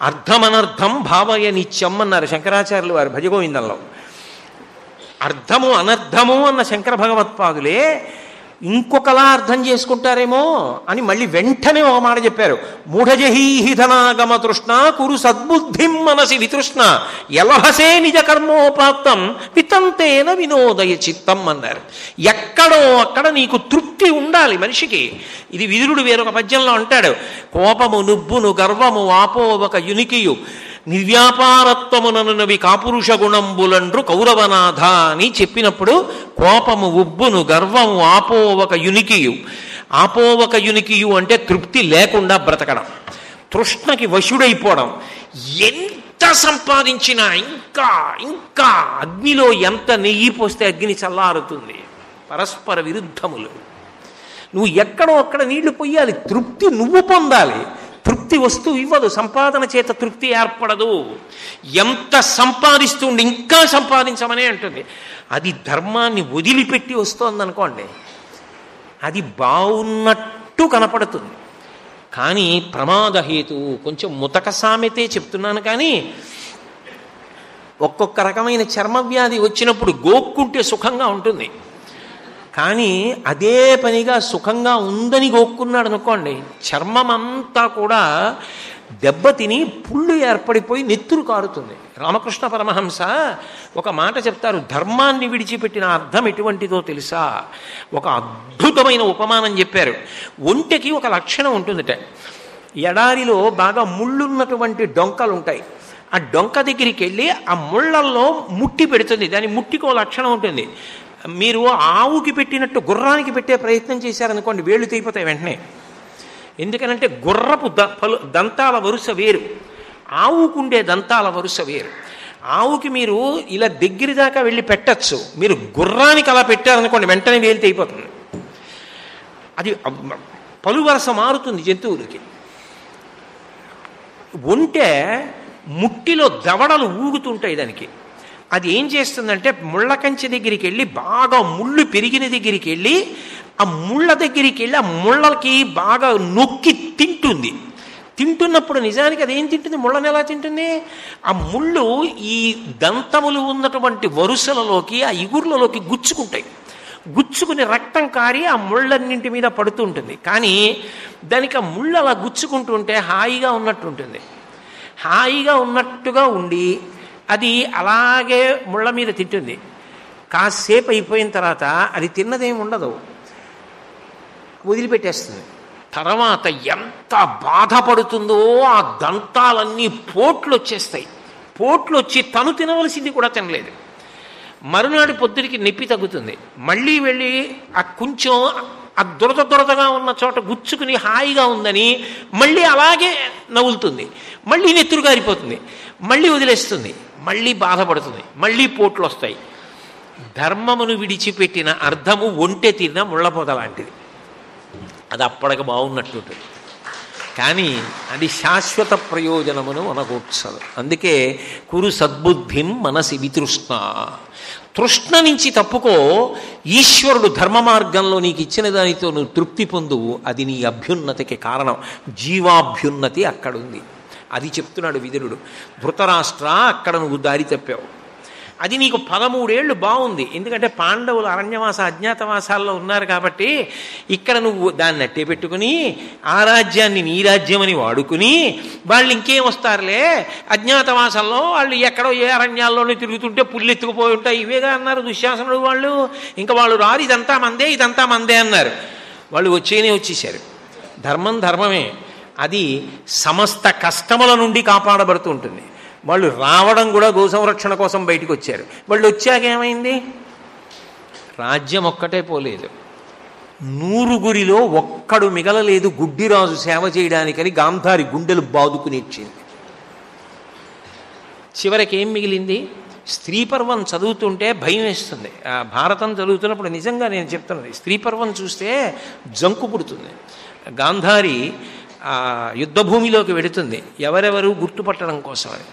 Speaker 1: అర్థమనర్థం భావయ నిత్యం అన్నారు శంకరాచార్యులు వారు భజగోవిందంలో. అర్థము అనర్థము అన్న శంకర భగవత్పాదులే ఇంకొకలా అర్థం చేసుకుంటారేమో అని మళ్ళీ వెంటనే ఒక మాట చెప్పారు. మూఢజహీహిధనాగమ తృష్ణ కురు సద్బుద్ధిం మనసి వితృష్ణ యలహసే నిజ కర్మోపాత్తం వితంతేన వినోదయ చిత్తం అన్నారు. ఎక్కడో అక్కడ నీకు తృప్తి ఉండాలి మనిషికి. ఇది విదురుడు వేరొక పద్యంలో అంటాడు, కోపము నుబ్బును గర్వము వాపోవక యునికియు నిర్వ్యాపారత్వముననునవి కాపురుష గుణంబులండ్రు కౌరవనాథ అని చెప్పినప్పుడు కోపము ఉబ్బును గర్వము ఆపోవక యునికియు, ఆపోవక యునికియు అంటే తృప్తి లేకుండా బ్రతకడం, తృష్ణకి వశుడైపోవడం, ఎంత సంపాదించినా ఇంకా ఇంకా అగ్నిలో ఎంత నెయ్యి పోస్తే అగ్ని చల్లారుతుంది. పరస్పర విరుద్ధములు. నువ్వు ఎక్కడో అక్కడ నీళ్లు పొయ్యాలి, తృప్తి నువ్వు పొందాలి. తృప్తి వస్తువు ఇవ్వదు, సంపాదన చేత తృప్తి ఏర్పడదు. ఎంత సంపాదిస్తుండి ఇంకా సంపాదించమనే అంటుంది. అది ధర్మాన్ని వదిలిపెట్టి వస్తోందనుకోండి, అది బాగున్నట్టు కనపడుతుంది, కానీ ప్రమాదహేతు. కొంచెం ముతక సామెతే చెప్తున్నాను, కానీ ఒక్కొక్క రకమైన చర్మవ్యాధి వచ్చినప్పుడు గోక్కుంటే సుఖంగా ఉంటుంది, కానీ అదే పనిగా సుఖంగా ఉందని గోక్కున్నాడు అనుకోండి, చర్మం అంతా కూడా దెబ్బతిని పుళ్ళు ఏర్పడిపోయి నెత్తురు కారుతుంది. రామకృష్ణ పరమహంస ఒక మాట చెప్తారు, ధర్మాన్ని విడిచిపెట్టిన అర్థం ఎటువంటిదో తెలుసా? ఒక అద్భుతమైన ఉపమానం చెప్పారు. ఒంటెకి ఒక లక్షణం ఉంటుందిట. ఎడారిలో బాగా ముళ్ళున్నటువంటి డొంకలు ఉంటాయి. ఆ డొంక దగ్గరికి వెళ్ళి ఆ ముళ్ళల్లో ముట్టి పెడుతుంది. దాని ముట్టికో లక్షణం ఉంటుంది. మీరు ఆవుకి పెట్టినట్టు గుర్రానికి పెట్టే ప్రయత్నం చేశారనుకోండి, వేళ్ళు తెగిపోతాయి వెంటనే. ఎందుకనంటే గుర్రపు దంతాల వరుస వేరు, ఆవుకుండే దంతాల వరుస వేరు. ఆవుకి మీరు ఇలా దగ్గర దాకా వెళ్ళి పెట్టచ్చు, మీరు గుర్రానికి అలా పెట్టారనుకోండి వెంటనే వేలు తెగిపోతుంది. అది పలు వరుస మారుతుంది జంతువులకి. ఒంటె ముట్టిలో దవడలు ఊగుతుంటాయి దానికి. అది ఏం చేస్తుందంటే ముళ్ళ కంచె దగ్గరికి వెళ్ళి, బాగా ముళ్ళు పెరిగిన దగ్గరికి వెళ్ళి, ఆ ముళ్ళ దగ్గరికి వెళ్ళి ఆ ముళ్ళకి బాగా నొక్కి తింటుంది. తింటున్నప్పుడు నిజానికి అది ఏం తింటుంది? ముళ్ళని ఎలా తింటుంది? ఆ ముళ్ళు ఈ దంతములు ఉన్నటువంటి వరుసలలోకి, ఆ ఇగుర్లలోకి గుచ్చుకుంటాయి. గుచ్చుకుని రక్తం కారి ఆ ముళ్ళన్నింటి మీద పడుతూ ఉంటుంది. కానీ దానికి ఆ ముళ్ళు అలా గుచ్చుకుంటుంటే హాయిగా ఉన్నట్టు ఉంటుంది. హాయిగా ఉన్నట్టుగా ఉండి అది అలాగే ముళ్ళ మీద తింటుంది. కాసేపు అయిపోయిన తర్వాత అది తిన్నదేమి ఉండదు, వదిలిపెట్టేస్తుంది. తర్వాత ఎంత బాధపడుతుందో, ఆ దంతాలన్నీ పోట్లు వచ్చేస్తాయి. పోట్లు వచ్చి తను తినవలసింది కూడా తినలేదు. మరునాడు పొద్దుడికి నొప్పి తగ్గుతుంది. మళ్ళీ వెళ్ళి ఆ కొంచెం ఆ దురదగా ఉన్న చోట గుచ్చుకుని హాయిగా ఉందని మళ్ళీ అలాగే నవ్వులుతుంది. మళ్ళీ నెత్తురు గారిపోతుంది, మళ్ళీ వదిలేస్తుంది, మళ్ళీ బాధపడుతుంది, మళ్ళీ పోట్లు వస్తాయి. ధర్మమును విడిచిపెట్టిన అర్థము ఒంటె తిన్న ముళ్ళపొద లాంటిది. అది అప్పటికి బాగున్నట్టుంటుంది, కానీ అది శాశ్వత ప్రయోజనమును మనకూర్చదు. అందుకే కురు సద్బుద్ధిం మనసి వితృష్ణ. తృష్ణ నుంచి తప్పుకో. ఈశ్వరుడు ధర్మ మార్గంలో నీకు ఇచ్చిన దానితో నువ్వు తృప్తి పొందువు. అది నీ అభ్యున్నతికి కారణం. జీవాభ్యున్నతి అక్కడుంది. అది చెప్తున్నాడు విదురుడు. ధృతరాష్ట్ర, అక్కడ నువ్వు దారి తప్పావు. అది నీకు 13 ఏళ్ళు బాగుంది, ఎందుకంటే పాండవులు అరణ్యవాస అజ్ఞాతవాసాల్లో ఉన్నారు కాబట్టి ఇక్కడ నువ్వు దాన్ని అట్టే పెట్టుకుని ఆ రాజ్యాన్ని నీ రాజ్యమని వాడుకుని వాళ్ళు ఇంకేం వస్తారులే, అజ్ఞాతవాసంలో వాళ్ళు ఎక్కడో ఏ అరణ్యాల్లోనే తిరుగుతుంటే పుల్లు ఎత్తుకుపోయి ఉంటాయి, ఇవేగా అన్నారు దుశ్శాసనుడు వాళ్ళు. ఇంకా వాళ్ళు రారు, ఇదంతా మందే ఇదంతా మందే అన్నారు. వాళ్ళు వచ్చేశారు. ధర్మం ధర్మమే, అది సమస్త కష్టముల నుండి కాపాడబడుతూ ఉంటుంది. వాళ్ళు రావడం కూడా గో సంరక్షణ కోసం బయటకు వచ్చారు. వాళ్ళు వచ్చాక ఏమైంది? రాజ్యం ఒక్కటే పోలేదు, 100 ఒక్కడు మిగలలేదు గుడ్డిరాజు సేవ చేయడానికని గాంధారి గుండెలు బాదుకుని ఇచ్చింది. చివరికి ఏం మిగిలింది? స్త్రీ పర్వం చదువుతుంటే భయం వేస్తుంది. భారతం చదువుతున్నప్పుడు నిజంగా నేను చెప్తున్నది, స్త్రీ పర్వం చూస్తే జంకు పుడుతుంది. గాంధారి యుద్ధభూమిలోకి వెడుతుంది ఎవరెవరు గుర్తుపట్టడం కోసమని.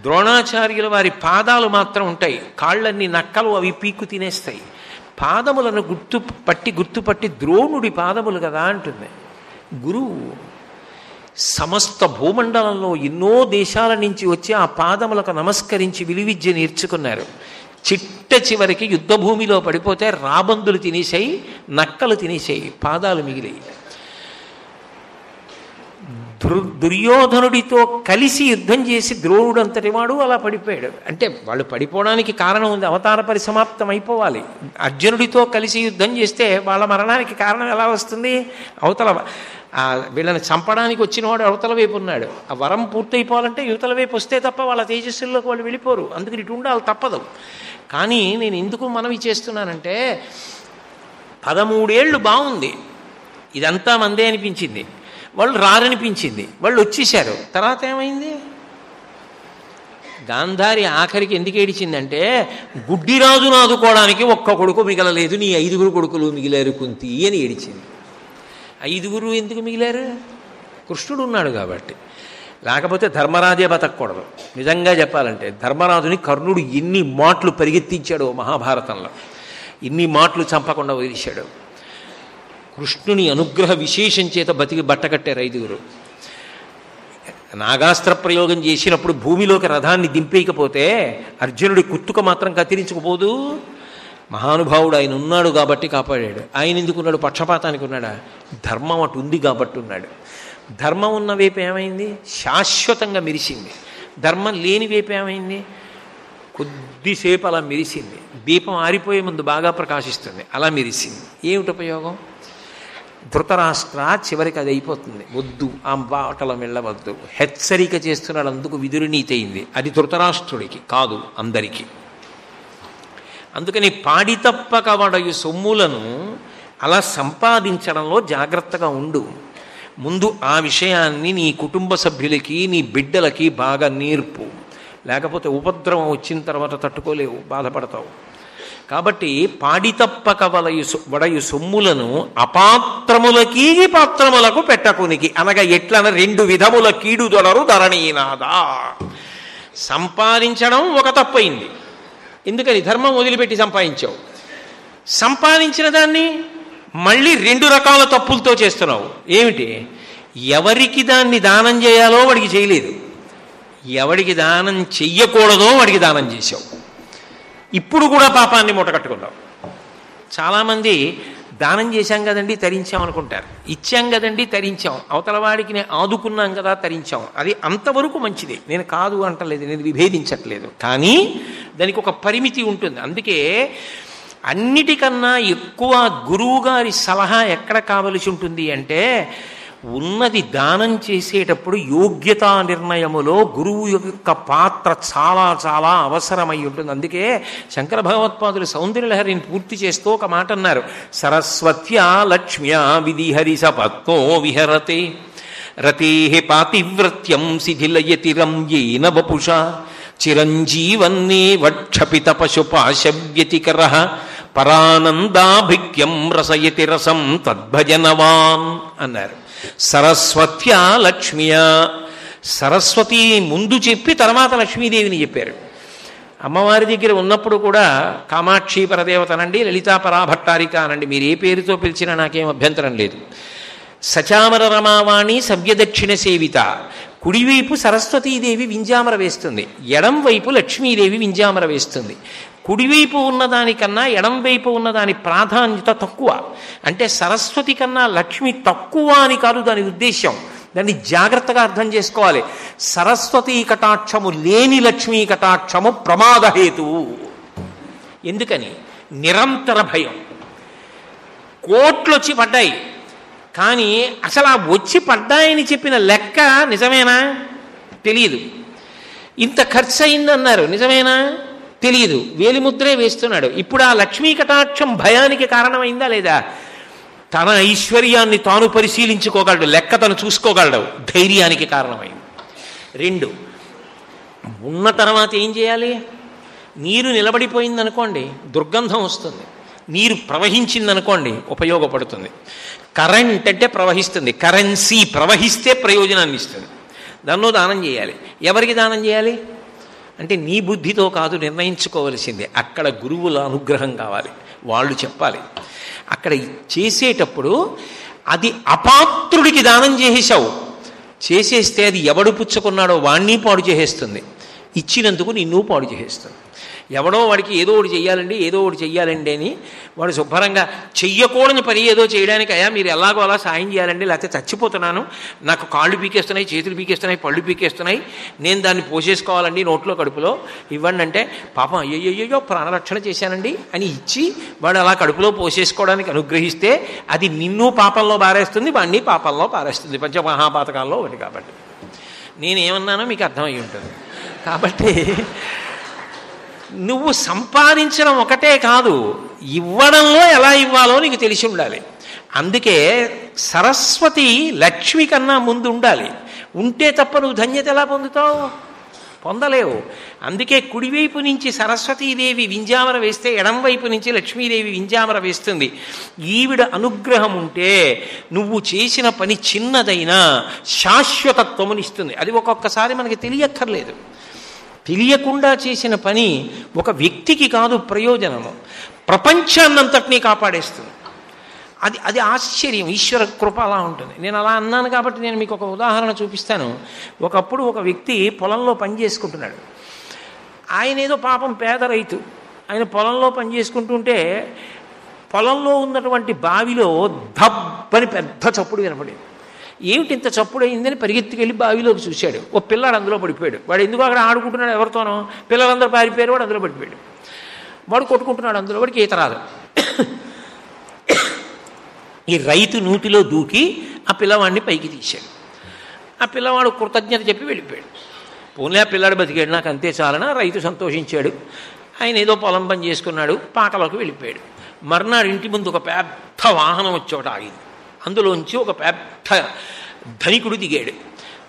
Speaker 1: ద్రోణాచార్యుల వారి పాదాలు మాత్రం ఉంటాయి, కాళ్ళన్ని నక్కలు అవి పీక్కు తినేస్తాయి. పాదములను గుర్తుపట్టి ద్రోణుడి పాదములు కదా అంటుంది. గురువు సమస్త భూమండలంలో ఎన్నో దేశాల నుంచి వచ్చి ఆ పాదములకు నమస్కరించి విలువిద్య నేర్చుకున్నారు. చిట్ట చివరికి యుద్ధభూమిలో పడిపోతే రాబందులు తినేసాయి, నక్కలు తినేసాయి, పాదాలు మిగిలాయి. దుర్యోధనుడితో కలిసి యుద్ధం చేసి ద్రోణుడు అంతటి వాడు అలా పడిపోయాడు. అంటే వాళ్ళు పడిపోవడానికి కారణం ఉంది, అవతార పరిసమాప్తం అయిపోవాలి. అర్జునుడితో కలిసి యుద్ధం చేస్తే వాళ్ళ మరణానికి కారణం ఎలా వస్తుంది? అవతల వీళ్ళని చంపడానికి వచ్చినవాడు అవతల వైపు ఉన్నాడు. ఆ వరం పూర్తయిపోవాలంటే యువతల వైపు వస్తే తప్ప వాళ్ళ తేజస్సుల్లోకి వాళ్ళు వెళ్ళిపోరు. అందుకని ఇటు ఉండాలి, తప్పదు. కానీ నేను ఎందుకు మనవి చేస్తున్నానంటే 13 ఏళ్ళు బాగుంది, ఇదంతా మందే అనిపించింది, వాళ్ళు రారనిపించింది, వాళ్ళు వచ్చేశారు. తర్వాత ఏమైంది? గాంధారి ఆఖరికి ఎందుకు ఏడిచిందంటే గుడ్డిరాజును ఆదుకోవడానికి ఒక్క కొడుకు మిగలలేదు, నీ 5 కొడుకులు మిగిలారు కుంతి అని ఏడిచింది. 5 ఎందుకు మిగిలారు? కృష్ణుడు ఉన్నాడు కాబట్టి. లేకపోతే ధర్మరాజే బతకూడదు. నిజంగా చెప్పాలంటే ధర్మరాజుని కర్ణుడు ఎన్ని మాటలు పరిగెత్తించాడో మహాభారతంలో, ఇన్ని మాటలు చంపకుండా వదిలేశాడు. కృష్ణుని అనుగ్రహ విశేషం చేత బతికి బట్టకట్టారు 5. నాగాస్త్ర ప్రయోగం చేసినప్పుడు భూమిలోకి రథాన్ని దింపేయకపోతే అర్జునుడి కుత్తుక మాత్రం కత్తిరించుకుపోదు. మహానుభావుడు ఆయన ఉన్నాడు కాబట్టి కాపాడాడు. ఆయన ఎందుకున్నాడు? పక్షపాతానికి ఉన్నాడా? ధర్మం అటు ఉంది కాబట్టి ఉన్నాడు. ధర్మం ఉన్న వైపు ఏమైంది? శాశ్వతంగా మెరిసింది. ధర్మం లేని వైపు ఏమైంది? కొద్దిసేపు అలా మెరిసింది. దీపం ఆరిపోయే ముందు బాగా ప్రకాశిస్తుంది, అలా మెరిసింది. ఏమిటి ఉపయోగం? ధృతరాష్ట్ర చివరికి అది అయిపోతుంది. వద్దు, ఆ బాటలో వెళ్ళవద్దు, హెచ్చరిక చేస్తున్నాడు. అందుకు విదురునీతి అయింది. అది ధృతరాష్ట్రుడికి కాదు, అందరికీ. అందుకని పాడి తప్పక వడయు సొమ్ములను అలా సంపాదించడంలో జాగ్రత్తగా ఉండు. ముందు ఆ విషయాన్ని నీ కుటుంబ సభ్యులకి, నీ బిడ్డలకి బాగా నేర్పు. లేకపోతే ఉపద్రవం వచ్చిన తర్వాత తట్టుకోలేవు, బాధపడతావు. కాబట్టి పాడి తప్పక వడయు సొమ్ములను అపాత్రములకీ పాత్రములకు పెట్టకునికి అనగా ఎట్లన 2 విధముల కీడుదొడరు ధరణీనాదా. సంపాదించడం ఒక తప్పయింది. ఎందుకని? ధర్మం వదిలిపెట్టి సంపాదించావు. సంపాదించిన దాన్ని మళ్ళీ 2 రకాల తప్పులతో చేస్తున్నావు. ఏమిటి? ఎవరికి దాన్ని దానం చేయాలో వాడికి చేయలేదు, ఎవడికి దానం చెయ్యకూడదో వాడికి దానం చేశావు. ఇప్పుడు కూడా పాపాన్ని మూటకట్టుకున్నావు. చాలామంది దానం చేశాం కదండి తరించాం అనుకుంటారు. ఇచ్చాం కదండి తరించాం, అవతల వాడికి నేను ఆదుకున్నాం కదా తరించాం. అది అంతవరకు మంచిదే, నేను కాదు అంటలేదు, నేను విభేదించట్లేదు. కానీ దానికి ఒక పరిమితి ఉంటుంది. అందుకే అన్నిటికన్నా ఎక్కువ గురువుగారి సలహా ఎక్కడ కావలసి ఉంటుంది అంటే ఉన్నది దానం చేసేటప్పుడు యోగ్యతా నిర్ణయములో గురువు యొక్క పాత్ర చాలా చాలా అవసరమై ఉంటుంది. అందుకే శంకర భగవత్పాదులు సౌందర్యలహరిని పూర్తి చేస్తూ ఒక మాట అన్నారు. సరస్వత్యా లక్ష్మ్యా విధిహరి సపత్నో విహరతే రతే పాతివ్రత్యం శిథిలయతిరం ఏన వపుషా చిరంజీవన్నే వక్షపిత పశుపాశవ్యతికర పరానందాభిక్యం రసయతి రసం తద్భజనవాన్ అన్నారు. సరస్వత్యా లక్ష్మియా, సరస్వతి ముందు చెప్పి తర్వాత లక్ష్మీదేవిని చెప్పారు. అమ్మవారి దగ్గర ఉన్నప్పుడు కూడా కామాక్షి పరదేవత అనండి, లలితా పరాభట్టారిక అనండి, మీరు ఏ పేరుతో పిలిచినా నాకేం అభ్యంతరం లేదు. సచామర రమావాణి సవ్యదక్షిణ సేవిత. కుడివైపు సరస్వతీదేవి వింజామర వేస్తుంది, ఎడం వైపు లక్ష్మీదేవి వింజామర వేస్తుంది. కుడివైపు ఉన్నదానికన్నా ఎడం వైపు ఉన్నదాని ప్రాధాన్యత తక్కువ. అంటే సరస్వతి కన్నా లక్ష్మి తక్కువ అని కాదు దాని ఉద్దేశ్యం. దాన్ని జాగ్రత్తగా అర్థం చేసుకోవాలి. సరస్వతీ కటాక్షము లేని లక్ష్మీ కటాక్షము ప్రమాదహేతువు. ఎందుకని? నిరంతర భయం. కోట్లు వచ్చి పడ్డాయి, కానీ అసలు ఆ వచ్చి పడ్డాయని చెప్పిన లెక్క నిజమేనా? తెలియదు. ఇంత ఖర్చు అయిందన్నారు, నిజమేనా? తెలియదు. వేలిముద్రే వేస్తున్నాడు. ఇప్పుడు ఆ లక్ష్మీ కటాక్షం భయానికి కారణమైందా లేదా? తన ఐశ్వర్యాన్ని తాను పరిశీలించుకోగలడు, లెక్క తను చూసుకోగలడు, ధైర్యానికి కారణమైంది. 2, ఉన్న తర్వాత ఏం చేయాలి? నీరు నిలబడిపోయిందనుకోండి దుర్గంధం వస్తుంది, నీరు ప్రవహించిందనుకోండి ఉపయోగపడుతుంది. కరెంట్ అంటే ప్రవహిస్తుంది, కరెన్సీ ప్రవహిస్తే ప్రయోజనాన్ని ఇస్తుంది. దాన్నో దానం చేయాలి. ఎవరికి దానం చేయాలి అంటే నీ బుద్ధితో కాదు నిర్ణయించుకోవలసిందే. అక్కడ గురువుల అనుగ్రహం కావాలి, వాళ్ళు చెప్పాలి. అక్కడ చేసేటప్పుడు అది అపాత్రుడికి దానం చేసేసావు, చేసేస్తే అది ఎవడు పుచ్చుకున్నాడో వాణ్ణి పాడు చేసేస్తుంది, ఇచ్చినందుకు నిన్ను పాడు చేసేస్తుంది. ఎవడో వాడికి ఏదో ఒకటి చెయ్యాలండి ఏదో ఒకటి చెయ్యాలండి అని వాడు శుభ్రంగా చెయ్యకూడని పని ఏదో చేయడానికి అయ్యా మీరు ఎలాగో అలా సాయం చేయాలండి, లేకపోతే చచ్చిపోతున్నాను, నాకు కాళ్ళు పీకేస్తున్నాయి, చేతులు పీకేస్తున్నాయి, పళ్ళు పీకేస్తున్నాయి, నేను దాన్ని పోసేసుకోవాలండి నోట్లో కడుపులో ఇవ్వండి అంటే పాపం అయ్యయ్యో ప్రాణరక్షణ చేశానండి అని ఇచ్చి వాడు అలా కడుపులో పోసేసుకోవడానికి అనుగ్రహిస్తే అది నిన్ను పాపంలో పారేస్తుంది, వాడిని పాపంలో పారేస్తుంది. పంచమహాపాతకాల్లో ఒకటి. కాబట్టి నేనేమన్నానో మీకు అర్థమై ఉంటుంది. కాబట్టి నువ్వు సంపాదించడం ఒకటే కాదు, ఇవ్వడంలో ఎలా ఇవ్వాలో నీకు తెలిసి ఉండాలి. అందుకే సరస్వతి లక్ష్మి కన్నా ముందు ఉండాలి. ఉంటే తప్ప నువ్వు ధన్యత ఎలా పొందుతావు? పొందలేవు. అందుకే కుడివైపు నుంచి సరస్వతీదేవి వింజామర వేస్తే ఎడంవైపు నుంచి లక్ష్మీదేవి వింజామర వేస్తుంది. ఈవిడ అనుగ్రహం ఉంటే నువ్వు చేసిన పని చిన్నదైనా శాశ్వతత్వమునిస్తుంది. అది ఒక్కొక్కసారి మనకి తెలియక్కర్లేదు. తెలియకుండా చేసిన పని ఒక వ్యక్తికి కాదు ప్రయోజనము, ప్రపంచాన్నంతటినీ కాపాడేస్తుంది. అది అది ఆశ్చర్యం. ఈశ్వర కృప అలా ఉంటుంది. నేను అలా అన్నాను కాబట్టి నేను మీకు ఒక ఉదాహరణ చూపిస్తాను. ఒకప్పుడు ఒక వ్యక్తి పొలంలో పని చేసుకుంటున్నాడు. ఆయన ఏదో పాపం పేద రైతు. ఆయన పొలంలో పని చేసుకుంటుంటే పొలంలో ఉన్నటువంటి బావిలో ధబ్బని పెద్ద చప్పుడు వినపడింది. ఏమిటి ఇంత చప్పుడు అయిందని పరిగెత్తుకెళ్ళి బావిలోకి చూశాడు. ఓ పిల్లాడు అందులో పడిపోయాడు. వాడు ఎందుకు అక్కడ ఆడుకుంటున్నాడు ఎవరితోనో, పిల్లలందరూ పారిపోయారు, వాడు అందులో పడిపోయాడు. వాడు కొట్టుకుంటున్నాడు అందులో, వాడికి ఈత రాదు. ఈ రైతు నూతిలో దూకి ఆ పిల్లవాడిని పైకి తీశాడు. ఆ పిల్లవాడు కృతజ్ఞత చెప్పి వెళ్ళిపోయాడు. పోన్లే ఆ పిల్లాడు బతికాడు, నాకు అంతే చాలనా. రైతు సంతోషించాడు. ఆయన ఏదో పొలం పని చేసుకున్నాడు, పాకలోకి వెళ్ళిపోయాడు. మర్నాడు ఇంటి ముందు ఒక పెద్ద వాహనం వచ్చి ఒకటి ఆగింది. అందులోంచి ఒక పెద్ద ధనికుడు దిగాడు.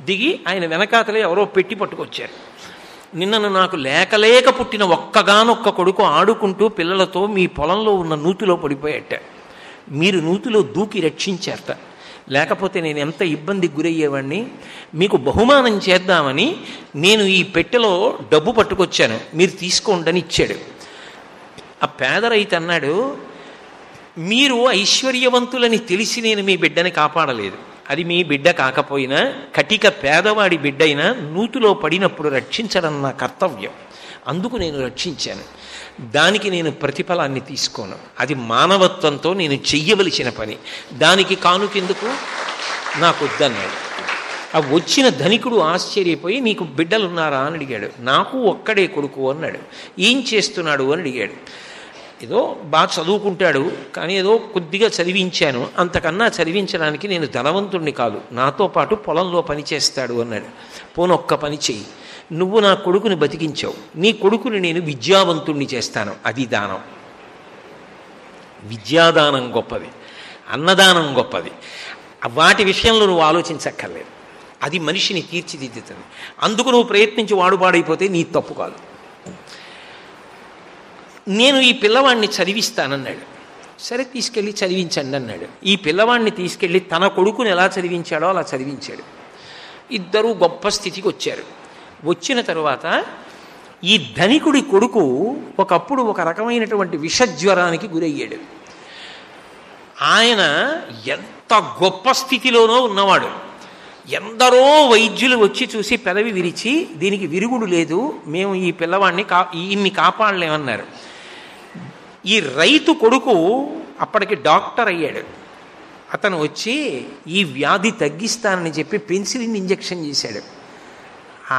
Speaker 1: దిగి ఆయన వెనకాతలే ఎవరో పెట్టి పట్టుకొచ్చారు. నిన్నను నాకు లేకలేక పుట్టిన ఒక్కగానొక్క కొడుకు ఆడుకుంటూ పిల్లలతో మీ పొలంలో ఉన్న నూతిలో పడిపోయాట. మీరు నూతిలో దూకి రక్షించారట. లేకపోతే నేను ఎంత ఇబ్బందికి గురయ్యేవాడిని. మీకు బహుమానం చేద్దామని నేను ఈ పెట్టెలో డబ్బు పట్టుకొచ్చాను, మీరు తీసుకోండి అని ఇచ్చాడు. ఆ పేద రైతు అన్నాడు, మీరు ఐశ్వర్యవంతులని తెలిసి నేను మీ బిడ్డని కాపాడలేదు. అది మీ బిడ్డ కాకపోయినా కటిక పేదవాడి బిడ్డ అయినా నూతిలో పడినప్పుడు రక్షించడం నా కర్తవ్యం. అందుకు నేను రక్షించాను. దానికి నేను ప్రతిఫలాన్ని తీసుకోను. అది మానవత్వంతో నేను చెయ్యవలసిన పని. దానికి కానుకెందుకు, నాకు వద్దన్నాడు. ఆ వచ్చిన ధనికుడు ఆశ్చర్యపోయి నీకు బిడ్డలున్నారా అని అడిగాడు. నాకు ఒక్కడే కొడుకు అన్నాడు. ఏం చేస్తున్నాడు అని అడిగాడు. ఏదో బాగా చదువుకుంటాడు, కానీ ఏదో కొద్దిగా చదివించాను, అంతకన్నా చదివించడానికి నేను ధనవంతుణ్ణి కాదు, నాతో పాటు పొలంలో పని చేస్తాడు అన్నాడు. పోనొక్క పని చెయ్యి, నువ్వు నా కొడుకుని బతికించావు, నీ కొడుకుని నేను విద్యావంతుణ్ణి చేస్తాను. అది దానం. విద్యాదానం గొప్పది, అన్నదానం గొప్పది. వాటి విషయంలో నువ్వు ఆలోచించక్కర్లేదు. అది మనిషిని తీర్చిదిద్దుతుంది. అందుకు నువ్వు ప్రయత్నించి వాడుపాడైపోతే నీ తప్పు కాదు. నేను ఈ పిల్లవాడిని చదివిస్తానన్నాడు. సరే తీసుకెళ్ళి చదివించండి అన్నాడు. ఈ పిల్లవాడిని తీసుకెళ్ళి తన కొడుకుని ఎలా చదివించాడో అలా చదివించాడు. ఇద్దరూ గొప్ప స్థితికి వచ్చారు. వచ్చిన తరువాత ఈ ధనికుడి కొడుకు ఒకప్పుడు ఒక రకమైనటువంటి విషజ్వరానికి గురయ్యాడు. ఆయన ఎంత గొప్ప స్థితిలోనో ఉన్నవాడు. ఎందరో వైద్యులు వచ్చి చూసి పెదవి విరిచి దీనికి విరుగుడు లేదు, మేము ఈ పిల్లవాడిని ఈయన్ని కాపాడలేమన్నారు. ఈ రైతు కొడుకు అప్పటికి డాక్టర్ అయ్యాడు. అతను వచ్చి ఈ వ్యాధి తగ్గిస్తానని చెప్పి పెన్సిలిన్ ఇంజెక్షన్ చేశాడు.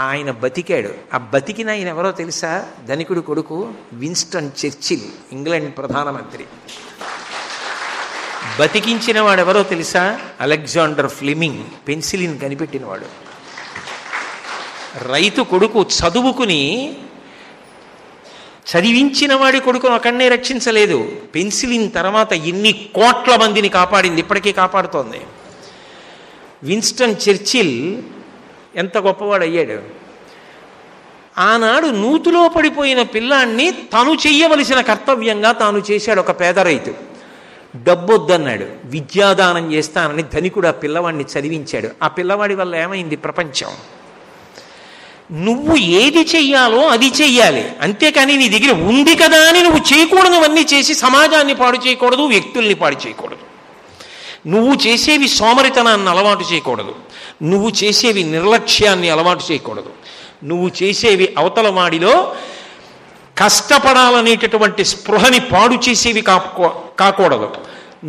Speaker 1: ఆయన బతికాడు. ఆ బతికిన ఆయన ఎవరో తెలుసా? ధనికుడి కొడుకు విన్స్టన్ చర్చిల్, ఇంగ్లాండ్ ప్రధానమంత్రి. బతికించిన వాడెవరో తెలుసా? అలెగ్జాండర్ ఫ్లెమింగ్, పెన్సిలిన్ కనిపెట్టినవాడు. రైతు కొడుకు చదువుకుని చదివించిన వాడి కొడుకును ఒకడినే రక్షించలేదు, పెన్సిలిన్ తర్వాత ఎన్ని కోట్ల మందిని కాపాడింది, ఇప్పటికీ కాపాడుతోంది. విన్స్టన్ చర్చిల్ ఎంత గొప్పవాడు అయ్యాడు. ఆనాడు నూతిలో పడిపోయిన పిల్లాన్ని తను చెయ్యవలసిన కర్తవ్యంగా తాను చేశాడు. ఒక పేద రైతు డబ్బొద్దన్నాడు, విద్యాదానం చేస్తానని ధనికుడు ఆ పిల్లవాడిని చదివించాడు. ఆ పిల్లవాడి వల్ల ఏమైంది ప్రపంచం? నువ్వు ఏది చెయ్యాలో అది చెయ్యాలి, అంతేకాని నీ దగ్గర ఉంది కదా అని నువ్వు చేయకూడనివన్నీ చేసి సమాజాన్ని పాడు చేయకూడదు, వ్యక్తుల్ని పాడు చేయకూడదు. నువ్వు చేసేవి సోమరితనాన్ని అలవాటు చేయకూడదు, నువ్వు చేసేవి నిర్లక్ష్యాన్ని అలవాటు చేయకూడదు, నువ్వు చేసేవి అవతల వాడిలో కష్టపడాలనేటటువంటి స్పృహని పాడు చేసేవి కాకూడదు.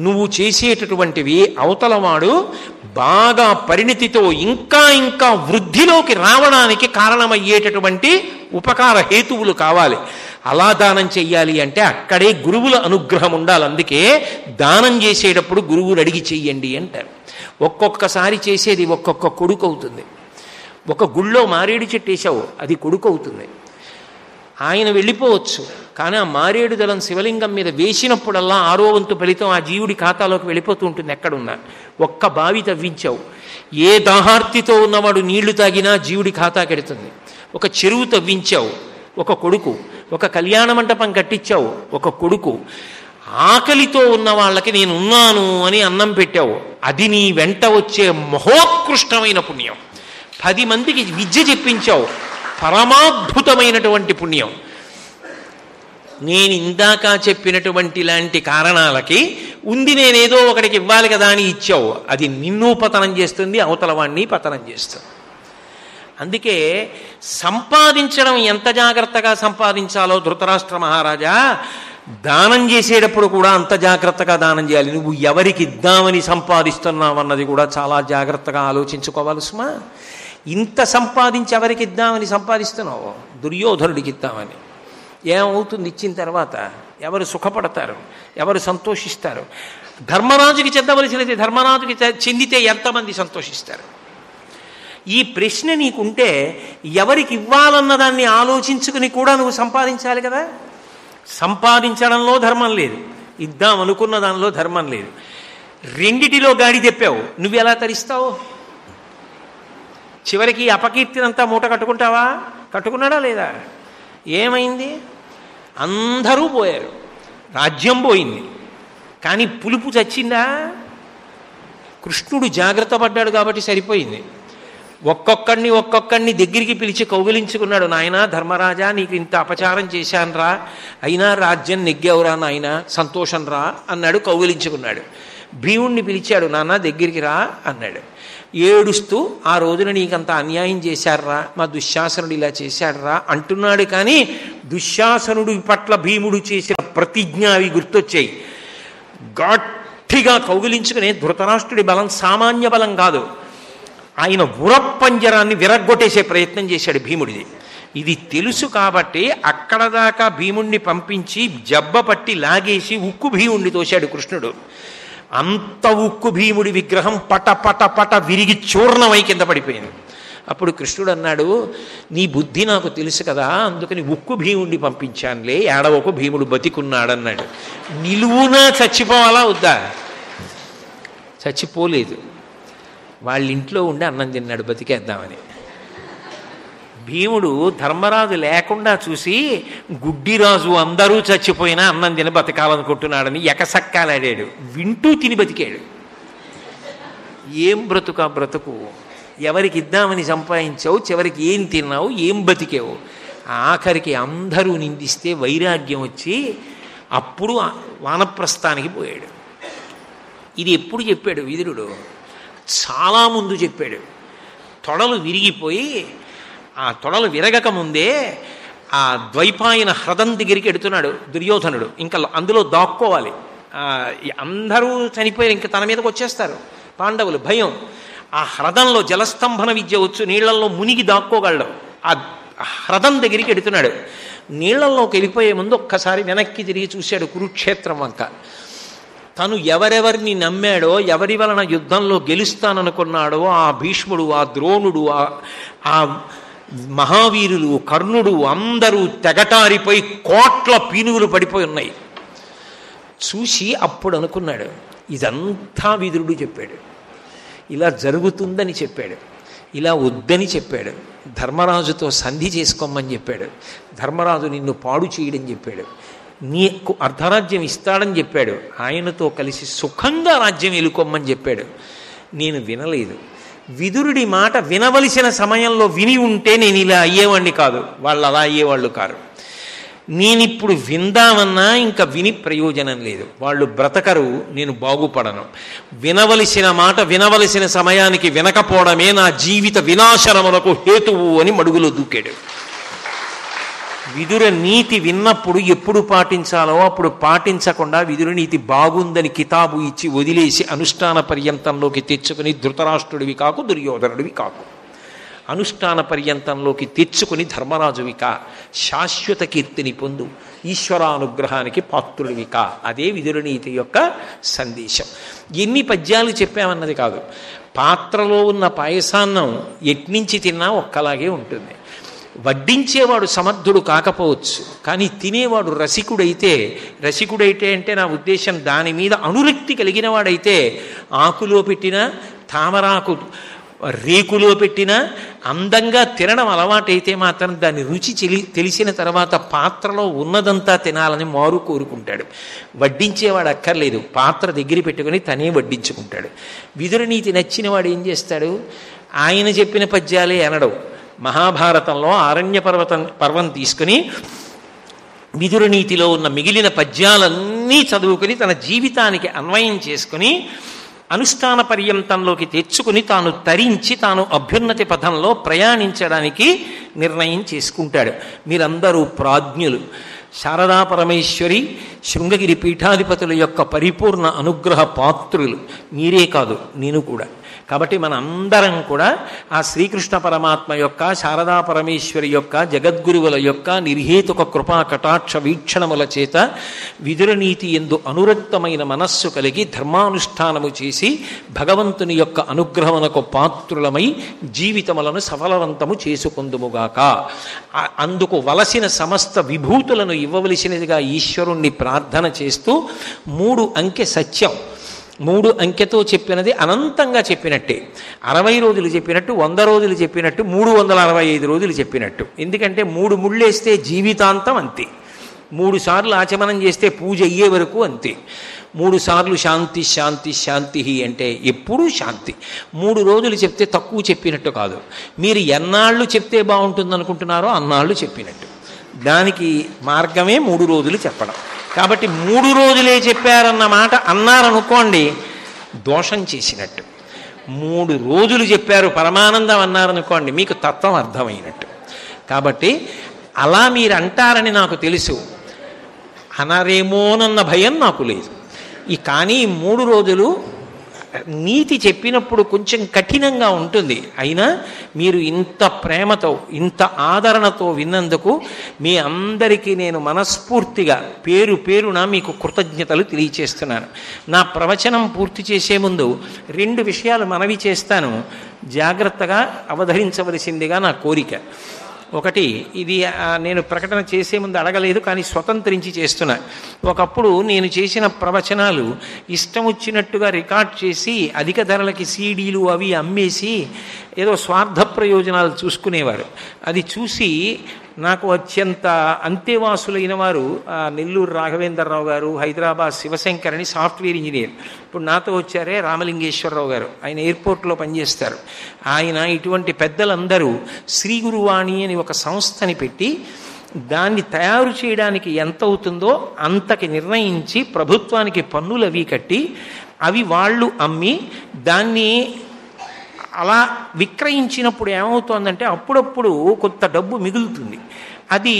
Speaker 1: నువ్వు చేసేటటువంటివి అవతలవాడు బాగా పరిణితితో ఇంకా ఇంకా వృద్ధిలోకి రావడానికి కారణమయ్యేటటువంటి ఉపకార హేతువులు కావాలి. అలా దానం చెయ్యాలి అంటే అక్కడే గురువుల అనుగ్రహం ఉండాలి. అందుకే దానం చేసేటప్పుడు గురువులు అడిగి చెయ్యండి అంటారు. ఒక్కొక్కసారి చేసేది ఒక్కొక్క కొడుకు అవుతుంది. ఒక గుళ్ళో మారేడు చెట్టు వేసావు, అది కొడుకు అవుతుంది. ఆయన వెళ్ళిపోవచ్చు, కానీ ఆ మారేడు దళం శివలింగం మీద వేసినప్పుడల్లా 6వ వంతు ఫలితం ఆ జీవుడి ఖాతాలోకి వెళ్ళిపోతూ ఉంటుంది ఎక్కడున్నా. ఒక్క బావి తవ్వించావు, ఏ దాహార్తితో ఉన్నవాడు నీళ్లు తాగినా జీవుడి ఖాతాకెడుతుంది. ఒక చెరువు తవ్వించావు, ఒక కొడుకు. ఒక కళ్యాణ మంటపం కట్టించావు, ఒక కొడుకు. ఆకలితో ఉన్న వాళ్ళకి నేనున్నాను అని అన్నం పెట్టావు, అది నీ వెంట వచ్చే మహోత్కృష్టమైన పుణ్యం. 10 మందికి విద్య చెప్పించావు, పరమాద్భుతమైనటువంటి పుణ్యం. నేను ఇందాక చెప్పినటువంటి లాంటి కారణాలకి ఉంది, నేనేదో ఒకడికి ఇవ్వాలి కదా అని ఇచ్చావు, అది నిన్ను పతనం చేస్తుంది, అవతల వాణ్ణి పతనం చేస్తుంది. అందుకే సంపాదించడం ఎంత జాగ్రత్తగా సంపాదించాలో ధృతరాష్ట్ర మహారాజా దానం చేసేటప్పుడు కూడా అంత జాగ్రత్తగా దానం చేయాలి. నువ్వు ఎవరికి ఇద్దామని సంపాదిస్తున్నావు అన్నది కూడా చాలా జాగ్రత్తగా ఆలోచించుకోవాలి సుమా. ఇంత సంపాదించి ఎవరికి ఇద్దామని సంపాదిస్తున్నావు? దుర్యోధనుడికి ఇద్దామని. ఏమవుతుంది ఇచ్చిన తర్వాత? ఎవరు సుఖపడతారు, ఎవరు సంతోషిస్తారు? ధర్మరాజుకి చెందవలసినది ధర్మరాజుకి చెందితే ఎంతమంది సంతోషిస్తారు? ఈ ప్రశ్న నీకుంటే ఎవరికి ఇవ్వాలన్న దాన్ని ఆలోచించుకుని కూడా నువ్వు సంపాదించాలి కదా. సంపాదించడంలో ధర్మం లేదు, ఇద్దాం అనుకున్న దానిలో ధర్మం లేదు. రెండిటిలో గాడి తెప్పావు, నువ్వు ఎలా తరిస్తావు? చివరికి అపకీర్తినంతా మూట కట్టుకుంటావా? కట్టుకున్నాడా లేదా? ఏమైంది? అందరూ పోయారు, రాజ్యం పోయింది, కానీ పులుపు చచ్చిందా? కృష్ణుడు జాగ్రత్త పడ్డాడు కాబట్టి సరిపోయింది. ఒక్కొక్కడిని దగ్గరికి పిలిచి కౌగిలించుకున్నాడు. నాయనా ధర్మరాజా, నీకు ఇంత అపచారం చేశానురా, అయినా రాజ్యం నెగ్గావురా నాయన, సంతోషం రా అన్నాడు, కౌగిలించుకున్నాడు. భీముణ్ణి పిలిచాడు, నాన్న దగ్గరికి రా అన్నాడు. ఏడుస్తూ ఆ రోజున నీకంత అన్యాయం చేశారా, మా దుశ్శాసనుడు ఇలా చేశాడురా అంటున్నాడు. కానీ దుశ్శాసనుడి పట్ల భీముడు చేసిన ప్రతిజ్ఞ అవి గుర్తొచ్చాయి. గట్టిగా కౌగిలించుకునే ధృతరాష్ట్రుడి బలం సామాన్య బలం కాదు. ఆయన ఉరప్పంజరాన్ని విరగ్గొట్టేసే ప్రయత్నం చేశాడు భీముడిది. ఇది తెలుసు కాబట్టి అక్కడ దాకా భీముణ్ణి పంపించి జబ్బ పట్టి లాగేసి ఉక్కు భీముణ్ణి తోశాడు కృష్ణుడు. అంత ఉక్కు భీముడి విగ్రహం పట పట పట విరిగి చూర్ణమై కింద పడిపోయింది. అప్పుడు కృష్ణుడు అన్నాడు, నీ బుద్ధి నాకు తెలుసు కదా, అందుకని ఉక్కు భీముడిని పంపించానులే, ఏడవకు భీముడు బతికున్నాడన్నాడు. నిలువునా చచ్చిపోవాలా వద్దా? చచ్చిపోలేదు, వాళ్ళ ఇంట్లో ఉండి అన్నం తిన్నాడు బతికేద్దామని. భీముడు ధర్మరాజు లేకుండా చూసి గుడ్డిరాజు అందరూ చచ్చిపోయినా అన్నం తిని బతకాలనుకుంటున్నాడని ఎకసక్కాలాడాడు. వింటూ తిని బతికాడు. ఏం బ్రతుకా బ్రతుకు? ఎవరికి ఇద్దామని సంపాదించావు, చివరికి ఏం తిన్నావు, ఏం బతికావు? ఆఖరికి అందరూ నిందిస్తే వైరాగ్యం వచ్చి అప్పుడు వానప్రస్థానికి పోయాడు. ఇది ఎప్పుడు చెప్పాడు విదురుడు? చాలా ముందు చెప్పాడు. తొడలు విరిగిపోయి ఆ తొడలు విరగక ముందే ఆ ద్వైపాయన హ్రదం దగ్గరికి ఎడుతున్నాడు దుర్యోధనుడు. ఇంకా అందులో దాక్కోవాలి, అందరూ చనిపోయారు, ఇంకా తన మీదకి వచ్చేస్తారు పాండవులు. భయం. ఆ హ్రదంలో జలస్తంభన విద్య వచ్చు, నీళ్లలో మునిగి దాక్కోగలడు. ఆ హ్రదం దగ్గరికి ఎడుతున్నాడు. నీళ్లలోకి వెళ్ళిపోయే ముందు ఒక్కసారి వెనక్కి తిరిగి చూశాడు కురుక్షేత్రం వంక. తను ఎవరెవరిని నమ్మాడో, ఎవరి వలన యుద్ధంలో గెలుస్తాననుకున్నాడో ఆ భీష్ముడు, ఆ ద్రోణుడు, ఆ మహావీరులు, కర్ణుడు అందరూ తెగటారిపోయి కోట్ల పీనుగులు పడిపోయి ఉన్నాయి. చూసి అప్పుడు అనుకున్నాడు, ఇదంతా విదురుడు చెప్పాడు, ఇలా జరుగుతుందని చెప్పాడు, ఇలా వద్దని చెప్పాడు, ధర్మరాజుతో సంధి చేసుకోమని చెప్పాడు, ధర్మరాజు నిన్ను పాడు చేయడని చెప్పాడు, నీకు అర్ధరాజ్యం ఇస్తాడని చెప్పాడు, ఆయనతో కలిసి సుఖంగా రాజ్యం ఎలుకోమని చెప్పాడు. నేను వినలేదు. విదురుడి మాట వినవలసిన సమయంలో విని ఉంటే నేను ఇలా అయ్యేవాడిని కాదు, వాళ్ళు అలా అయ్యేవాళ్ళు కారు. నేనిప్పుడు విందామన్నా ఇంకా విని ప్రయోజనం లేదు, వాళ్ళు బ్రతకరు, నేను బాగుపడను. వినవలసిన మాట వినవలసిన సమయానికి వినకపోవడమే నా జీవిత వినాశనమునకు హేతువు అని మడుగులో దూకాడు. విదుర నీతి విన్నప్పుడు ఎప్పుడు పాటించాలో అప్పుడు పాటించకుండా విదుర నీతి బాగుందని కితాబు ఇచ్చి వదిలేసి అనుష్ఠాన పర్యంతంలోకి తెచ్చుకుని ధృతరాష్ట్రుడివి కాకు, దుర్యోధనుడివి కాకు. అనుష్ఠాన పర్యంతంలోకి తెచ్చుకుని ధర్మరాజువి కా, శాశ్వత కీర్తిని పొందు, ఈశ్వరానుగ్రహానికి పాత్రుడివి కా. అదే విదురనీతి యొక్క సందేశం. ఎన్ని పద్యాలు చెప్పామన్నది కాదు, పాత్రలో ఉన్న పాయసాన్నం ఎట్నుంచి తిన్నా ఒక్కలాగే ఉంటుంది. వడ్డించేవాడు సమర్థుడు కాకపోవచ్చు, కానీ తినేవాడు రసికుడైతే అంటే నా ఉద్దేశం దాని మీద అనురక్తి కలిగిన వాడైతే ఆకులో పెట్టినా తామరాకు రేకులో పెట్టినా అందంగా తినడం అలవాటైతే మాత్రం దాని రుచి తెలిసిన తర్వాత పాత్రలో ఉన్నదంతా తినాలని మారు కోరుకుంటాడు. వడ్డించేవాడు అక్కర్లేదు, పాత్ర దగ్గర పెట్టుకుని తనే వడ్డించుకుంటాడు. విదురనీతి నచ్చిన వాడు ఏం చేస్తాడు? ఆయన చెప్పిన పద్యాలే అనడం. మహాభారతంలో ఆరణ్య పర్వం తీసుకుని విదురనీతిలో ఉన్న మిగిలిన పద్యాలన్నీ చదువుకుని తన జీవితానికి అన్వయం చేసుకుని అనుష్ఠాన పర్యంతంలోకి తెచ్చుకుని తాను తరించి తాను అభ్యున్నతి పథంలో ప్రయాణించడానికి నిర్ణయం చేసుకుంటాడు. మీరందరూ ప్రాజ్ఞులు, శారదా పరమేశ్వరి శృంగగిరి పీఠాధిపతుల యొక్క పరిపూర్ణ అనుగ్రహ పాత్రులు. మీరే కాదు, నేను కూడా. కాబట్టి మన అందరం కూడా ఆ శ్రీకృష్ణ పరమాత్మ యొక్క, శారదా పరమేశ్వరి యొక్క, జగద్గురువుల యొక్క నిర్హేతుక కృపా కటాక్ష వీక్షణముల చేత విదురనీతి యందు అనురక్తమైన మనస్సు కలిగి ధర్మానుష్ఠానము చేసి భగవంతుని యొక్క అనుగ్రహమునకు పాత్రులమై జీవితములను సఫలవంతము చేసుకొందుముగాక. అందుకు వలసిన సమస్త విభూతులను ఇవ్వవలసినదిగా ఈశ్వరుణ్ణి ప్రార్థన చేస్తూ 3 అంకె సత్యం, 3 అంకెతో చెప్పినది అనంతంగా చెప్పినట్టే. 60 రోజులు చెప్పినట్టు, 100 రోజులు చెప్పినట్టు, 365 రోజులు చెప్పినట్టు. ఎందుకంటే 3 ముళ్ళేస్తే జీవితాంతం అంతే, 3 సార్లు ఆచమనం చేస్తే పూజ అయ్యే వరకు అంతే, 3 సార్లు శాంతి శాంతి శాంతి అంటే ఎప్పుడూ శాంతి. 3 రోజులు చెప్తే తక్కువ చెప్పినట్టు కాదు. మీరు ఎన్నాళ్ళు చెప్తే బాగుంటుంది అనుకుంటున్నారో అన్నాళ్ళు చెప్పినట్టు. దానికి మార్గమే 3 రోజులు చెప్పడం. కాబట్టి 3 రోజులే చెప్పారన్న మాట అన్నారనుకోండి, దోషం చేసినట్టు. 3 రోజులు చెప్పారు పరమానందం అన్నారనుకోండి, మీకు తత్వం అర్థమైనట్టు. కాబట్టి అలా మీరు అంటారని నాకు తెలుసు, అనరేమోనన్న భయం నాకు లేదు. కానీ 3 రోజులు నీతి చెప్పినప్పుడు కొంచెం కఠినంగా ఉంటుంది. అయినా మీరు ఇంత ప్రేమతో, ఇంత ఆదరణతో విన్నందుకు మీ అందరికీ నేను మనస్ఫూర్తిగా పేరు పేరున మీకు కృతజ్ఞతలు తెలియచేస్తున్నాను. నా ప్రవచనం పూర్తి చేసే ముందు 2 విషయాలు మనవి చేస్తాను, జాగ్రత్తగా అవధరించవలసిందిగా నా కోరిక. ఒకటి, ఇది నేను ప్రకటన చేసే ముందు అడగలేదు, కానీ స్వతంత్రించి చేస్తున్నా. ఒకప్పుడు నేను చేసిన ప్రవచనాలు ఇష్టం వచ్చినట్టుగా రికార్డ్ చేసి అధిక ధరలకి సీడీలు అవి అమ్మేసి ఏదో స్వార్థ ప్రయోజనాలు చూసుకునేవారు. అది చూసి నాకు అత్యంత అంతేవాసులైన వారు నెల్లూరు రాఘవేంద్రరావు గారు, హైదరాబాద్ శివశంకర్ అని సాఫ్ట్వేర్ ఇంజనీర్, ఇప్పుడు నాతో వచ్చారే రామలింగేశ్వరరావు గారు, ఆయన ఎయిర్పోర్ట్లో పనిచేస్తారు. ఆయన ఇటువంటి పెద్దలందరూ శ్రీ గురువాణి అని ఒక సంస్థని పెట్టి దాన్ని తయారు చేయడానికి ఎంత అవుతుందో అంతకి నిర్ణయించి ప్రభుత్వానికి పన్నులు అవి కట్టి అవి వాళ్ళు అమ్మి దాన్ని అలా విక్రయించినప్పుడు ఏమవుతోందంటే అప్పుడప్పుడు కొంత డబ్బు మిగులుతుంది. అది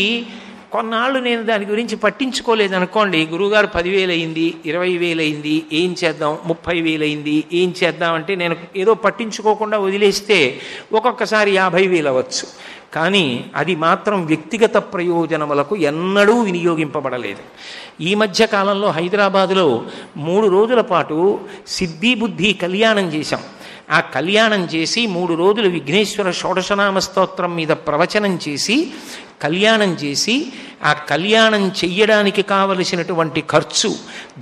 Speaker 1: కొన్నాళ్ళు నేను దాని గురించి పట్టించుకోలేదు అనుకోండి, గురువుగారు 10,000 అయింది, 20,000 అయింది, ఏం చేద్దాం, 30,000 అయింది, ఏం చేద్దాం అంటే నేను ఏదో పట్టించుకోకుండా వదిలేస్తే ఒక్కొక్కసారి 50,000 అవ్వచ్చు. కానీ అది మాత్రం వ్యక్తిగత ప్రయోజనములకు ఎన్నడూ వినియోగింపబడలేదు. ఈ మధ్య కాలంలో హైదరాబాదులో 3 రోజుల పాటు సిద్ధి బుద్ధి కళ్యాణం చేశాం. ఆ కళ్యాణం చేసి 3 రోజులు విఘ్నేశ్వర షోడశనామ స్తోత్రం మీద ప్రవచనం చేసి కళ్యాణం చేసి ఆ కళ్యాణం చెయ్యడానికి కావలసినటువంటి ఖర్చు,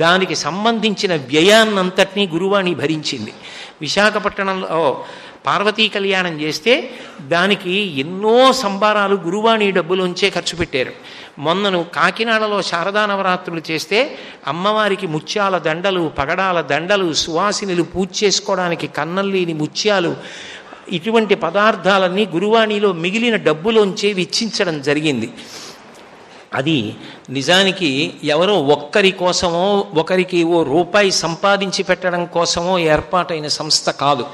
Speaker 1: దానికి సంబంధించిన వ్యయాన్నంతటినీ గురువాణి భరించింది. విశాఖపట్నంలో పార్వతీ కళ్యాణం చేస్తే దానికి ఎన్నో సంబారాలు గురువాణి డబ్బులోంచే ఖర్చు పెట్టారు. మొన్నను కాకినాడలో శారదా నవరాత్రులు చేస్తే అమ్మవారికి ముత్యాల దండలు, పగడాల దండలు, సువాసినులు పూజ చేసుకోవడానికి కన్నల్లేని ముత్యాలు, ఇటువంటి పదార్థాలన్నీ గురువాణిలో మిగిలిన డబ్బులోంచే వెచ్చించడం జరిగింది. అది నిజానికి ఎవరో ఒక్కరి కోసమో ఒకరికి ఓ రూపాయి సంపాదించి పెట్టడం కోసమో ఏర్పాటైన సంస్థ కాదు.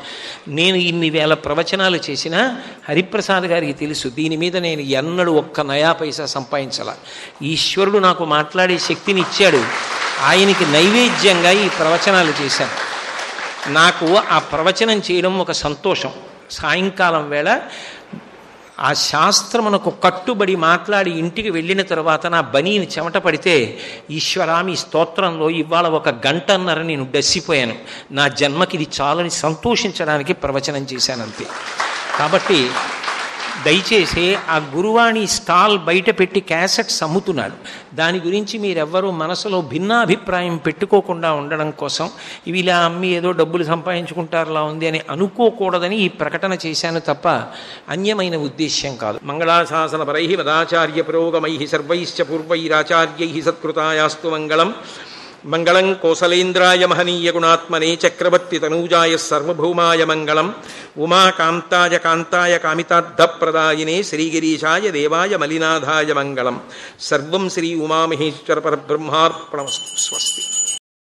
Speaker 1: నేను ఇన్ని వేల ప్రవచనాలు చేసినా హరిప్రసాద్ గారికి తెలుసు, దీని మీద నేను ఎన్నడూ ఒక్క నయా పైసా సంపాదించాల. ఈశ్వరుడు నాకు మాట్లాడే శక్తిని ఇచ్చాడు, ఆయనకి నైవేద్యంగా ఈ ప్రవచనాలు చేశాను. నాకు ఆ ప్రవచనం చేయడం ఒక సంతోషం. సాయంకాలం వేళ ఆ శాస్త్రమునకు కట్టుబడి మాట్లాడి ఇంటికి వెళ్ళిన తర్వాత నా బనీని చెమట పడితే, ఈశ్వరా మీ స్తోత్రంలో ఇవాళ 1 గంటన్నర నేను డస్సిపోయాను, నా జన్మకి ఇది చాలని సంతోషించడానికి ప్రవచనం చేశానంతే. కాబట్టి దయచేసి ఆ గురువాణి స్టాల్ బయట పెట్టి క్యాసెట్స్ అమ్ముతున్నాడు, దాని గురించి మీరెవ్వరూ మనసులో భిన్నాభిప్రాయం పెట్టుకోకుండా ఉండడం కోసం ఇవి ఇలా అమ్మి ఏదో డబ్బులు సంపాదించుకుంటారులా ఉంది అని అనుకోకూడదని ఈ ప్రకటన చేశాను తప్ప అన్యమైన ఉద్దేశ్యం కాదు. మంగళాశాసన పరై మదాచార్య పురోగమై సర్వైశ్చ పూర్వైరాచార్యై సత్కృతాయాస్తు మంగళం. మంగళం కోసలేంద్రాయ మహనీయ గుణాత్మనే చక్రవర్తి తనూజాయ సర్వభౌమాయ మంగళం. ఉమాకాంతాయ కాంతాయ కామితార్థప్రదాయినే శ్రీగిరీశాయ దేవాయ మలినాథాయ మంగళం. సర్వం శ్రీ ఉమామహేశ్వర పరబ్రహ్మార్పణమస్తు. స్వస్తి.